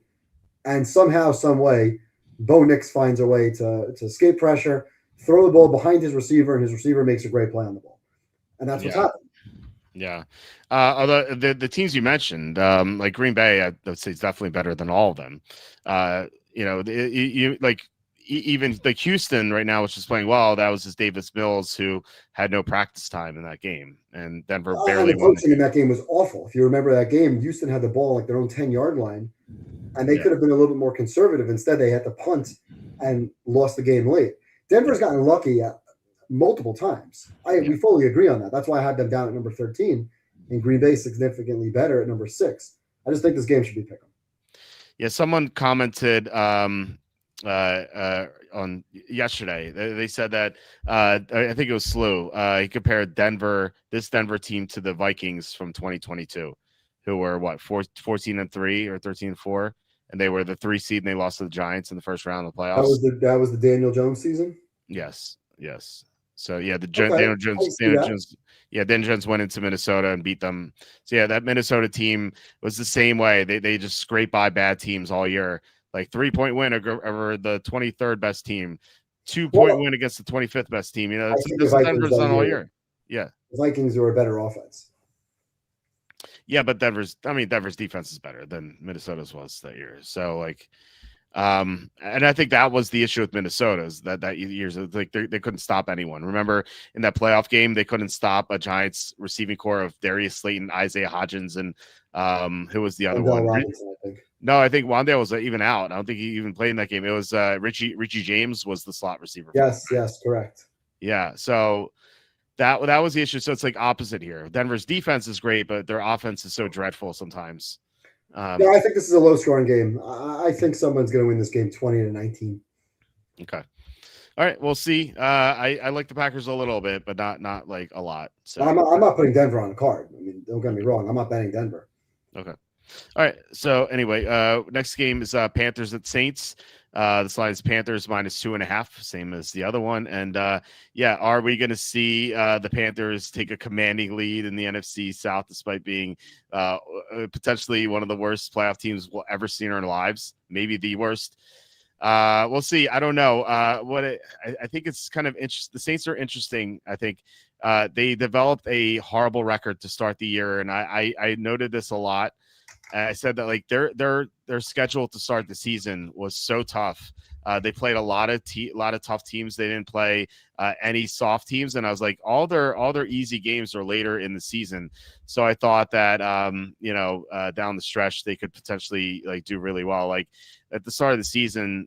and somehow, some way, Bo Nix finds a way to escape pressure, throw the ball behind his receiver, and his receiver makes a great play on the ball. And that's what's happened. Yeah. Although the teams you mentioned, like Green Bay, I would say is definitely better than all of them. Even like Houston right now, which is playing well, that was just Davis Mills, who had no practice time in that game, and Denver barely won. The coaching in that game was awful. If you remember that game, Houston had the ball like their own 10-yard line, and they could have been a little bit more conservative. Instead, they had to punt and lost the game late. Denver's gotten lucky multiple times. We fully agree on that. That's why I had them down at number 13, and Green Bay significantly better at number 6. I just think this game should be pick'em. Yeah, someone commented on yesterday. They said that I think it was Slew. He compared this Denver team to the Vikings from 2022, who were 14-3 or 13-4, and they were the 3 seed and they lost to the Giants in the first round of the playoffs. That was the Daniel Jones season. Yes. So Daniel Jones went into Minnesota and beat them. So yeah, that Minnesota team was the same way. They just scrape by bad teams all year. Like 3-point win over the 23rd best team, 2-point win against the 25th best team. That's Denver's done all year. Yeah, the Vikings are a better offense. Yeah, but Denver's defense is better than Minnesota's was that year. So and I think that was the issue with Minnesota's that years. Like they couldn't stop anyone. Remember in that playoff game, they couldn't stop a Giants receiving core of Darius Slayton, Isaiah Hodgins, and who was the other one? Robinson, I think. No, I think Wandale was even out. I don't think he even played in that game. It was Richie James was the slot receiver. Yes, correct. Yeah, so that was the issue. So it's like opposite here. Denver's defense is great, but their offense is so dreadful sometimes. No, I think this is a low-scoring game. I think someone's going to win this game 20-19. Okay. All right, we'll see. I like the Packers a little bit, but not like a lot. So I'm not putting Denver on the card. I mean, don't get me wrong. I'm not betting Denver. Okay. All right. So anyway, next game is Panthers at Saints. This line is Panthers -2.5, same as the other one. And are we going to see the Panthers take a commanding lead in the NFC South, despite being potentially one of the worst playoff teams we'll ever see in our lives? Maybe the worst. We'll see. I don't know. I think it's kind of interesting. The Saints are interesting. I think they developed a horrible record to start the year, and I noted this a lot. I said that like their schedule to start the season was so tough. They played a lot of tough teams. They didn't play any soft teams, and I was like, all their easy games are later in the season. So I thought that down the stretch they could potentially like do really well. Like at the start of the season,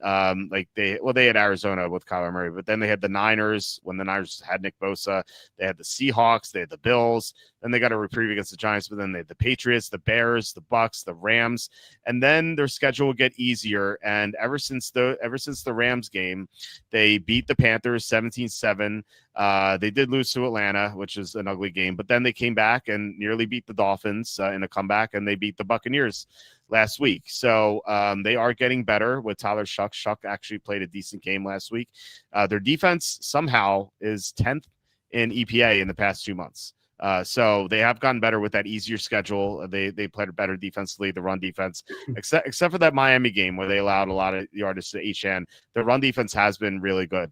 they had Arizona with Kyler Murray, but then they had the Niners when the Niners had Nick Bosa. They had the Seahawks, they had the Bills, then they got a reprieve against the Giants, but then they had the Patriots, the Bears, the Bucks, the Rams, and then their schedule would get easier. And ever since the Rams game, they beat the Panthers 17-7 7. They did lose to Atlanta, which is an ugly game, but then they came back and nearly beat the Dolphins in a comeback, and they beat the Buccaneers last week. So they are getting better with Tyler Shuck. Shuck actually played a decent game last week. Their defense somehow is 10th in EPA in the past 2 months. So they have gotten better with that easier schedule. They played better defensively, the run defense, except for that Miami game where they allowed a lot of yardage to Etienne. The run defense has been really good.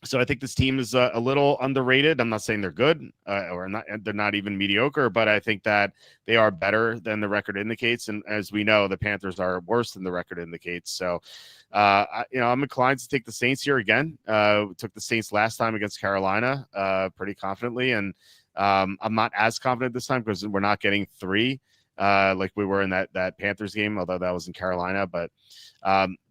So I think this team is a little underrated. I'm not saying they're good or not. They're not even mediocre, but I think that they are better than the record indicates. And as we know, the Panthers are worse than the record indicates. So, I'm inclined to take the Saints here again. We took the Saints last time against Carolina pretty confidently. And I'm not as confident this time because we're not getting 3 like we were in that Panthers game, although that was in Carolina. But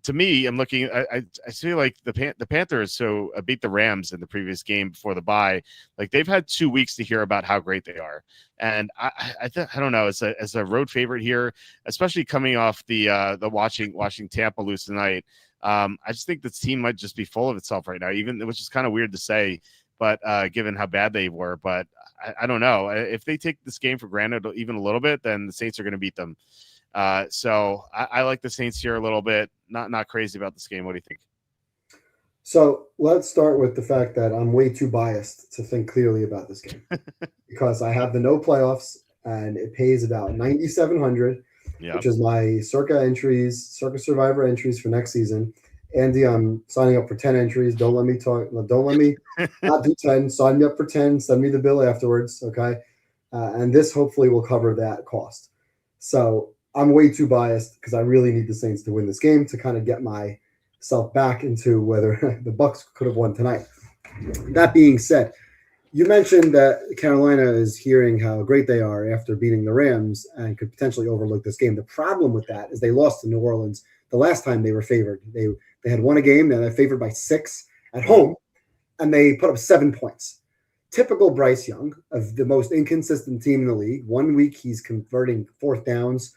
to me, I'm looking. I feel like the Panthers beat the Rams in the previous game before the bye. Like they've had 2 weeks to hear about how great they are, and I don't know. As a road favorite here, especially coming off the watching Tampa lose tonight. I just think this team might just be full of itself right now, which is kind of weird to say, but given how bad they were. But I don't know if they take this game for granted even a little bit, then the Saints are going to beat them. So I like the Saints here a little bit. Not crazy about this game. What do you think? So let's start with the fact that I'm way too biased to think clearly about this game because I have the no playoffs and it pays about 9,700, which is my circa survivor entries for next season. Andy, I'm signing up for 10 entries. Don't let me talk. Don't let me not do 10. Sign me up for 10. Send me the bill afterwards. Okay. And this hopefully will cover that cost. So I'm way too biased because I really need the Saints to win this game to kind of get myself back into whether the Bucs could have won tonight. That being said, you mentioned that Carolina is hearing how great they are after beating the Rams and could potentially overlook this game. The problem with that is they lost to New Orleans the last time they were favored. They had won a game, and they're favored by 6 at home, and they put up 7 points. Typical Bryce Young, of the most inconsistent team in the league. 1 week he's converting 4th downs,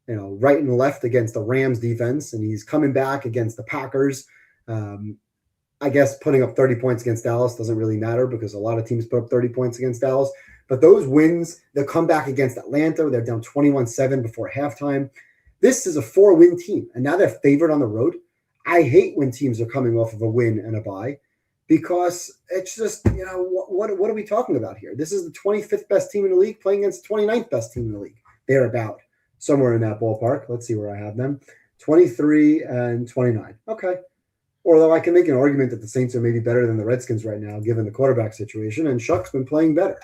right and left against the Rams defense, and he's coming back against the Packers. I guess putting up 30 points against Dallas doesn't really matter because a lot of teams put up 30 points against Dallas. But those wins, they'll come back against Atlanta. They're down 21-7 before halftime. This is a 4-win team, and now they're favored on the road. I hate when teams are coming off of a win and a bye because it's just, what are we talking about here? This is the 25th best team in the league playing against the 29th best team in the league. They're about somewhere in that ballpark. Let's see where I have them. 23 and 29. Okay. Although I can make an argument that the Saints are maybe better than the Redskins right now, given the quarterback situation, and Shuck's been playing better.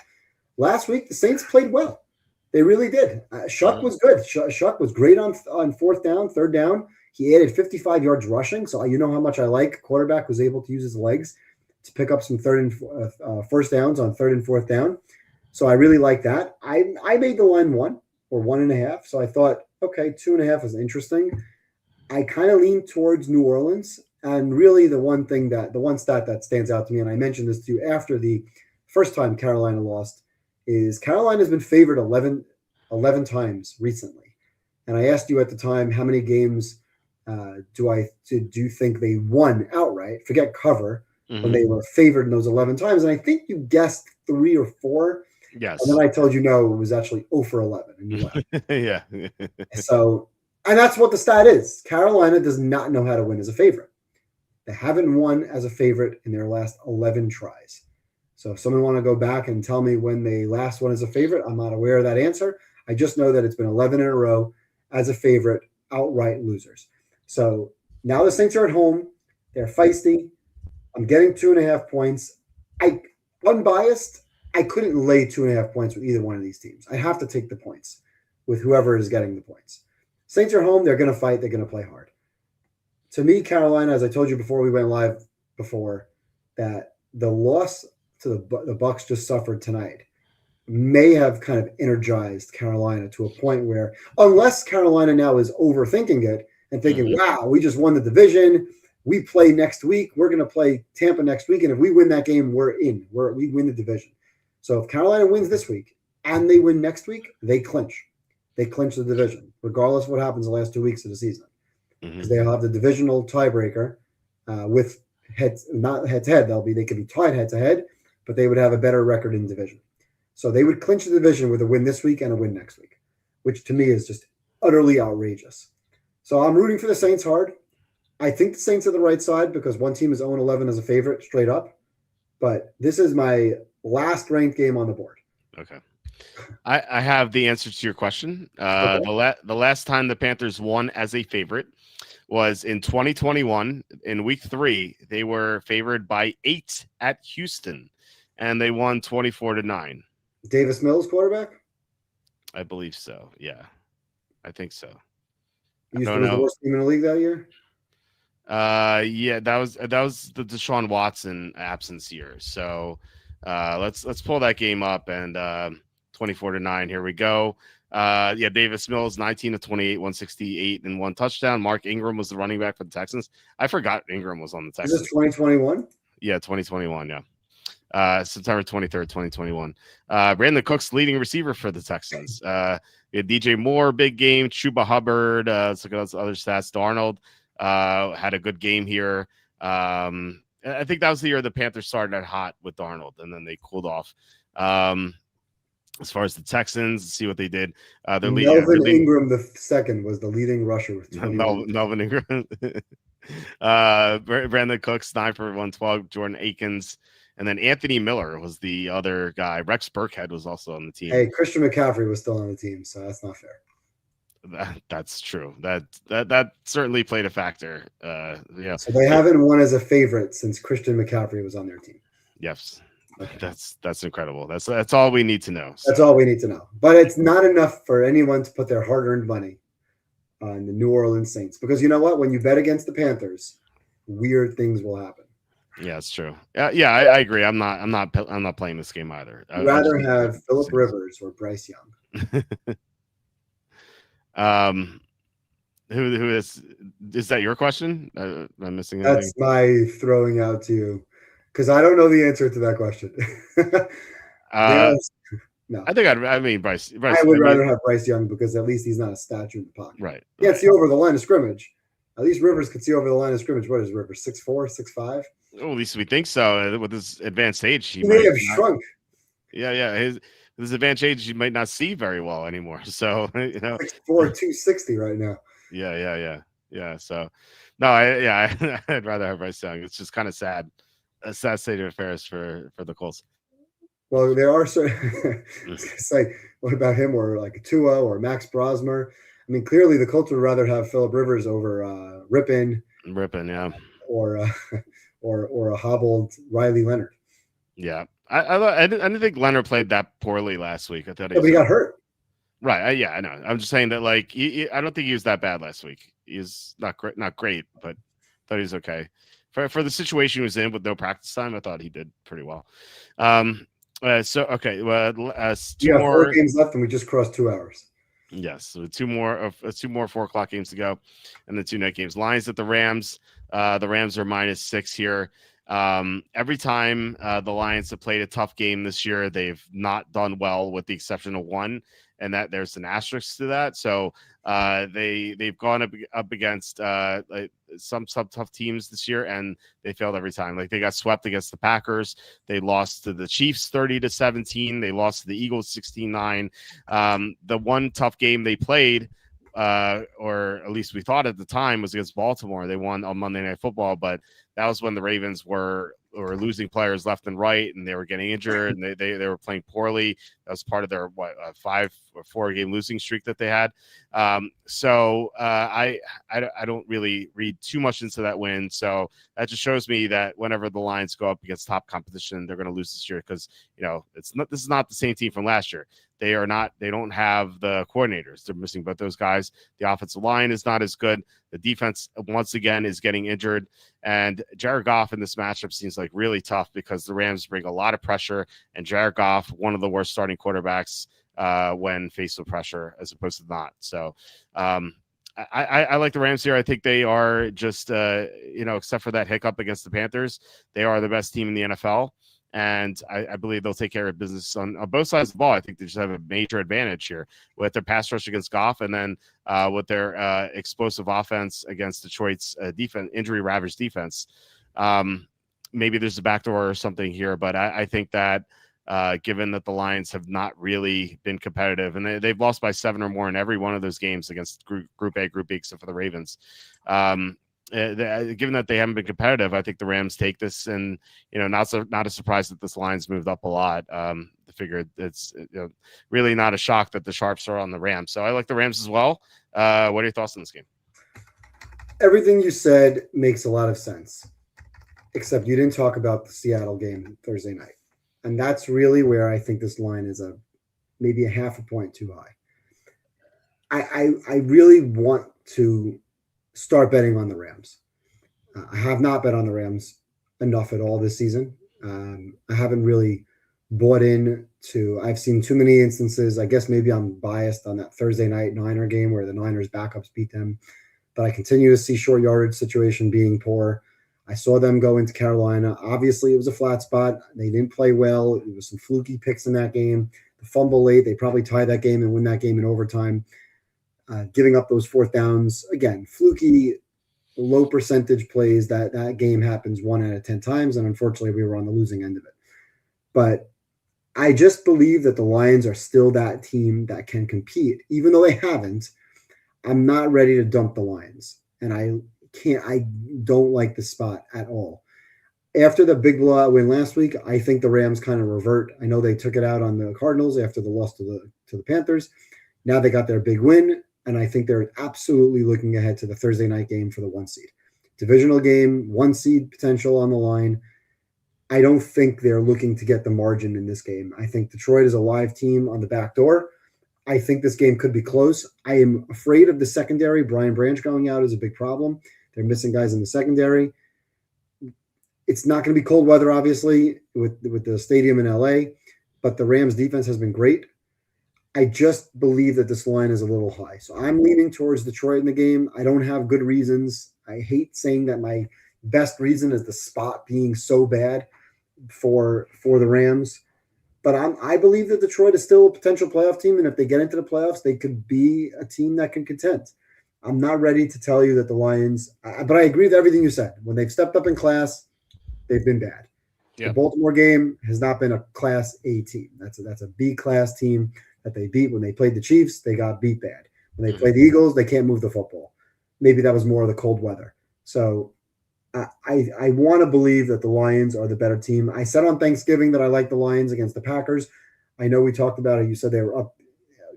Last week, the Saints played well. They really did. Shuck was good. Shuck was great on 4th down, 3rd down. He added 55 yards rushing, so you know how much I like. Quarterback was able to use his legs to pick up some first downs on 3rd and 4th down. So I really like that. I made the line 1 or 1.5, so I thought, okay, 2.5 is interesting. I kind of lean towards New Orleans, and really the one stat that stands out to me, and I mentioned this to you after the first time Carolina lost, is Carolina's been favored 11 times recently. And I asked you at the time, how many games do you think they won outright? Forget cover, when they were favored in those 11 times. And I think you guessed 3 or 4. Yes. And then I told you no, it was actually 0 for 11. And you laughed. Yeah. So, and that's what the stat is. Carolina does not know how to win as a favorite. They haven't won as a favorite in their last 11 tries. So if someone want to go back and tell me when they last won as a favorite, I'm not aware of that answer. I just know that it's been 11 in a row as a favorite, outright losers. So now the Saints are at home. They're feisty. I'm getting 2.5 points. Unbiased, I couldn't lay 2.5 points with either one of these teams. I have to take the points with whoever is getting the points. Saints are home. They're going to fight. They're going to play hard. To me, Carolina, as I told you before we went live before, that the loss to the Bucs just suffered tonight may have kind of energized Carolina to a point where, unless Carolina now is overthinking it and thinking, wow, we just won the division. We play next week. We're going to play Tampa next week. And if we win that game, we're in. We win the division. So if Carolina wins this week and they win next week, they clinch. They clinch the division, regardless of what happens the last 2 weeks of the season. Because they'll have the divisional tiebreaker with not head to head. They could be tied head to head, but they would have a better record in division. So they would clinch the division with a win this week and a win next week, which to me is just utterly outrageous. So I'm rooting for the Saints hard. I think the Saints are the right side because one team is 0-11 as a favorite straight up. But this is my last ranked game on the board. Okay. I have the answer to your question. Okay. The last time the Panthers won as a favorite was in 2021 in week 3. They were favored by 8 at Houston, and they won 24-9. Davis Mills quarterback? I believe so. Yeah, I think so. Houston was the worst team in the league that year? Yeah, that was the Deshaun Watson absence year. So let's pull that game up and 24-9. Here we go. Yeah, Davis Mills, 19 of 28, 168 and 1 touchdown. Mark Ingram was the running back for the Texans. I forgot Ingram was on the Texans. Is this 2021? Yeah, 2021. Yeah. September 23rd, 2021. Brandon Cooks, leading receiver for the Texans. We had DJ Moore, big game. Chuba Hubbard. Let's look at those other stats. Darnold had a good game here. I think that was the year the Panthers started out hot with Darnold, and then they cooled off. As far as the Texans, see what they did. Melvin Ingram the second was the leading rusher with 21. Melvin Ingram. Brandon Cooks, 9 for 112. Jordan Akins. And then Anthony Miller was the other guy. Rex Burkhead was also on the team. Hey, Christian McCaffrey was still on the team, so that's not fair. That's true. That certainly played a factor. Yeah. So they haven't won as a favorite since Christian McCaffrey was on their team. Yes. Okay. That's incredible. That's all we need to know. So. That's all we need to know. But it's not enough for anyone to put their hard-earned money on the New Orleans Saints, because you know what? When you bet against the Panthers, weird things will happen. Yeah, it's true. Yeah, I agree. I'm not playing this game either. I'd rather have Phillip Rivers or Bryce Young. Who is that your question? Am I missing anything? That's my throwing out to you, because I don't know the answer to that question. No, I think Bryce. I would rather have Bryce Young, because at least he's not a statue in the pocket. Right. He can't see over the line of scrimmage. At least Rivers could see over the line of scrimmage. What is Rivers? 6'4", 6'5"? Well, at least we think so. With his advanced age, he may have shrunk. Yeah. His advanced age, he might not see very well anymore. So 6'4", 260 right now. Yeah. So no, I'd rather have Bryce Young. It's just kind of sad, a sad state of affairs for the Colts. Well, there are certain. It's like, what about him, or like Tua or Max Brosmer? I mean, clearly the Colts would rather have Phillip Rivers over Rippon, yeah, or a hobbled Riley Leonard. Yeah, I didn't think Leonard played that poorly last week. I thought he got hurt. Right. Yeah, I know. I'm just saying that, like, I don't think he was that bad last week. He's not great, but I thought he was okay for the situation he was in with no practice time. I thought he did pretty well. So okay, well, 4 games left, and we just crossed 2 hours. Yes, so two more 4 o'clock games to go, and the 2 night games. Lions at the Rams. The Rams are -6 here. Every time the Lions have played a tough game this year, they've not done well, with the exception of one, and that there's an asterisk to that. So they've gone up against some tough teams this year, and they failed every time. Like, they got swept against the Packers. They lost to the Chiefs 30-17. They lost to the Eagles 16-9. The one tough game they played, or at least we thought at the time, was against Baltimore. They won on Monday Night Football, but that was when the Ravens were losing players left and right, and they were getting injured, and they were playing poorly. That was part of their 5 or 4 game losing streak that they had. So I don't really read too much into that win. So that just shows me that whenever the Lions go up against top competition, they're going to lose this year, because this is not the same team from last year. They don't have the coordinators. They're missing both those guys. The offensive line is not as good. The defense, once again, is getting injured. And Jared Goff in this matchup seems like really tough, because the Rams bring a lot of pressure, and Jared Goff, one of the worst starting quarterbacks when faced with pressure, as opposed to not. So I like the Rams here. I think they are just, except for that hiccup against the Panthers, they are the best team in the NFL. And I believe they'll take care of business on both sides of the ball. I think they just have a major advantage here with their pass rush against Goff, and then with their explosive offense against Detroit's defense, injury-ravaged defense. Maybe there's a backdoor or something here, but I think that given that the Lions have not really been competitive, and they've lost by 7 or more in every one of those games against Group A, Group B, except for the Ravens. Given that they haven't been competitive, I think the Rams take this, and not a surprise that this line's moved up a lot. I figured it's really not a shock that the sharps are on the Rams, so I like the Rams as well. What are your thoughts on this game? Everything you said makes a lot of sense, except you didn't talk about the Seattle game Thursday night, and that's really where I think this line is maybe a half a point too high. I really want to start betting on the Rams. I have not bet on the Rams enough at all this season. I haven't really bought in to. I've seen too many instances. I guess maybe I'm biased on that Thursday night Niner game where the Niners backups beat them, but I continue to see short yardage situation being poor. I saw them go into Carolina. Obviously, it was a flat spot. They didn't play well. It was some fluky picks in that game. The fumble late. They probably tie that game and win that game in overtime. Giving up those fourth downs, again, fluky, low percentage plays. That game happens 1 out of 10 times, and unfortunately, we were on the losing end of it. But I just believe that the Lions are still that team that can compete, even though they haven't. I'm not ready to dump the Lions, and I don't like the spot at all. After the big blowout win last week, I think the Rams kind of revert. I know they took it out on the Cardinals after the loss to the Panthers. Now they got their big win. And I think they're absolutely looking ahead to the Thursday night game for the 1 seed. Divisional game, 1 seed potential on the line. I don't think they're looking to get the margin in this game. I think Detroit is a live team on the back door. I think this game could be close. I am afraid of the secondary. Brian Branch going out is a big problem. They're missing guys in the secondary. It's not going to be cold weather, obviously, with the stadium in LA, but the Rams defense has been great. I just believe that this line is a little high. So I'm leaning towards Detroit in the game. I don't have good reasons. I hate saying that my best reason is the spot being so bad for the Rams. But I believe that Detroit is still a potential playoff team. And if they get into the playoffs, they could be a team that can contend. I'm not ready to tell you that the Lions, but I agree with everything you said. When they've stepped up in class, they've been bad. Yeah. The Baltimore game has not been a Class A team. That's a B class team that they beat. When they played the Chiefs, they got beat bad. When they played the Eagles, they can't move the football. Maybe that was more of the cold weather. So I want to believe that the Lions are the better team. I said on Thanksgiving that I like the Lions against the Packers. I know we talked about it. You said they were up.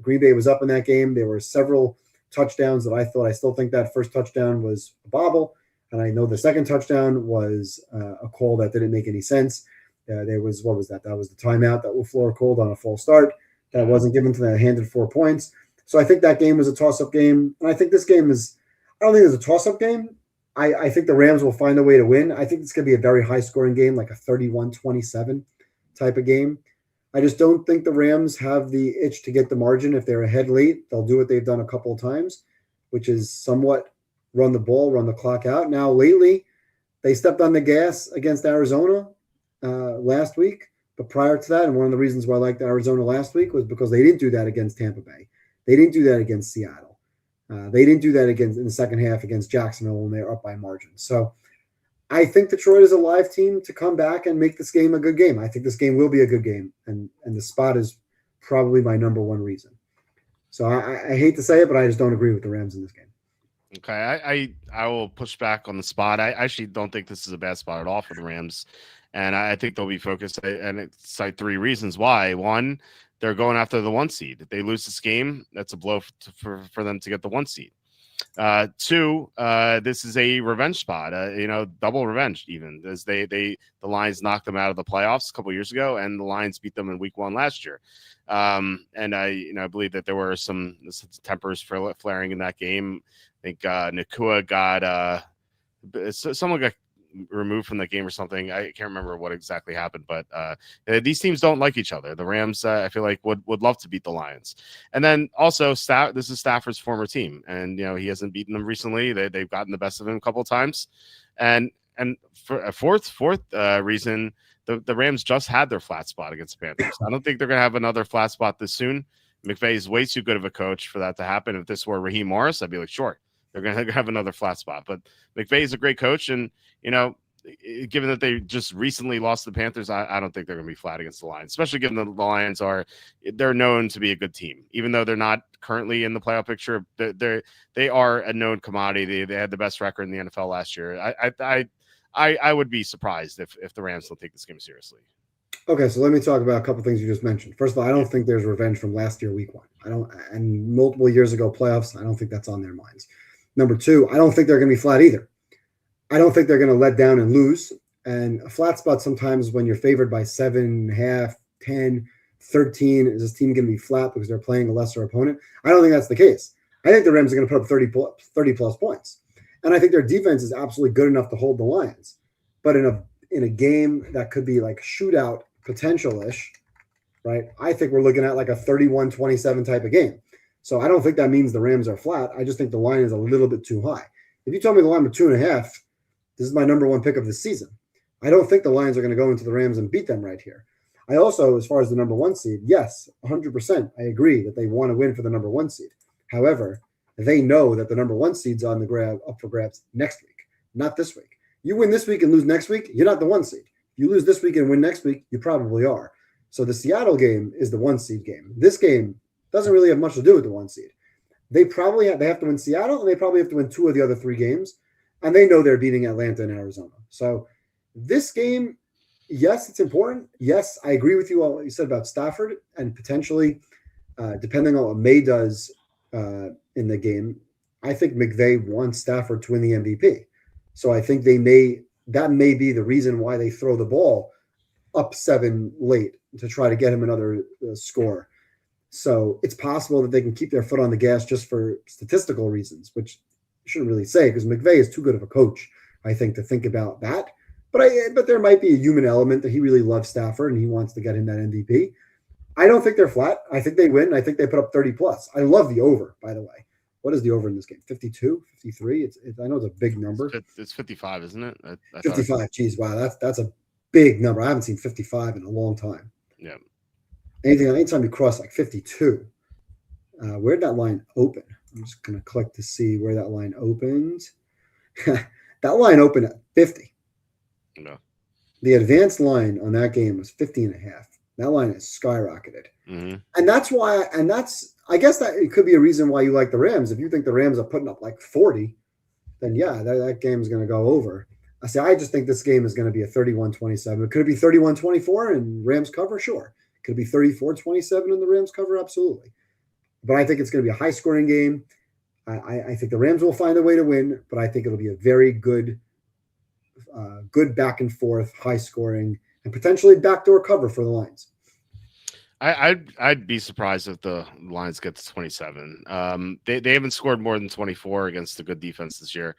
Green Bay was up in that game. There were several touchdowns that I still think that first touchdown was a bobble. And I know the second touchdown was a call that didn't make any sense. What was that? That was the timeout that LaFleur called on a false start. That wasn't given to them, handed 4 points. So I think that game was a toss-up game. And I think this game I don't think it's a toss-up game. I think the Rams will find a way to win. I think it's going to be a very high-scoring game, like a 31-27 type of game. I just don't think the Rams have the itch to get the margin. If they're ahead late, they'll do what they've done a couple of times, which is somewhat run the ball, run the clock out. Now, lately, they stepped on the gas against Arizona last week. But prior to that, and one of the reasons why I liked Arizona last week was because they didn't do that against Tampa Bay. They didn't do that against Seattle. They didn't do that in the second half against Jacksonville when they were up by margin. So I think Detroit is a live team to come back and make this game a good game. I think this game will be a good game, and the spot is probably my number one reason. So I hate to say it, but I just don't agree with the Rams in this game. Okay, I will push back on the spot. I actually don't think this is a bad spot at all for the Rams. And I think they'll be focused, and it's cite 3 reasons why. 1, they're going after the 1 seed. If they lose this game, that's a blow for them to get the 1 seed. 2, this is a revenge spot, double revenge even, as the Lions knocked them out of the playoffs a couple years ago, and the Lions beat them in week 1 last year. And I believe that there were some tempers flaring in that game. I think Nakua got someone got removed from the game or something. I can't remember what exactly happened, but these teams don't like each other. The Rams, I feel like, would love to beat the Lions. And then also, this is Stafford's former team, and he hasn't beaten them recently. They've gotten the best of him a couple of times. And for a fourth reason, the Rams just had their flat spot against the Panthers. I don't think they're going to have another flat spot this soon. McVay is way too good of a coach for that to happen. If this were Raheem Morris, I'd be like, sure, they're going to have another flat spot. But McVay is a great coach, and given that they just recently lost the Panthers, I don't think they're going to be flat against the Lions, especially given the Lions they're known to be a good team, even though they're not currently in the playoff picture. They are a known commodity. They had the best record in the NFL last year. I would be surprised if the Rams don't take this game seriously. Okay, so let me talk about a couple things you just mentioned. First of all, I don't think there's revenge from last year, week 1. I don't, and multiple years ago playoffs. I don't think that's on their minds. Number 2, I don't think they're going to be flat either. I don't think they're going to let down and lose. And a flat spot sometimes when you're favored by 7.5, 10, 13, is this team going to be flat because they're playing a lesser opponent? I don't think that's the case. I think the Rams are going to put up 30 plus points. And I think their defense is absolutely good enough to hold the Lions. But in a game that could be like shootout potential-ish, right? I think we're looking at like a 31-27 type of game. So I don't think that means the Rams are flat. I just think the line is a little bit too high. If you told me the line was 2.5, this is my number 1 pick of the season. I don't think the Lions are going to go into the Rams and beat them right here. I also, as far as the number 1 seed, yes, 100%, I agree that they want to win for the number 1 seed. However, they know that the number 1 seed's on the up for grabs next week, not this week. You win this week and lose next week, you're not the 1 seed. If you lose this week and win next week, you probably are. So the Seattle game is the 1 seed game. This game doesn't really have much to do with the 1 seed. They have to win Seattle, and they probably have to win 2 of the other 3 games, and they know they're beating Atlanta and Arizona. So this game, yes, it's important. Yes, I agree with you all what you said about Stafford, and potentially, depending on what May does in the game, I think McVay wants Stafford to win the MVP. So I think that may be the reason why they throw the ball up 7 late to try to get him another score. So it's possible that they can keep their foot on the gas just for statistical reasons, which you shouldn't really say because McVay is too good of a coach, I think, to think about that. But there might be a human element that he really loves Stafford and he wants to get him that MVP. I don't think they're flat. I think they win. I think they put up 30 plus. I love the over, by the way. What is the over in this game? 52, 53? I know it's a big number. It's 55, isn't it? 55. Geez, wow, that's a big number. I haven't seen 55 in a long time. Yeah. Anytime you cross like 52, where'd that line open? I'm just going to click to see where that line opened. That line opened at 50. No. The advanced line on that game was 50.5. That line has skyrocketed. Mm-hmm. And that's why, I guess that it could be a reason why you like the Rams. If you think the Rams are putting up like 40, then yeah, that game is going to go over. I just think this game is going to be a 31-27. Could it be 31-24 and Rams cover? Sure. Could it be 34-27 and the Rams cover? Absolutely. But I think it's going to be a high-scoring game. I think the Rams will find a way to win, but I think it'll be a very good back and forth, high-scoring, and potentially backdoor cover for the Lions. I'd be surprised if the Lions get to 27. They haven't scored more than 24 against the good defense this year,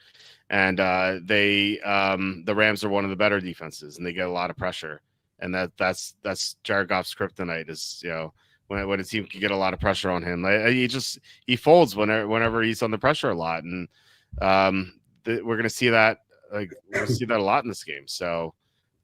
and the Rams are one of the better defenses, and they get a lot of pressure, and that's Jared Goff's kryptonite is when a team can get a lot of pressure on him, he folds whenever he's under pressure a lot, and we're gonna see that we're gonna see that a lot in this game. So.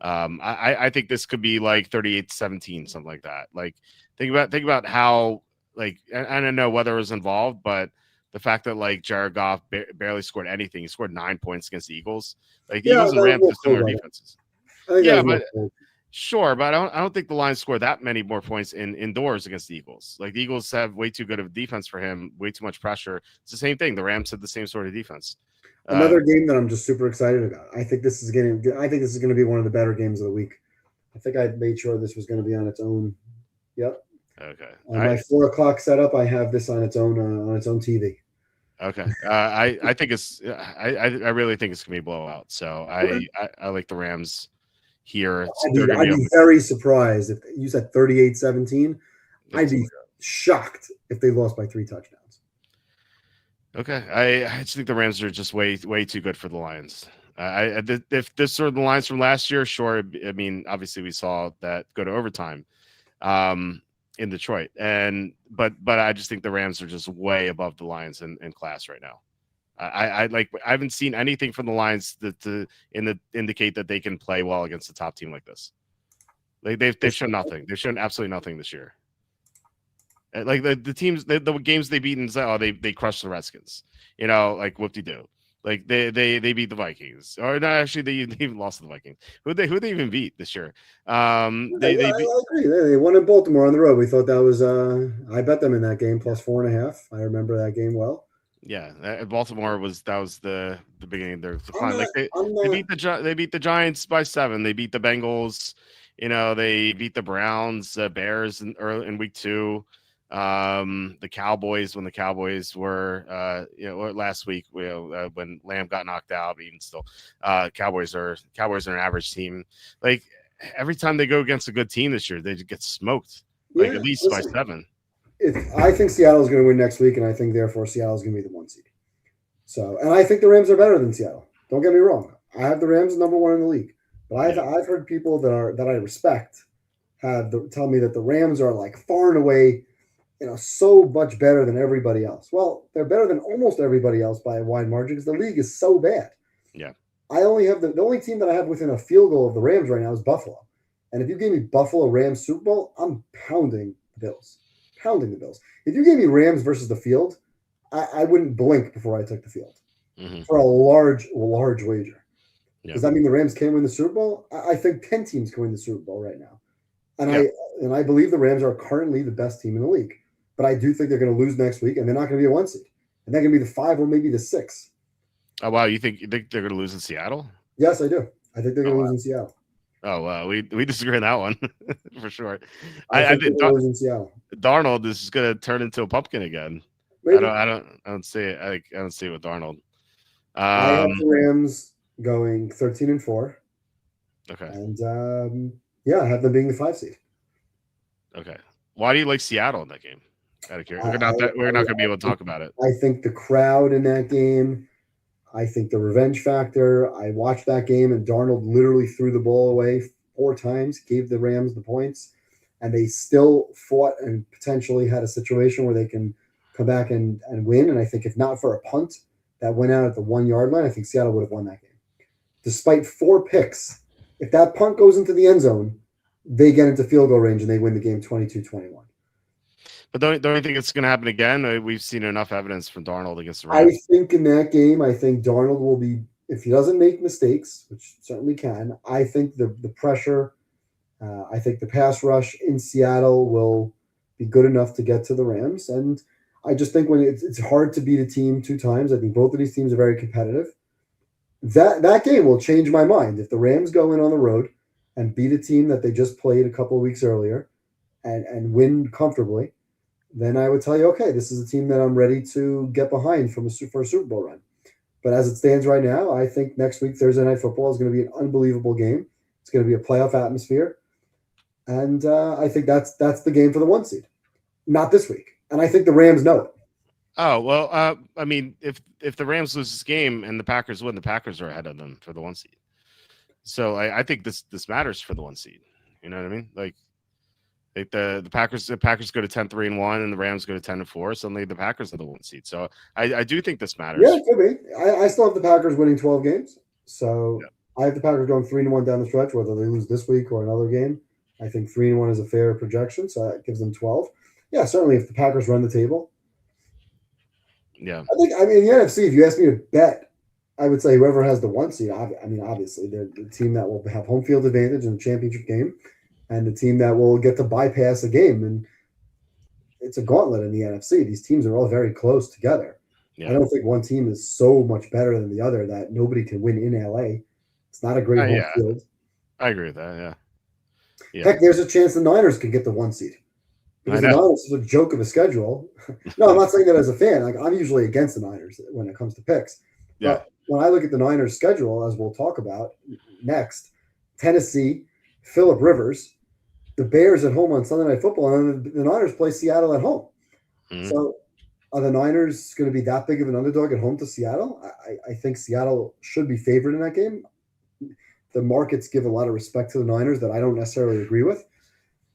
I think this could be like 38-17, something like that. Like think about how I don't know whether it was involved, but the fact that like Jared Goff barely scored anything. He scored 9 points against the Eagles. Like the Eagles and Rams are similar defenses. Yeah, but sure, but I don't think the Lions score that many more points indoors against the Eagles. Like the Eagles have way too good of defense for him, way too much pressure. It's the same thing. The Rams have the same sort of defense. Another game that I'm just super excited about. I think this is going to be one of the better games of the week. I think I made sure this was going to be on its own. Yep. Okay. On my 4:00 setup, I have this on its own TV. Okay. I think I really think it's going to be a blowout. So I like the Rams here. I'd be very surprised if you said 38-17. I'd be shocked if they lost by 3 touchdowns. Okay, I just think the Rams are just way too good for the Lions. If this were the Lions from last year, sure. I mean, obviously we saw that go to overtime in Detroit, but I just think the Rams are just way above the Lions in class right now. I haven't seen anything from the Lions to indicate that they can play well against a top team like this. Like they've shown nothing. They've shown absolutely nothing this year. Like the teams, the games they beat, and they crushed the Redskins. Like whoop-de-doo. Like they beat the Vikings, or not? Actually, they even lost to the Vikings. Who they even beat this year? I They beat, agree. They won in Baltimore on the road. We thought that was. I bet them in that game plus 4.5. I remember that game well. yeah. Baltimore was the beginning of their I'm decline. not. Like I'm they not. they beat the Giants by 7. They beat the Bengals. They beat the Browns, Bears in week 2. The Cowboys when the Cowboys were last week when Lamb got knocked out, but even still, Cowboys are an average team. Like every time they go against a good team this year, they just get smoked, like Yeah. at least by Listen, 7. I think Seattle's going to win next week, and I think therefore Seattle's going to be the 1 seed. So, and I think the Rams are better than Seattle. Don't get me wrong. I have the Rams number 1 in the league, but Yeah. I've heard people that I respect tell me that the Rams are like far and away, so much better than everybody else. Well, they're better than almost everybody else by a wide margin because the league is so bad. Yeah. I only have the only team that I have within a field goal of the Rams right now is Buffalo. And if you gave me Buffalo Rams Super Bowl, I'm pounding the Bills. Pounding the Bills. If you gave me Rams versus the field, I wouldn't blink before I took the field Mm-hmm. for a large wager. Yeah. Does that mean the Rams can win the Super Bowl? I think 10 teams can win the Super Bowl right now. And Yeah. I believe the Rams are currently the best team in the league. But I do think they're going to lose next week, and they're not going to be a 1 seed. And they're going to be the 5 or maybe the 6. Oh wow, you think they're going to lose in Seattle? Yes, I do. I think they're going to lose in Seattle. Oh wow, we disagree on that one for sure. I I think they're think going to lose in Seattle. Darnold is going to turn into a pumpkin again. Maybe. I don't see it. I don't see it with Darnold. I have the Rams going 13-4. Okay. And I have them being the 5 seed. Okay. Why do you like Seattle in that game? Out of curiosity. We're not going to be able to talk about it. I think the crowd in that game. I think the revenge factor. I watched that game, and Darnold literally threw the ball away 4 times, gave the Rams the points, and they still fought and potentially had a situation where they can come back and win. And I think if not for a punt that went out at the 1 yard line, I think Seattle would have won that game. Despite 4 picks, if that punt goes into the end zone, they get into field goal range and they win the game 22-21. But don't you think it's going to happen again? We've seen enough evidence from Darnold against the Rams. I think in that game, Darnold will be, if he doesn't make mistakes, which certainly can, I think the pressure, I think the pass rush in Seattle will be good enough to get to the Rams. And I just think when it's hard to beat a team 2 times, I think both of these teams are very competitive. That game will change my mind. If the Rams go in on the road and beat a team that they just played a couple of weeks earlier and win comfortably, then I would tell you, okay, this is a team that I'm ready to get behind for a Super Bowl run. But as it stands right now, I think next week, Thursday Night Football is going to be an unbelievable game. It's going to be a playoff atmosphere. And I think that's the game for the 1 seed. Not this week. And I think the Rams know it. Oh, well, I mean, if the Rams lose this game and the Packers win, the Packers are ahead of them for the 1 seed. So I think this matters for the 1 seed. You know what I mean? Like the Packers go to 10-3-1 and the Rams go to 10-4. Suddenly the Packers are the 1 seed. So I do think this matters. Yeah, it could be. I still have the Packers winning 12 games. So I have the Packers going 3-1 down the stretch, whether they lose this week or another game. I think 3-1 is a fair projection, so that gives them 12. Yeah, certainly if the Packers run the table. Yeah. I mean, the NFC, if you ask me to bet, I would say whoever has the 1 seed, obviously, they're the team that will have home field advantage in the championship game and the team that will get to bypass a game. And it's a gauntlet in the NFC. These teams are all very close together. Yeah. I don't think one team is so much better than the other that nobody can win in LA. It's not a great home field. I agree with that, yeah. Heck, there's a chance the Niners could get the 1 seed. Because the Niners is a joke of a schedule. No, I'm not saying that as a fan. Like, I'm usually against the Niners when it comes to picks. Yeah. But when I look at the Niners schedule, as we'll talk about next, Tennessee, Phillip Rivers, the Bears at home on Sunday Night Football, and then the Niners play Seattle at home. Mm-hmm. So are the Niners going to be that big of an underdog at home to Seattle? I think Seattle should be favored in that game. The markets give a lot of respect to the Niners that I don't necessarily agree with.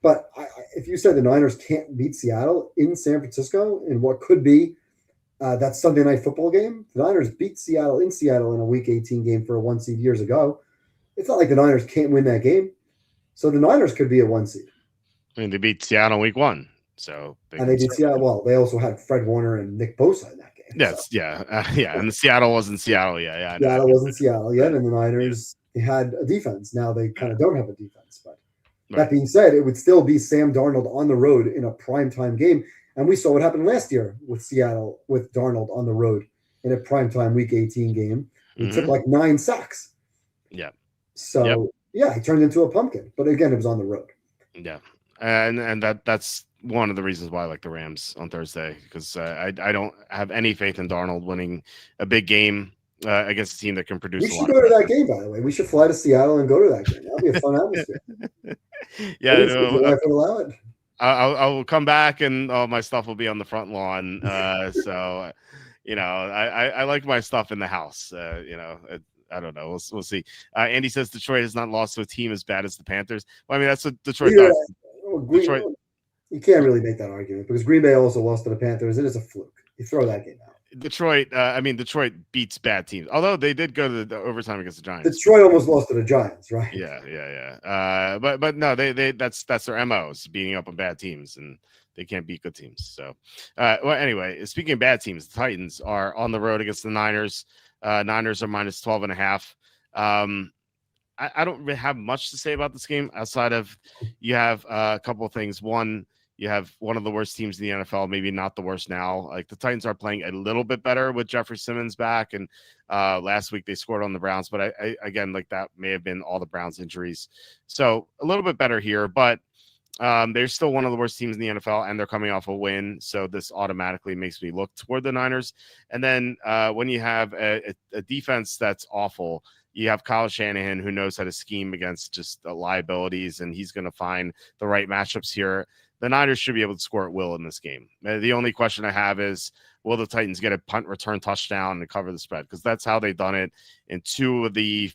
But if you said the Niners can't beat Seattle in San Francisco in what could be that Sunday Night Football game, the Niners beat Seattle in a Week 18 game for a 1 seed years ago. It's not like the Niners can't win that game. So the Niners could be a 1 seed. I mean, they beat Seattle Week 1. So they beat Seattle. Well, they also had Fred Warner and Nick Bosa in that game. game. Yes, yeah, and Seattle wasn't Seattle. Yeah, I Seattle wasn't Seattle yet, and the yeah, Niners had a defense. Now they kind of don't have a defense. But that right. being said, it would still be Sam Darnold on the road in a primetime game. And we saw what happened last year with Seattle, with Darnold on the road in a primetime Week 18 game. He took Mm-hmm. like 9 sacks. Yeah. Yep. So, yeah, he turned into a pumpkin. But again, it was on the road. Yeah, and that's one of the reasons why I like the Rams on Thursday, because I don't have any faith in Darnold winning a big game against a team that can produce We a should lot of go to that pressure. game, by the way. We should fly to Seattle and go to that game. That'll be a fun atmosphere. Yeah, Please, if your wife would allow it. I'll come back and all my stuff will be on the front lawn. So, I like my stuff in the house. I don't know. We'll see. Andy says Detroit has not lost to a team as bad as the Panthers. Well, I mean, that's what Detroit Yeah. does. Detroit. You can't really make that argument because Green Bay also lost to the Panthers. It is a fluke. You throw that game out. Detroit beats bad teams. Although they did go to the overtime against the Giants. Detroit almost lost to the Giants, right? Yeah. But no, they that's their MOs, beating up on bad teams, and they can't beat good teams. So, well, anyway, speaking of bad teams, the Titans are on the road against the Niners. Niners are minus 12.5. I don't really have much to say about this game outside of you have a couple of things. One, you have one of the worst teams in the NFL, maybe not the worst now. Like the Titans are playing a little bit better with Jeffrey Simmons back, and last week they scored on the Browns. But I again, like that may have been all the Browns injuries, so a little bit better here. But they're still one of the worst teams in the NFL, and they're coming off a win, so this automatically makes me look toward the Niners. And then when you have a defense that's awful, you have Kyle Shanahan, who knows how to scheme against just the liabilities, and he's going to find the right matchups here. The Niners should be able to score at will in this game. The only question I have is, will the Titans get a punt return touchdown and cover the spread? Because that's how they've done it in two of the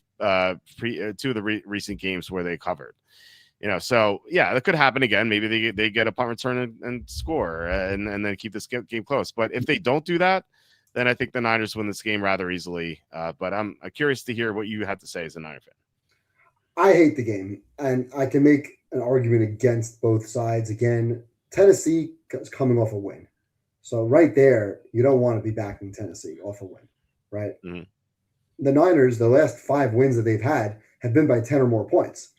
recent games where they covered. So yeah, that could happen again. Maybe they get a punt return and score and then keep this game close. But if they don't do that, then I think the Niners win this game rather easily. But I'm curious to hear what you have to say as a Niner fan. I hate the game, and I can make an argument against both sides. Again, Tennessee is coming off a win. So right there, you don't want to be backing Tennessee off a win, right? Mm-hmm. The Niners, the last 5 wins that they've had have been by 10 or more points.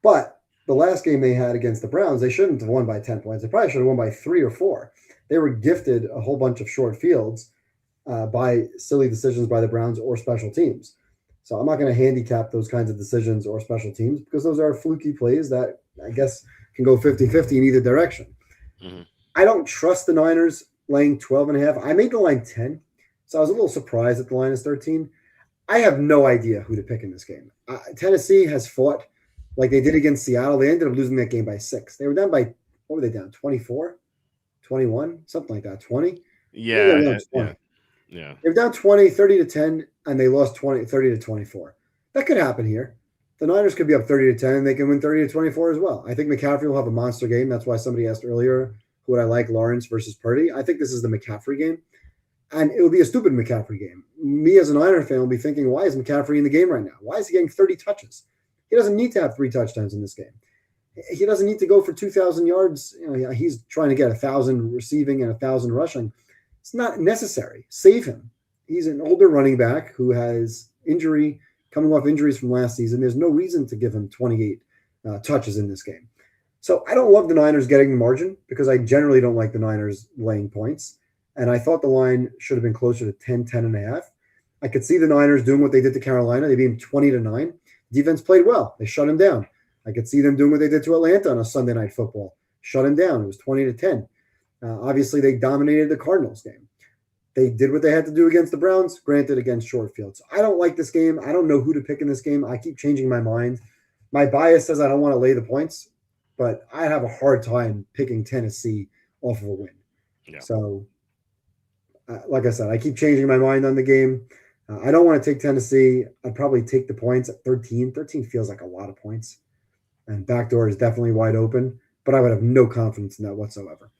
But the last game they had against the Browns, they shouldn't have won by 10 points. They probably should have won by 3 or 4. They were gifted a whole bunch of short fields by silly decisions by the Browns or special teams. So I'm not going to handicap those kinds of decisions or special teams because those are fluky plays that I guess can go 50-50 in either direction. Mm-hmm. I don't trust the Niners laying 12.5. I made the line 10, so I was a little surprised that the line is 13. I have no idea who to pick in this game. Tennessee has fought like they did against Seattle. They ended up losing that game by 6. They were down by, what were they down? 24, 21, something like that. 20. Yeah. They were down 20, 30-10, and they lost 30-24. That could happen here. The Niners could be up 30-10, and they can win 30-24 as well. I think McCaffrey will have a monster game. That's why somebody asked earlier, who would I like, Lawrence versus Purdy? I think this is the McCaffrey game, and it would be a stupid McCaffrey game. Me as a Niner fan will be thinking, why is McCaffrey in the game right now? Why is he getting 30 touches? He doesn't need to have 3 touchdowns in this game. He doesn't need to go for 2,000 yards. He's trying to get 1,000 receiving and 1,000 rushing. It's not necessary. Save him. He's an older running back who has coming off injuries from last season. There's no reason to give him 28 touches in this game. So I don't love the Niners getting the margin because I generally don't like the Niners laying points. And I thought the line should have been closer to 10, 10.5. I could see the Niners doing what they did to Carolina. They beat them 20-9. Defense played well. They shut him down. I could see them doing what they did to Atlanta on a Sunday Night Football. Shut him down. It was 20-10. Obviously, they dominated the Cardinals game. They did what they had to do against the Browns, granted against short field. So I don't like this game. I don't know who to pick in this game. I keep changing my mind. My bias says I don't want to lay the points, but I have a hard time picking Tennessee off of a win. Yeah. So, like I said, I keep changing my mind on the game. I don't want to take Tennessee. I'd probably take the points at 13. 13 feels like a lot of points. And backdoor is definitely wide open, but I would have no confidence in that whatsoever.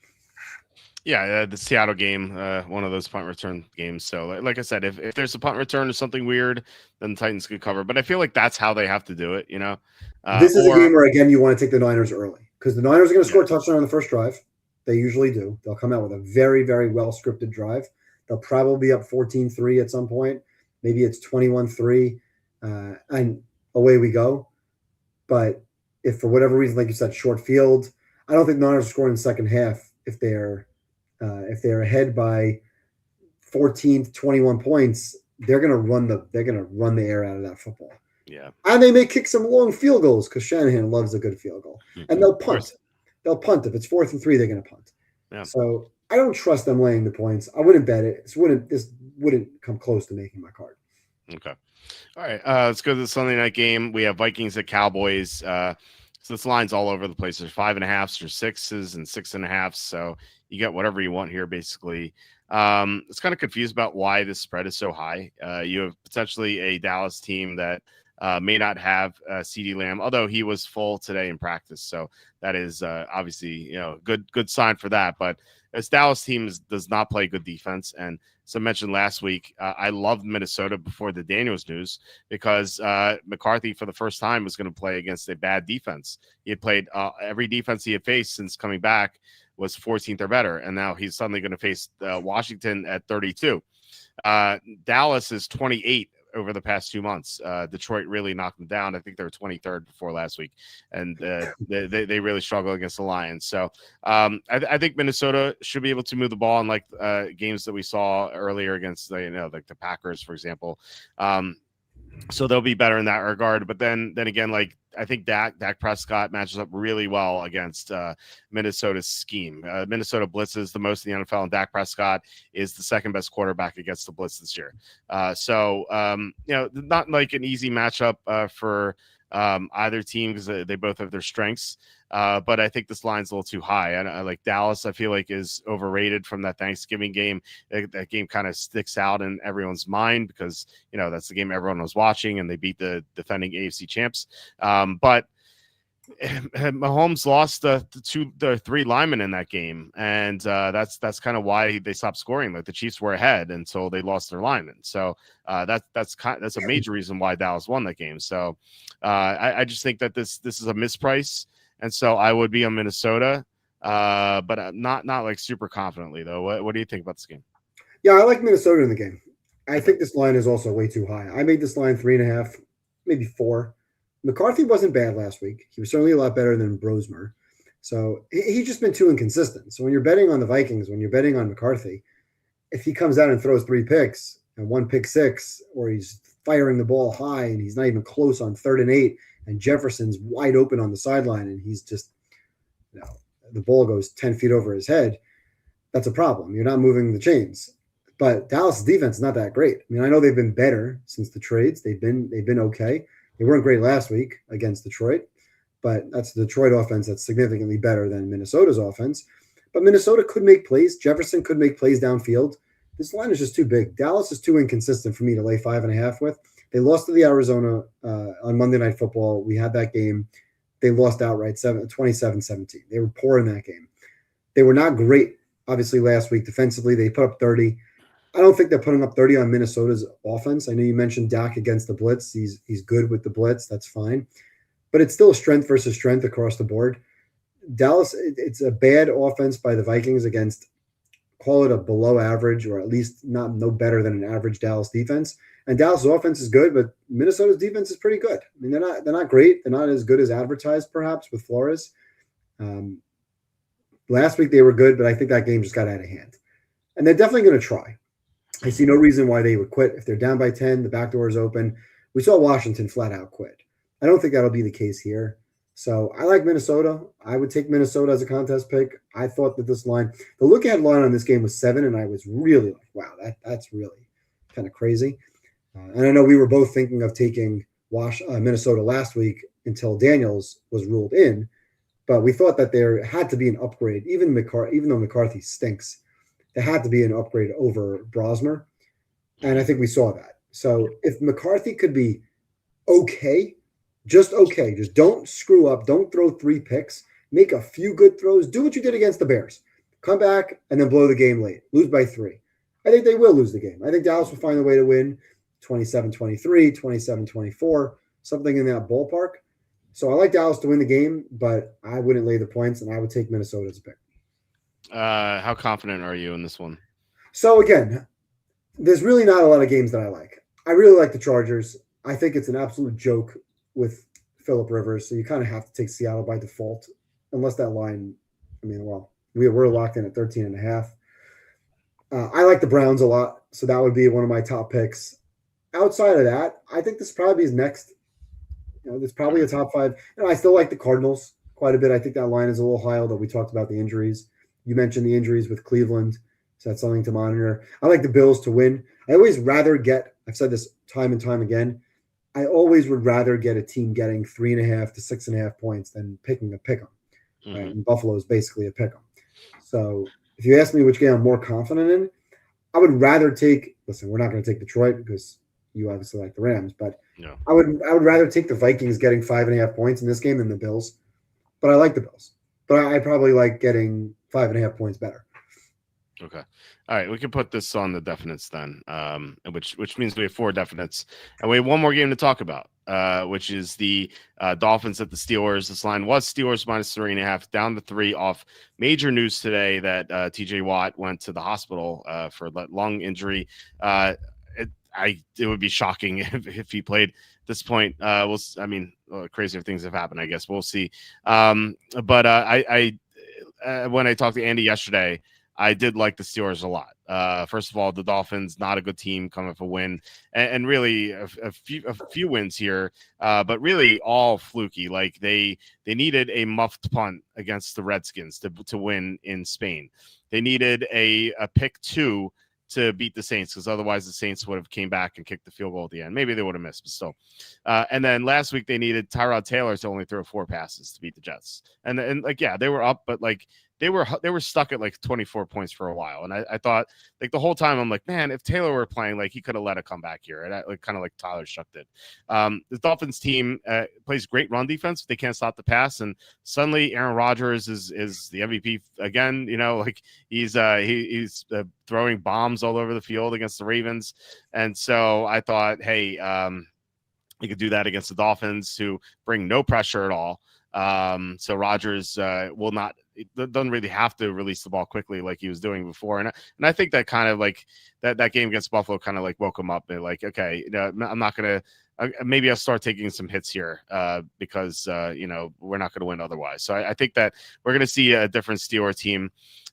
Yeah, the Seattle game, one of those punt return games. So, like I said, if there's a punt return or something weird, then the Titans could cover. But I feel like that's how they have to do it, This is a game where, again, you want to take the Niners early because the Niners are going to score a touchdown on the first drive. They usually do. They'll come out with a very, very well-scripted drive. They'll probably be up 14-3 at some point. Maybe it's 21-3, and away we go. But if for whatever reason, like you said, short field, I don't think Niners are scoring in the second half if they're ahead by 14 to 21 points. They're gonna run the air out of that football. Yeah, and they may kick some long field goals because Shanahan loves a good field goal, and they'll punt. They'll punt if it's 4th and 3. They're gonna punt. Yeah. So I don't trust them laying the points. I wouldn't bet it. This wouldn't come close to making my card. Okay. All right. Let's go to the Sunday night game. We have Vikings at Cowboys. So this line's all over the place. There's 5.5s, there's 6s and 6.5s. So you get whatever you want here, basically. It's kind of confused about why this spread is so high. You have potentially a Dallas team that may not have CeeDee Lamb, although he was full today in practice. So that is obviously, good sign for that. But this Dallas team does not play good defense. And as I mentioned last week, I loved Minnesota before the Daniels news because McCarthy for the first time was going to play against a bad defense. He had played every defense he had faced since coming back was 14th or better. And now he's suddenly going to face Washington at 32. Dallas is 28 over the past 2 months. Detroit really knocked them down. I think they were 23rd before last week, and they really struggle against the Lions. So I think Minnesota should be able to move the ball in like games that we saw earlier against like the Packers, for example. So they'll be better in that regard. But then again, like I think Dak Prescott matches up really well against Minnesota's scheme. Minnesota blitzes the most in the NFL, and Dak Prescott is the second best quarterback against the blitz this year. So not like an easy matchup for either team because they both have their strengths. But I think this line's a little too high. And I like Dallas, I feel like is overrated from that Thanksgiving game. That game kind of sticks out in everyone's mind because, that's the game everyone was watching and they beat the defending AFC champs. But Mahomes lost the 3 linemen in that game. And that's kind of why they stopped scoring. Like the Chiefs were ahead until they lost their linemen. So that's a major reason why Dallas won that game. So I just think that this is a misprice. And so I would be on Minnesota, but not like super confidently, though. What do you think about this game? Yeah, I like Minnesota in the game. I think this line is also way too high. I made this line 3.5, maybe 4. McCarthy wasn't bad last week. He was certainly a lot better than Brosmer. So he's just been too inconsistent. So when you're betting on the Vikings, when you're betting on McCarthy, if he comes out and throws 3 picks and 1 pick 6, or he's firing the ball high and he's not even close on 3rd and 8, and Jefferson's wide open on the sideline and he's just, the ball goes 10 feet over his head, that's a problem. You're not moving the chains. But Dallas' defense is not that great. I mean, I know they've been better since the trades. They've been okay. They weren't great last week against Detroit, but that's the Detroit offense that's significantly better than Minnesota's offense. But Minnesota could make plays. Jefferson could make plays downfield. This line is just too big. Dallas is too inconsistent for me to lay 5.5 with. They lost to the Arizona on Monday Night Football. We had that game. They lost outright 27-17. They were poor in that game. They were not great, obviously, last week. Defensively, they put up 30. I don't think they're putting up 30 on Minnesota's offense. I know you mentioned Dak against the blitz. He's good with the blitz. That's fine. But it's still strength versus strength across the board. Dallas, it's a bad offense by the Vikings against, call it a below average, or at least no better than an average Dallas defense. And Dallas' offense is good, but Minnesota's defense is pretty good. I mean, they're not great. They're not as good as advertised, perhaps, with Flores. Last week they were good, but I think that game just got out of hand. And they're definitely going to try. I see no reason why they would quit. If they're down by 10, the back door is open. We saw Washington flat out quit. I don't think that'll be the case here. So I like Minnesota. I would take Minnesota as a contest pick. I thought that this line, the look-ahead line on this game was 7, and I was really like, wow, that's really kind of crazy. And I know we were both thinking of taking Minnesota last week until Daniels was ruled in, but we thought that there had to be an upgrade. Even though McCarthy stinks, there had to be an upgrade over Brosmer, and I think we saw that. So if McCarthy could be okay, just don't screw up, don't throw 3 picks, make a few good throws, do what you did against the Bears, come back and then blow the game late, lose by 3. I think they will lose the game. I think Dallas will find a way to win 27-23, 27-24, something in that ballpark. So I like Dallas to win the game, but I wouldn't lay the points, and I would take Minnesota as a pick. How confident are you in this one? So again, There's really not a lot of games that I like. I really like the Chargers. I think it's an absolute joke with Phillip Rivers, so you kind of have to take Seattle by default, unless that line. I mean, well, we're locked in at 13 and a half. I like the Browns a lot, so that would be one of my top picks. Outside of that, I think this probably is next. There's probably a top five. I still like the Cardinals quite a bit. I think that line is a little high, although we talked about the injuries. You mentioned the injuries with Cleveland, so that's something to monitor. I like the Bills to win. I always rather get, I've said this time and time again, I always would rather get a team getting 3.5 to 6.5 points than picking a pick 'em. Mm-hmm. Right? And Buffalo is basically a pick 'em. So if you ask me which game I'm more confident in, I would rather take, listen, we're not going to take Detroit because you obviously like the Rams, but No. I would rather take the Vikings getting 5.5 points in this game than the Bills. But I like the Bills. But I probably like getting 5.5 points better. Okay. All right. We can put this on the definites then, which means we have 4 definites. And we have one more game to talk about, which is the Dolphins at the Steelers. This line was Steelers minus 3.5, down to 3 off major news today that TJ Watt went to the hospital for lung injury. It would be shocking if he played at this point. Crazier things have happened, I guess. We'll see. But when I talked to Andy yesterday, I did like the Steelers a lot. First of all, the Dolphins, not a good team, coming off a win, and really a few wins here, but really all fluky. Like they needed a muffed punt against the Redskins to win in Spain. They needed a pick 2 to beat the Saints, because otherwise the Saints would have came back and kicked the field goal at the end. Maybe they would have missed, but still. And then last week they needed Tyrod Taylor to only throw 4 passes to beat the Jets. And they were up, but they were stuck at 24 points for a while. And I thought the whole time I'm like, man, if Taylor were playing, he could have let it come back here. And kind of like Tyler Shuck did. The Dolphins team plays great run defense. But they can't stop the pass. And suddenly Aaron Rodgers is the MVP again. He's throwing bombs all over the field against the Ravens. And so I thought, hey, you could do that against the Dolphins, who bring no pressure at all. So Rodgers doesn't really have to release the ball quickly like he was doing before. And I think that kind of that game against Buffalo kind of woke him up. And okay, I'm not going to, maybe I'll start taking some hits here because we're not going to win otherwise. So I think that we're going to see a different Steelers team.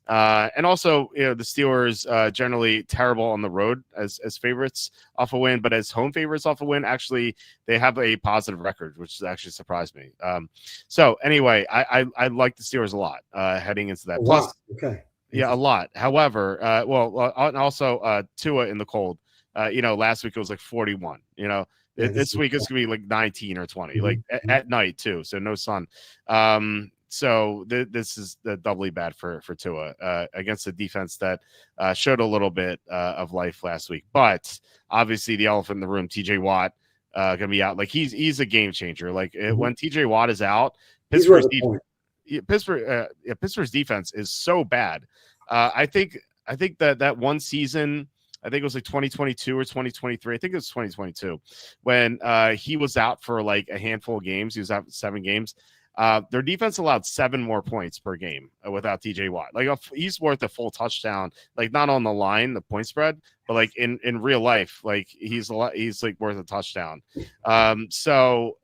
And also, the Steelers generally terrible on the road as favorites off a win, but as home favorites off a win, actually they have a positive record, which actually surprised me. So anyway, I like the Steelers a lot heading into that. Plus, okay, yeah, a lot. However, and also Tua in the cold. Last week it was 41. This week it's gonna be 19 or 20, at night too, so no sun. So this is doubly bad for Tua against a defense that showed a little bit of life last week. But obviously the elephant in the room, TJ Watt, going to be out. He's a game changer. When TJ Watt is out, Pittsburgh's defense is so bad. I think that one season, I think it was 2022 or 2023. I think it was 2022 when he was out for a handful of games. He was out for 7 games. Their defense allowed 7 more points per game without TJ Watt. He's worth a full touchdown, not on the line, the point spread, but in real life, he's worth a touchdown. So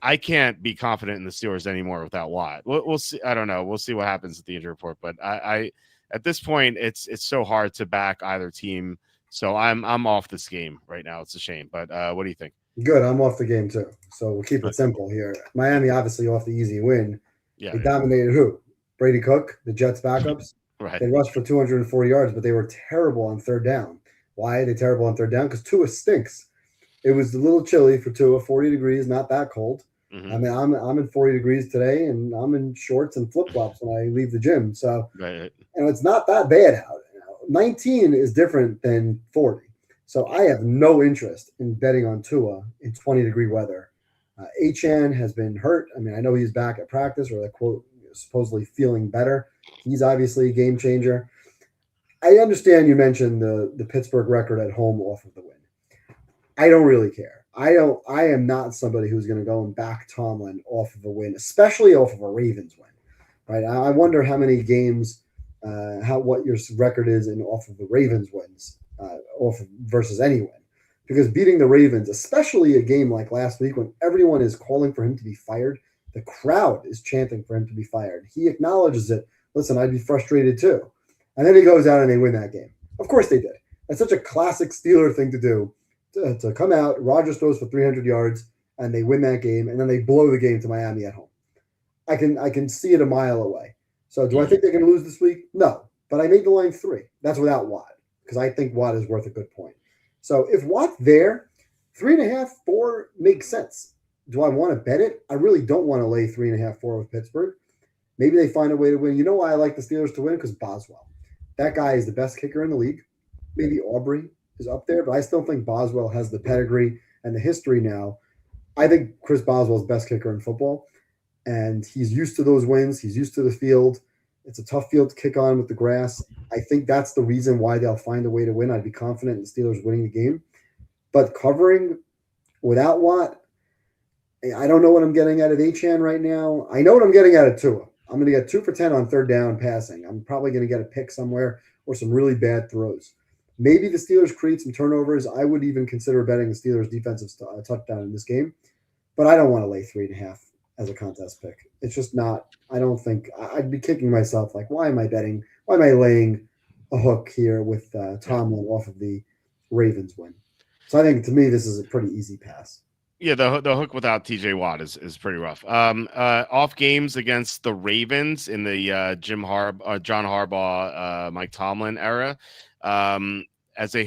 I can't be confident in the Steelers anymore without Watt. We'll see. I don't know. We'll see what happens at the injury report, but I at this point, it's so hard to back either team. So I'm off this game right now. It's a shame, but what do you think? Good. I'm off the game too. So we'll keep it simple here. Miami obviously off the easy win. Yeah, they dominated who? Brady Cook, the Jets backups. Right. They rushed for 240 yards, but they were terrible on third down. Why are they terrible on third down? Because Tua stinks. It was a little chilly for Tua, 40 degrees, not that cold. Mm-hmm. I mean, I'm in 40 degrees today, and I'm in shorts and flip-flops when I leave the gym. So, right. It's not that bad out. 19 is different than 40. So I have no interest in betting on Tua in 20-degree weather. Achane has been hurt. I mean, I know he's back at practice, or quote, supposedly feeling better. He's obviously a game changer. I understand you mentioned the Pittsburgh record at home off of the win. I don't really care. I am not somebody who's going to go and back Tomlin off of a win, especially off of a Ravens win. Right? I wonder how many games, what your record is in off of the Ravens wins. off versus anyone. Because beating the Ravens, especially a game like last week when everyone is calling for him to be fired, the crowd is chanting for him to be fired. He acknowledges it. Listen, I'd be frustrated too. And then he goes out and they win that game. Of course they did. That's such a classic Steeler thing to do, to come out. Rodgers throws for 300 yards, and they win that game, and then they blow the game to Miami at home. I can see it a mile away. So do I think they're going to lose this week? No, but I made the line 3. That's without Watt, because I think Watt is worth a good point. So if Watt's there, 3.5, 4 makes sense. Do I want to bet it? I really don't want to lay 3.5, 4 with Pittsburgh. Maybe they find a way to win. You know why I like the Steelers to win? Because Boswell. That guy is the best kicker in the league. Maybe Aubrey is up there, but I still think Boswell has the pedigree and the history now. I think Chris Boswell is the best kicker in football, and he's used to those wins. He's used to the field. It's a tough field to kick on with the grass. I think that's the reason why they'll find a way to win. I'd be confident in the Steelers winning the game. But covering without Watt, I don't know what I'm getting out of Achane right now. I know what I'm getting out of Tua. I'm going to get 2 for 10 on third down passing. I'm probably going to get a pick somewhere or some really bad throws. Maybe the Steelers create some turnovers. I would even consider betting the Steelers' defensive touchdown in this game. But I don't want to lay 3.5 as a contest pick. It's just not. I don't think I'd be kicking myself. Like, why am I betting? Why am I laying a hook here with Tomlin off of the Ravens win? So I think to me this is a pretty easy pass. Yeah, the hook without TJ Watt is pretty rough. Off games against the Ravens in the John Harbaugh, Mike Tomlin era. As a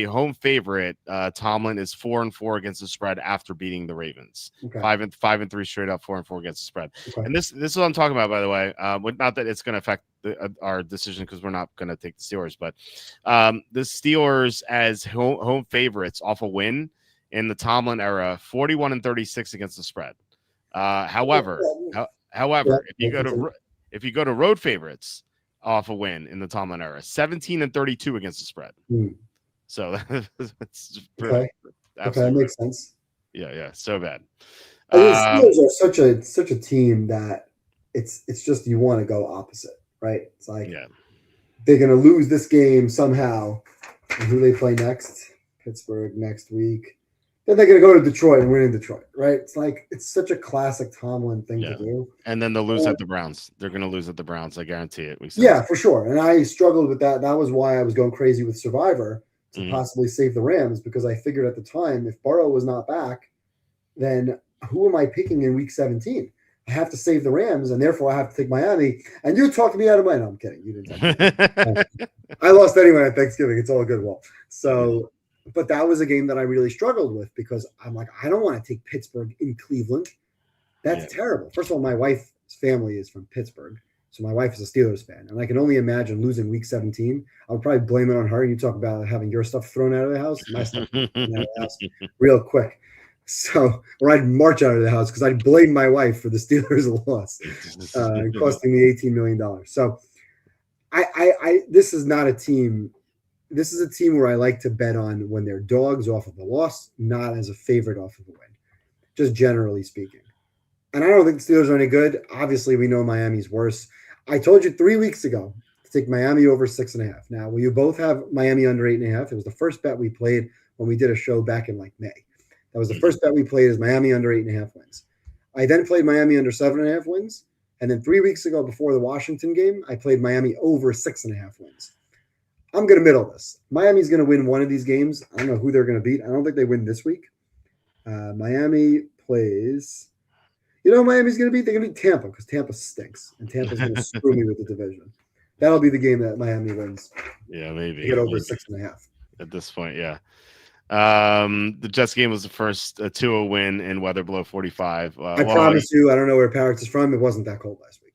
home favorite, Tomlin is 4-4 against the spread after beating the Ravens. Okay. 5-3 straight up, 4-4 against the spread. Okay. And this is what I'm talking about, by the way. Not that it's going to affect our decision because we're not going to take the Steelers, but the Steelers as home favorites off a win in the Tomlin era, 41-36 against the spread. However, if you go to road favorites off a win in the Tomlin era, 17-32 against the spread. So that's okay. That makes sense. Yeah, so bad. I mean, Steelers are such a team that it's just you want to go opposite, right? It's like they're going to lose this game somehow. And who they play next? Pittsburgh next week. Then they're going to go to Detroit and win in Detroit, right? It's like it's such a classic Tomlin thing to do. And then they'll lose at the Browns. They're going to lose at the Browns. I guarantee it. Yeah, for sure. And I struggled with that. That was why I was going crazy with Survivor to possibly save the Rams, because I figured at the time if Burrow was not back, then who am I picking in Week 17? I have to save the Rams, and therefore I have to take Miami. And you talked me out of mine. No, I'm kidding. You didn't. I lost anyway at Thanksgiving. It's all good, Walt. So. But that was a game that I really struggled with because I'm like, I don't want to take Pittsburgh in Cleveland. That's terrible. First of all, my wife's family is from Pittsburgh. So my wife is a Steelers fan. And I can only imagine losing Week 17. I would probably blame it on her. You talk about having your stuff thrown out of the house. My stuff thrown out of the house real quick. So, or I'd march out of the house because I'd blame my wife for the Steelers' loss, costing me $18 million. So this is not a team. This is a team where I like to bet on when they're dogs off of a loss, not as a favorite off of a win, just generally speaking. And I don't think the Steelers are any good. Obviously, we know Miami's worse. I told you 3 weeks ago to take Miami over 6.5. Now, will you both have Miami under 8.5? It was the first bet we played when we did a show back in like May. That was the first bet we played is Miami under 8.5 wins. I then played Miami under 7.5 wins. And then 3 weeks ago before the Washington game, I played Miami over 6.5 wins. I'm going to middle this. Miami's going to win one of these games. I don't know who they're going to beat. I don't think they win this week. Miami plays. You know who Miami's going to beat? They're going to beat Tampa because Tampa stinks. And Tampa's going to screw me with the division. That'll be the game that Miami wins. Yeah, maybe. Get over 6.5. At this point, yeah. The Jets game was the first 2-0 win in weather below 45. I promise you, I don't know where Parrots is from. It wasn't that cold last week.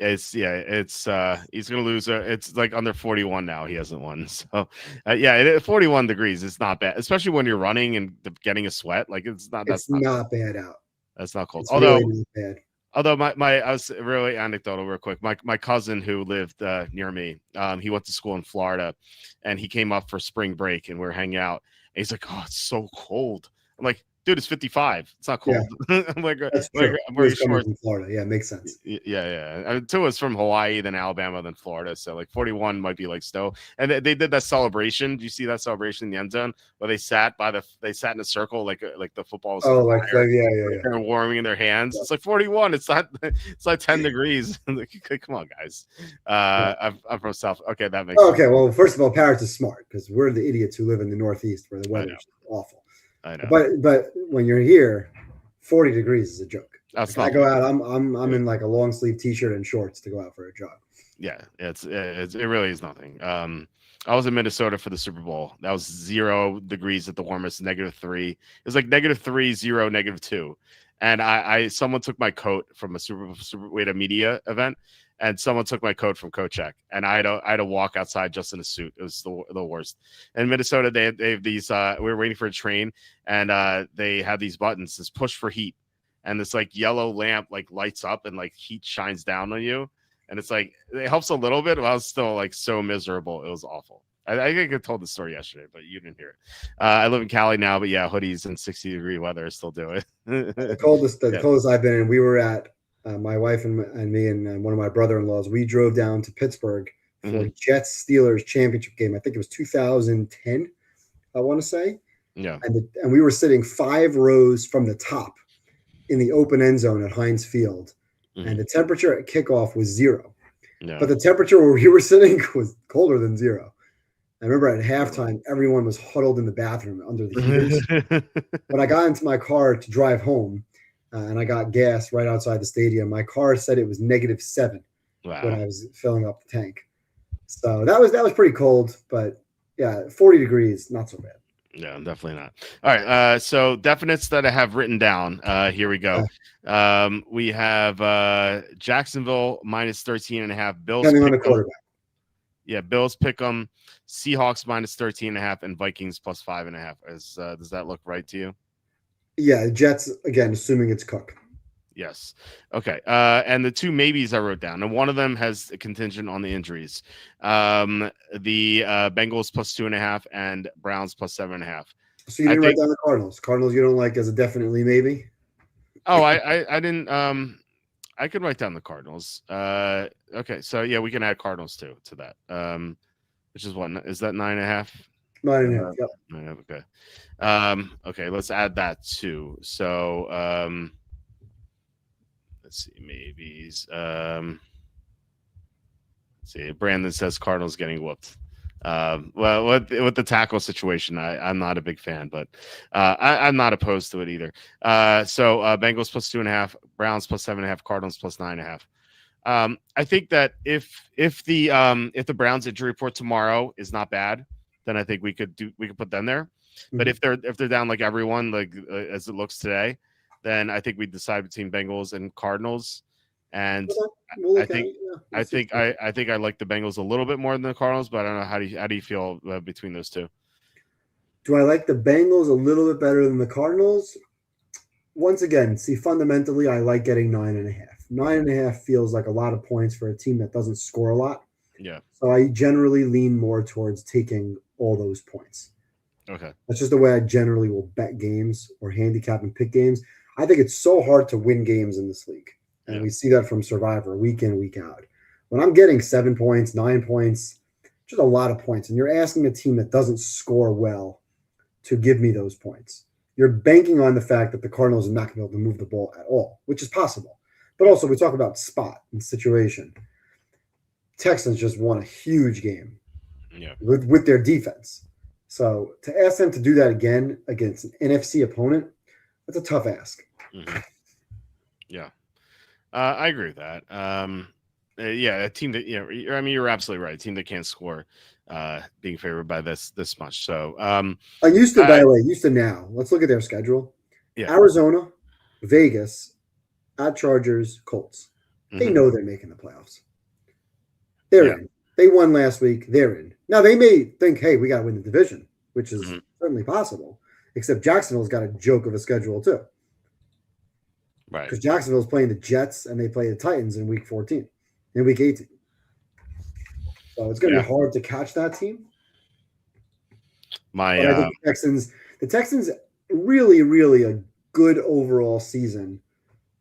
It's he's gonna lose. It's like under 41 now. He hasn't won. So 41 degrees. It's not bad, especially when you're running and getting a sweat. Like it's not bad out. That's not cold. It's really not bad. Although I was really anecdotal real quick. My cousin who lived near me, he went to school in Florida, and he came up for spring break, and we were hanging out. And he's like, "Oh, it's so cold." I'm like, dude, it's 55. It's not Yeah, cold. I'm like, that's like true. I'm He wearing was coming shorts. from Florida. Yeah, makes sense. Yeah. Tua's from Hawaii, then Alabama, then Florida. So like 41 might be like snow. And they did that celebration. Do you see that celebration in the end zone where they sat in a circle like the football was Oh, on like fire. yeah, Like yeah. they're warming in their hands. Yeah. It's like 41. It's like 10 degrees. Like, come on, guys. Yeah. I'm from South. Okay, that makes Oh, sense. okay, well, first of all, Paris is smart because we're the idiots who live in the Northeast where the I know. weather's awful. I know. But when you're here, 40 degrees is a joke. That's Like I nothing. go out, I'm in like a long sleeve t-shirt and shorts to go out for a jog. Yeah, it really is nothing. I was in Minnesota for the Super Bowl. That was 0 degrees at the warmest, -3. It was like -3, 0, -2. And I someone took my coat from a we had a media event, and someone took my coat from Kochek, and I had to walk outside just in a suit. It was the worst. In Minnesota, they have these. We were waiting for a train, and they have these buttons. This push for heat, and this like yellow lamp like lights up and like heat shines down on you. And it's like it helps a little bit, but I was still like so miserable. It was awful. I think I told the story yesterday, but you didn't hear it. I live in Cali now, but yeah, hoodies and 60-degree weather still do it. The Yeah. coldest I've been in, we were at my wife and me and one of my brother-in-laws. We drove down to Pittsburgh for Jets Steelers championship game. I think it was 2010. I want to say. Yeah. And we were sitting 5 rows from the top in the open end zone at Heinz Field. And the temperature at kickoff was 0. Yeah. But the temperature where we were sitting was colder than 0. I remember at halftime, everyone was huddled in the bathroom under the heaters. When I got into my car to drive home and I got gas right outside the stadium, my car said it was -7 when I was filling up the tank. So that was pretty cold. But yeah, 40 degrees, not so bad. Yeah, definitely not. All right. So definites that I have written down. Here we go. We have Jacksonville -13.5. Bills Depending on the pick 'em. quarterback. Yeah, Bills pick them. Seahawks -13.5 and Vikings +5.5. Does that look right to you? Yeah, Jets again, assuming it's Cook. Yes. Okay. And the 2 maybes I wrote down, and one of them has a contingent on the injuries. The Bengals +2.5 and Browns +7.5. So you didn't write down the Cardinals. Cardinals you don't like as a definitely maybe? Oh, I didn't. I could write down the Cardinals. Okay. So yeah, we can add Cardinals too to that. Which is what is that 9.5? 9.5. Yep. 9.5. Okay. Okay. Let's add that too. So let's see, maybes. Let's see. Brandon says Cardinals getting whooped. Well, with the tackle situation, I'm not a big fan, but I'm not opposed to it either. So Bengals +2.5, Browns +7.5, Cardinals +9.5. I think that if the Browns injury report tomorrow is not bad, then I think we could put them there. But if they're down like everyone, like as it looks today, then I think we decide between Bengals and Cardinals. And I think I like the Bengals a little bit more than the Cardinals, but I don't know how do you feel between those two? Do I like the Bengals a little bit better than the Cardinals? Once again, see, fundamentally, I like getting 9.5. 9.5 feels like a lot of points for a team that doesn't score a lot. Yeah. So I generally lean more towards taking all those points. Okay. That's just the way I generally will bet games or handicap and pick games. I think it's so hard to win games in this league. And we see that from Survivor week in, week out. When I'm getting 7 points, 9 points, just a lot of points, and you're asking a team that doesn't score well to give me those points. You're banking on the fact that the Cardinals are not going to be able to move the ball at all, which is possible. But also, we talk about spot and situation. Texans just won a huge game with their defense. So to ask them to do that again against an NFC opponent, that's a tough ask. Mm-hmm. Yeah. I agree with that. A team that I mean, you're absolutely right. A team that can't score, being favored by this much. So, by the way, used to now. Let's look at their schedule. Yeah. Arizona, Vegas, at Chargers, Colts. They know they're making the playoffs. They're in. They won last week. They're in. Now they may think, hey, we got to win the division, which is certainly possible. Except Jacksonville's got a joke of a schedule too. Right. Because Jacksonville's playing the Jets and they play the Titans in week 14, in week 18. So it's going to be hard to catch that team. I think the Texans, really, really a good overall season,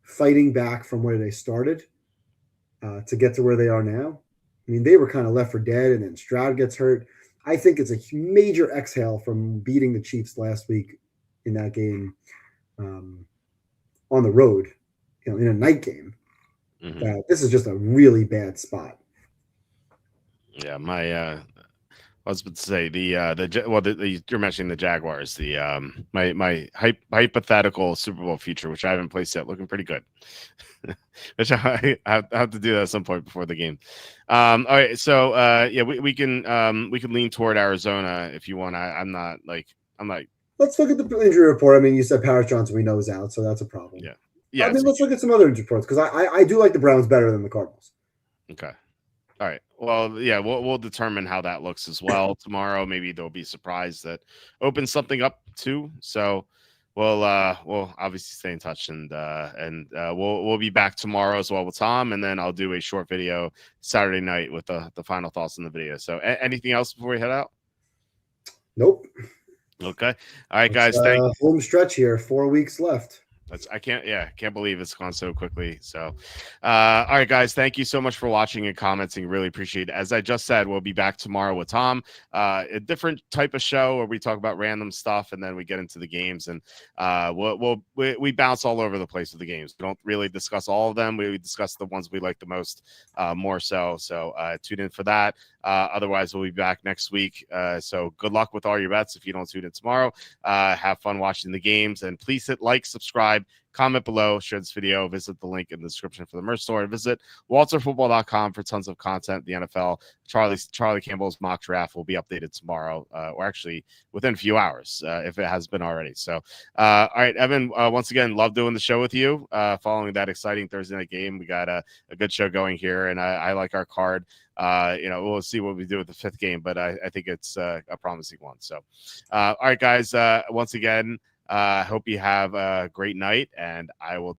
fighting back from where they started to get to where they are now. I mean, they were kind of left for dead, and then Stroud gets hurt. I think it's a major exhale from beating the Chiefs last week in that game on the road, in a night game. That this is just a really bad spot. Yeah, I was about to say you're mentioning the Jaguars. My hypothetical Super Bowl future, which I haven't placed yet, looking pretty good. Which I have to do that at some point before the game. All right, so yeah, we can lean toward Arizona if you want. I'm not. Let's look at the injury report. I mean, you said Paris Johnson, we know is out, so that's a problem. Yeah. Yeah. I mean, let's look at some other injury reports because I do like the Browns better than the Cardinals. Okay. All right. Well, yeah, we'll determine how that looks as well tomorrow. Maybe there'll be a surprise that opens something up too. So we'll obviously stay in touch and we'll be back tomorrow as well with Tom, and then I'll do a short video Saturday night with the final thoughts on the video. So anything else before we head out? Nope. Okay. All right, guys. Thank home stretch here. 4 weeks left. I can't believe it's gone so quickly. So, all right, guys, thank you so much for watching and commenting. Really appreciate it. As I just said, we'll be back tomorrow with Tom, a different type of show where we talk about random stuff and then we get into the games, and we bounce all over the place with the games. We don't really discuss all of them. We discuss the ones we like the most, more so. So tune in for that. Otherwise, we'll be back next week. So good luck with all your bets. If you don't tune in tomorrow, have fun watching the games, and please hit like, subscribe, comment below, share this video, visit the link in the description for the merch store, and visit walterfootball.com for tons of content. The NFL, Charlie Campbell's mock draft will be updated tomorrow, or actually within a few hours, if it has been already. So, all right, Evan, once again, love doing the show with you. Following that exciting Thursday night game, we got a good show going here, and I like our card. We'll see what we do with the fifth game, but I think it's a promising one. So, all right, guys, once again, hope you have a great night, and I will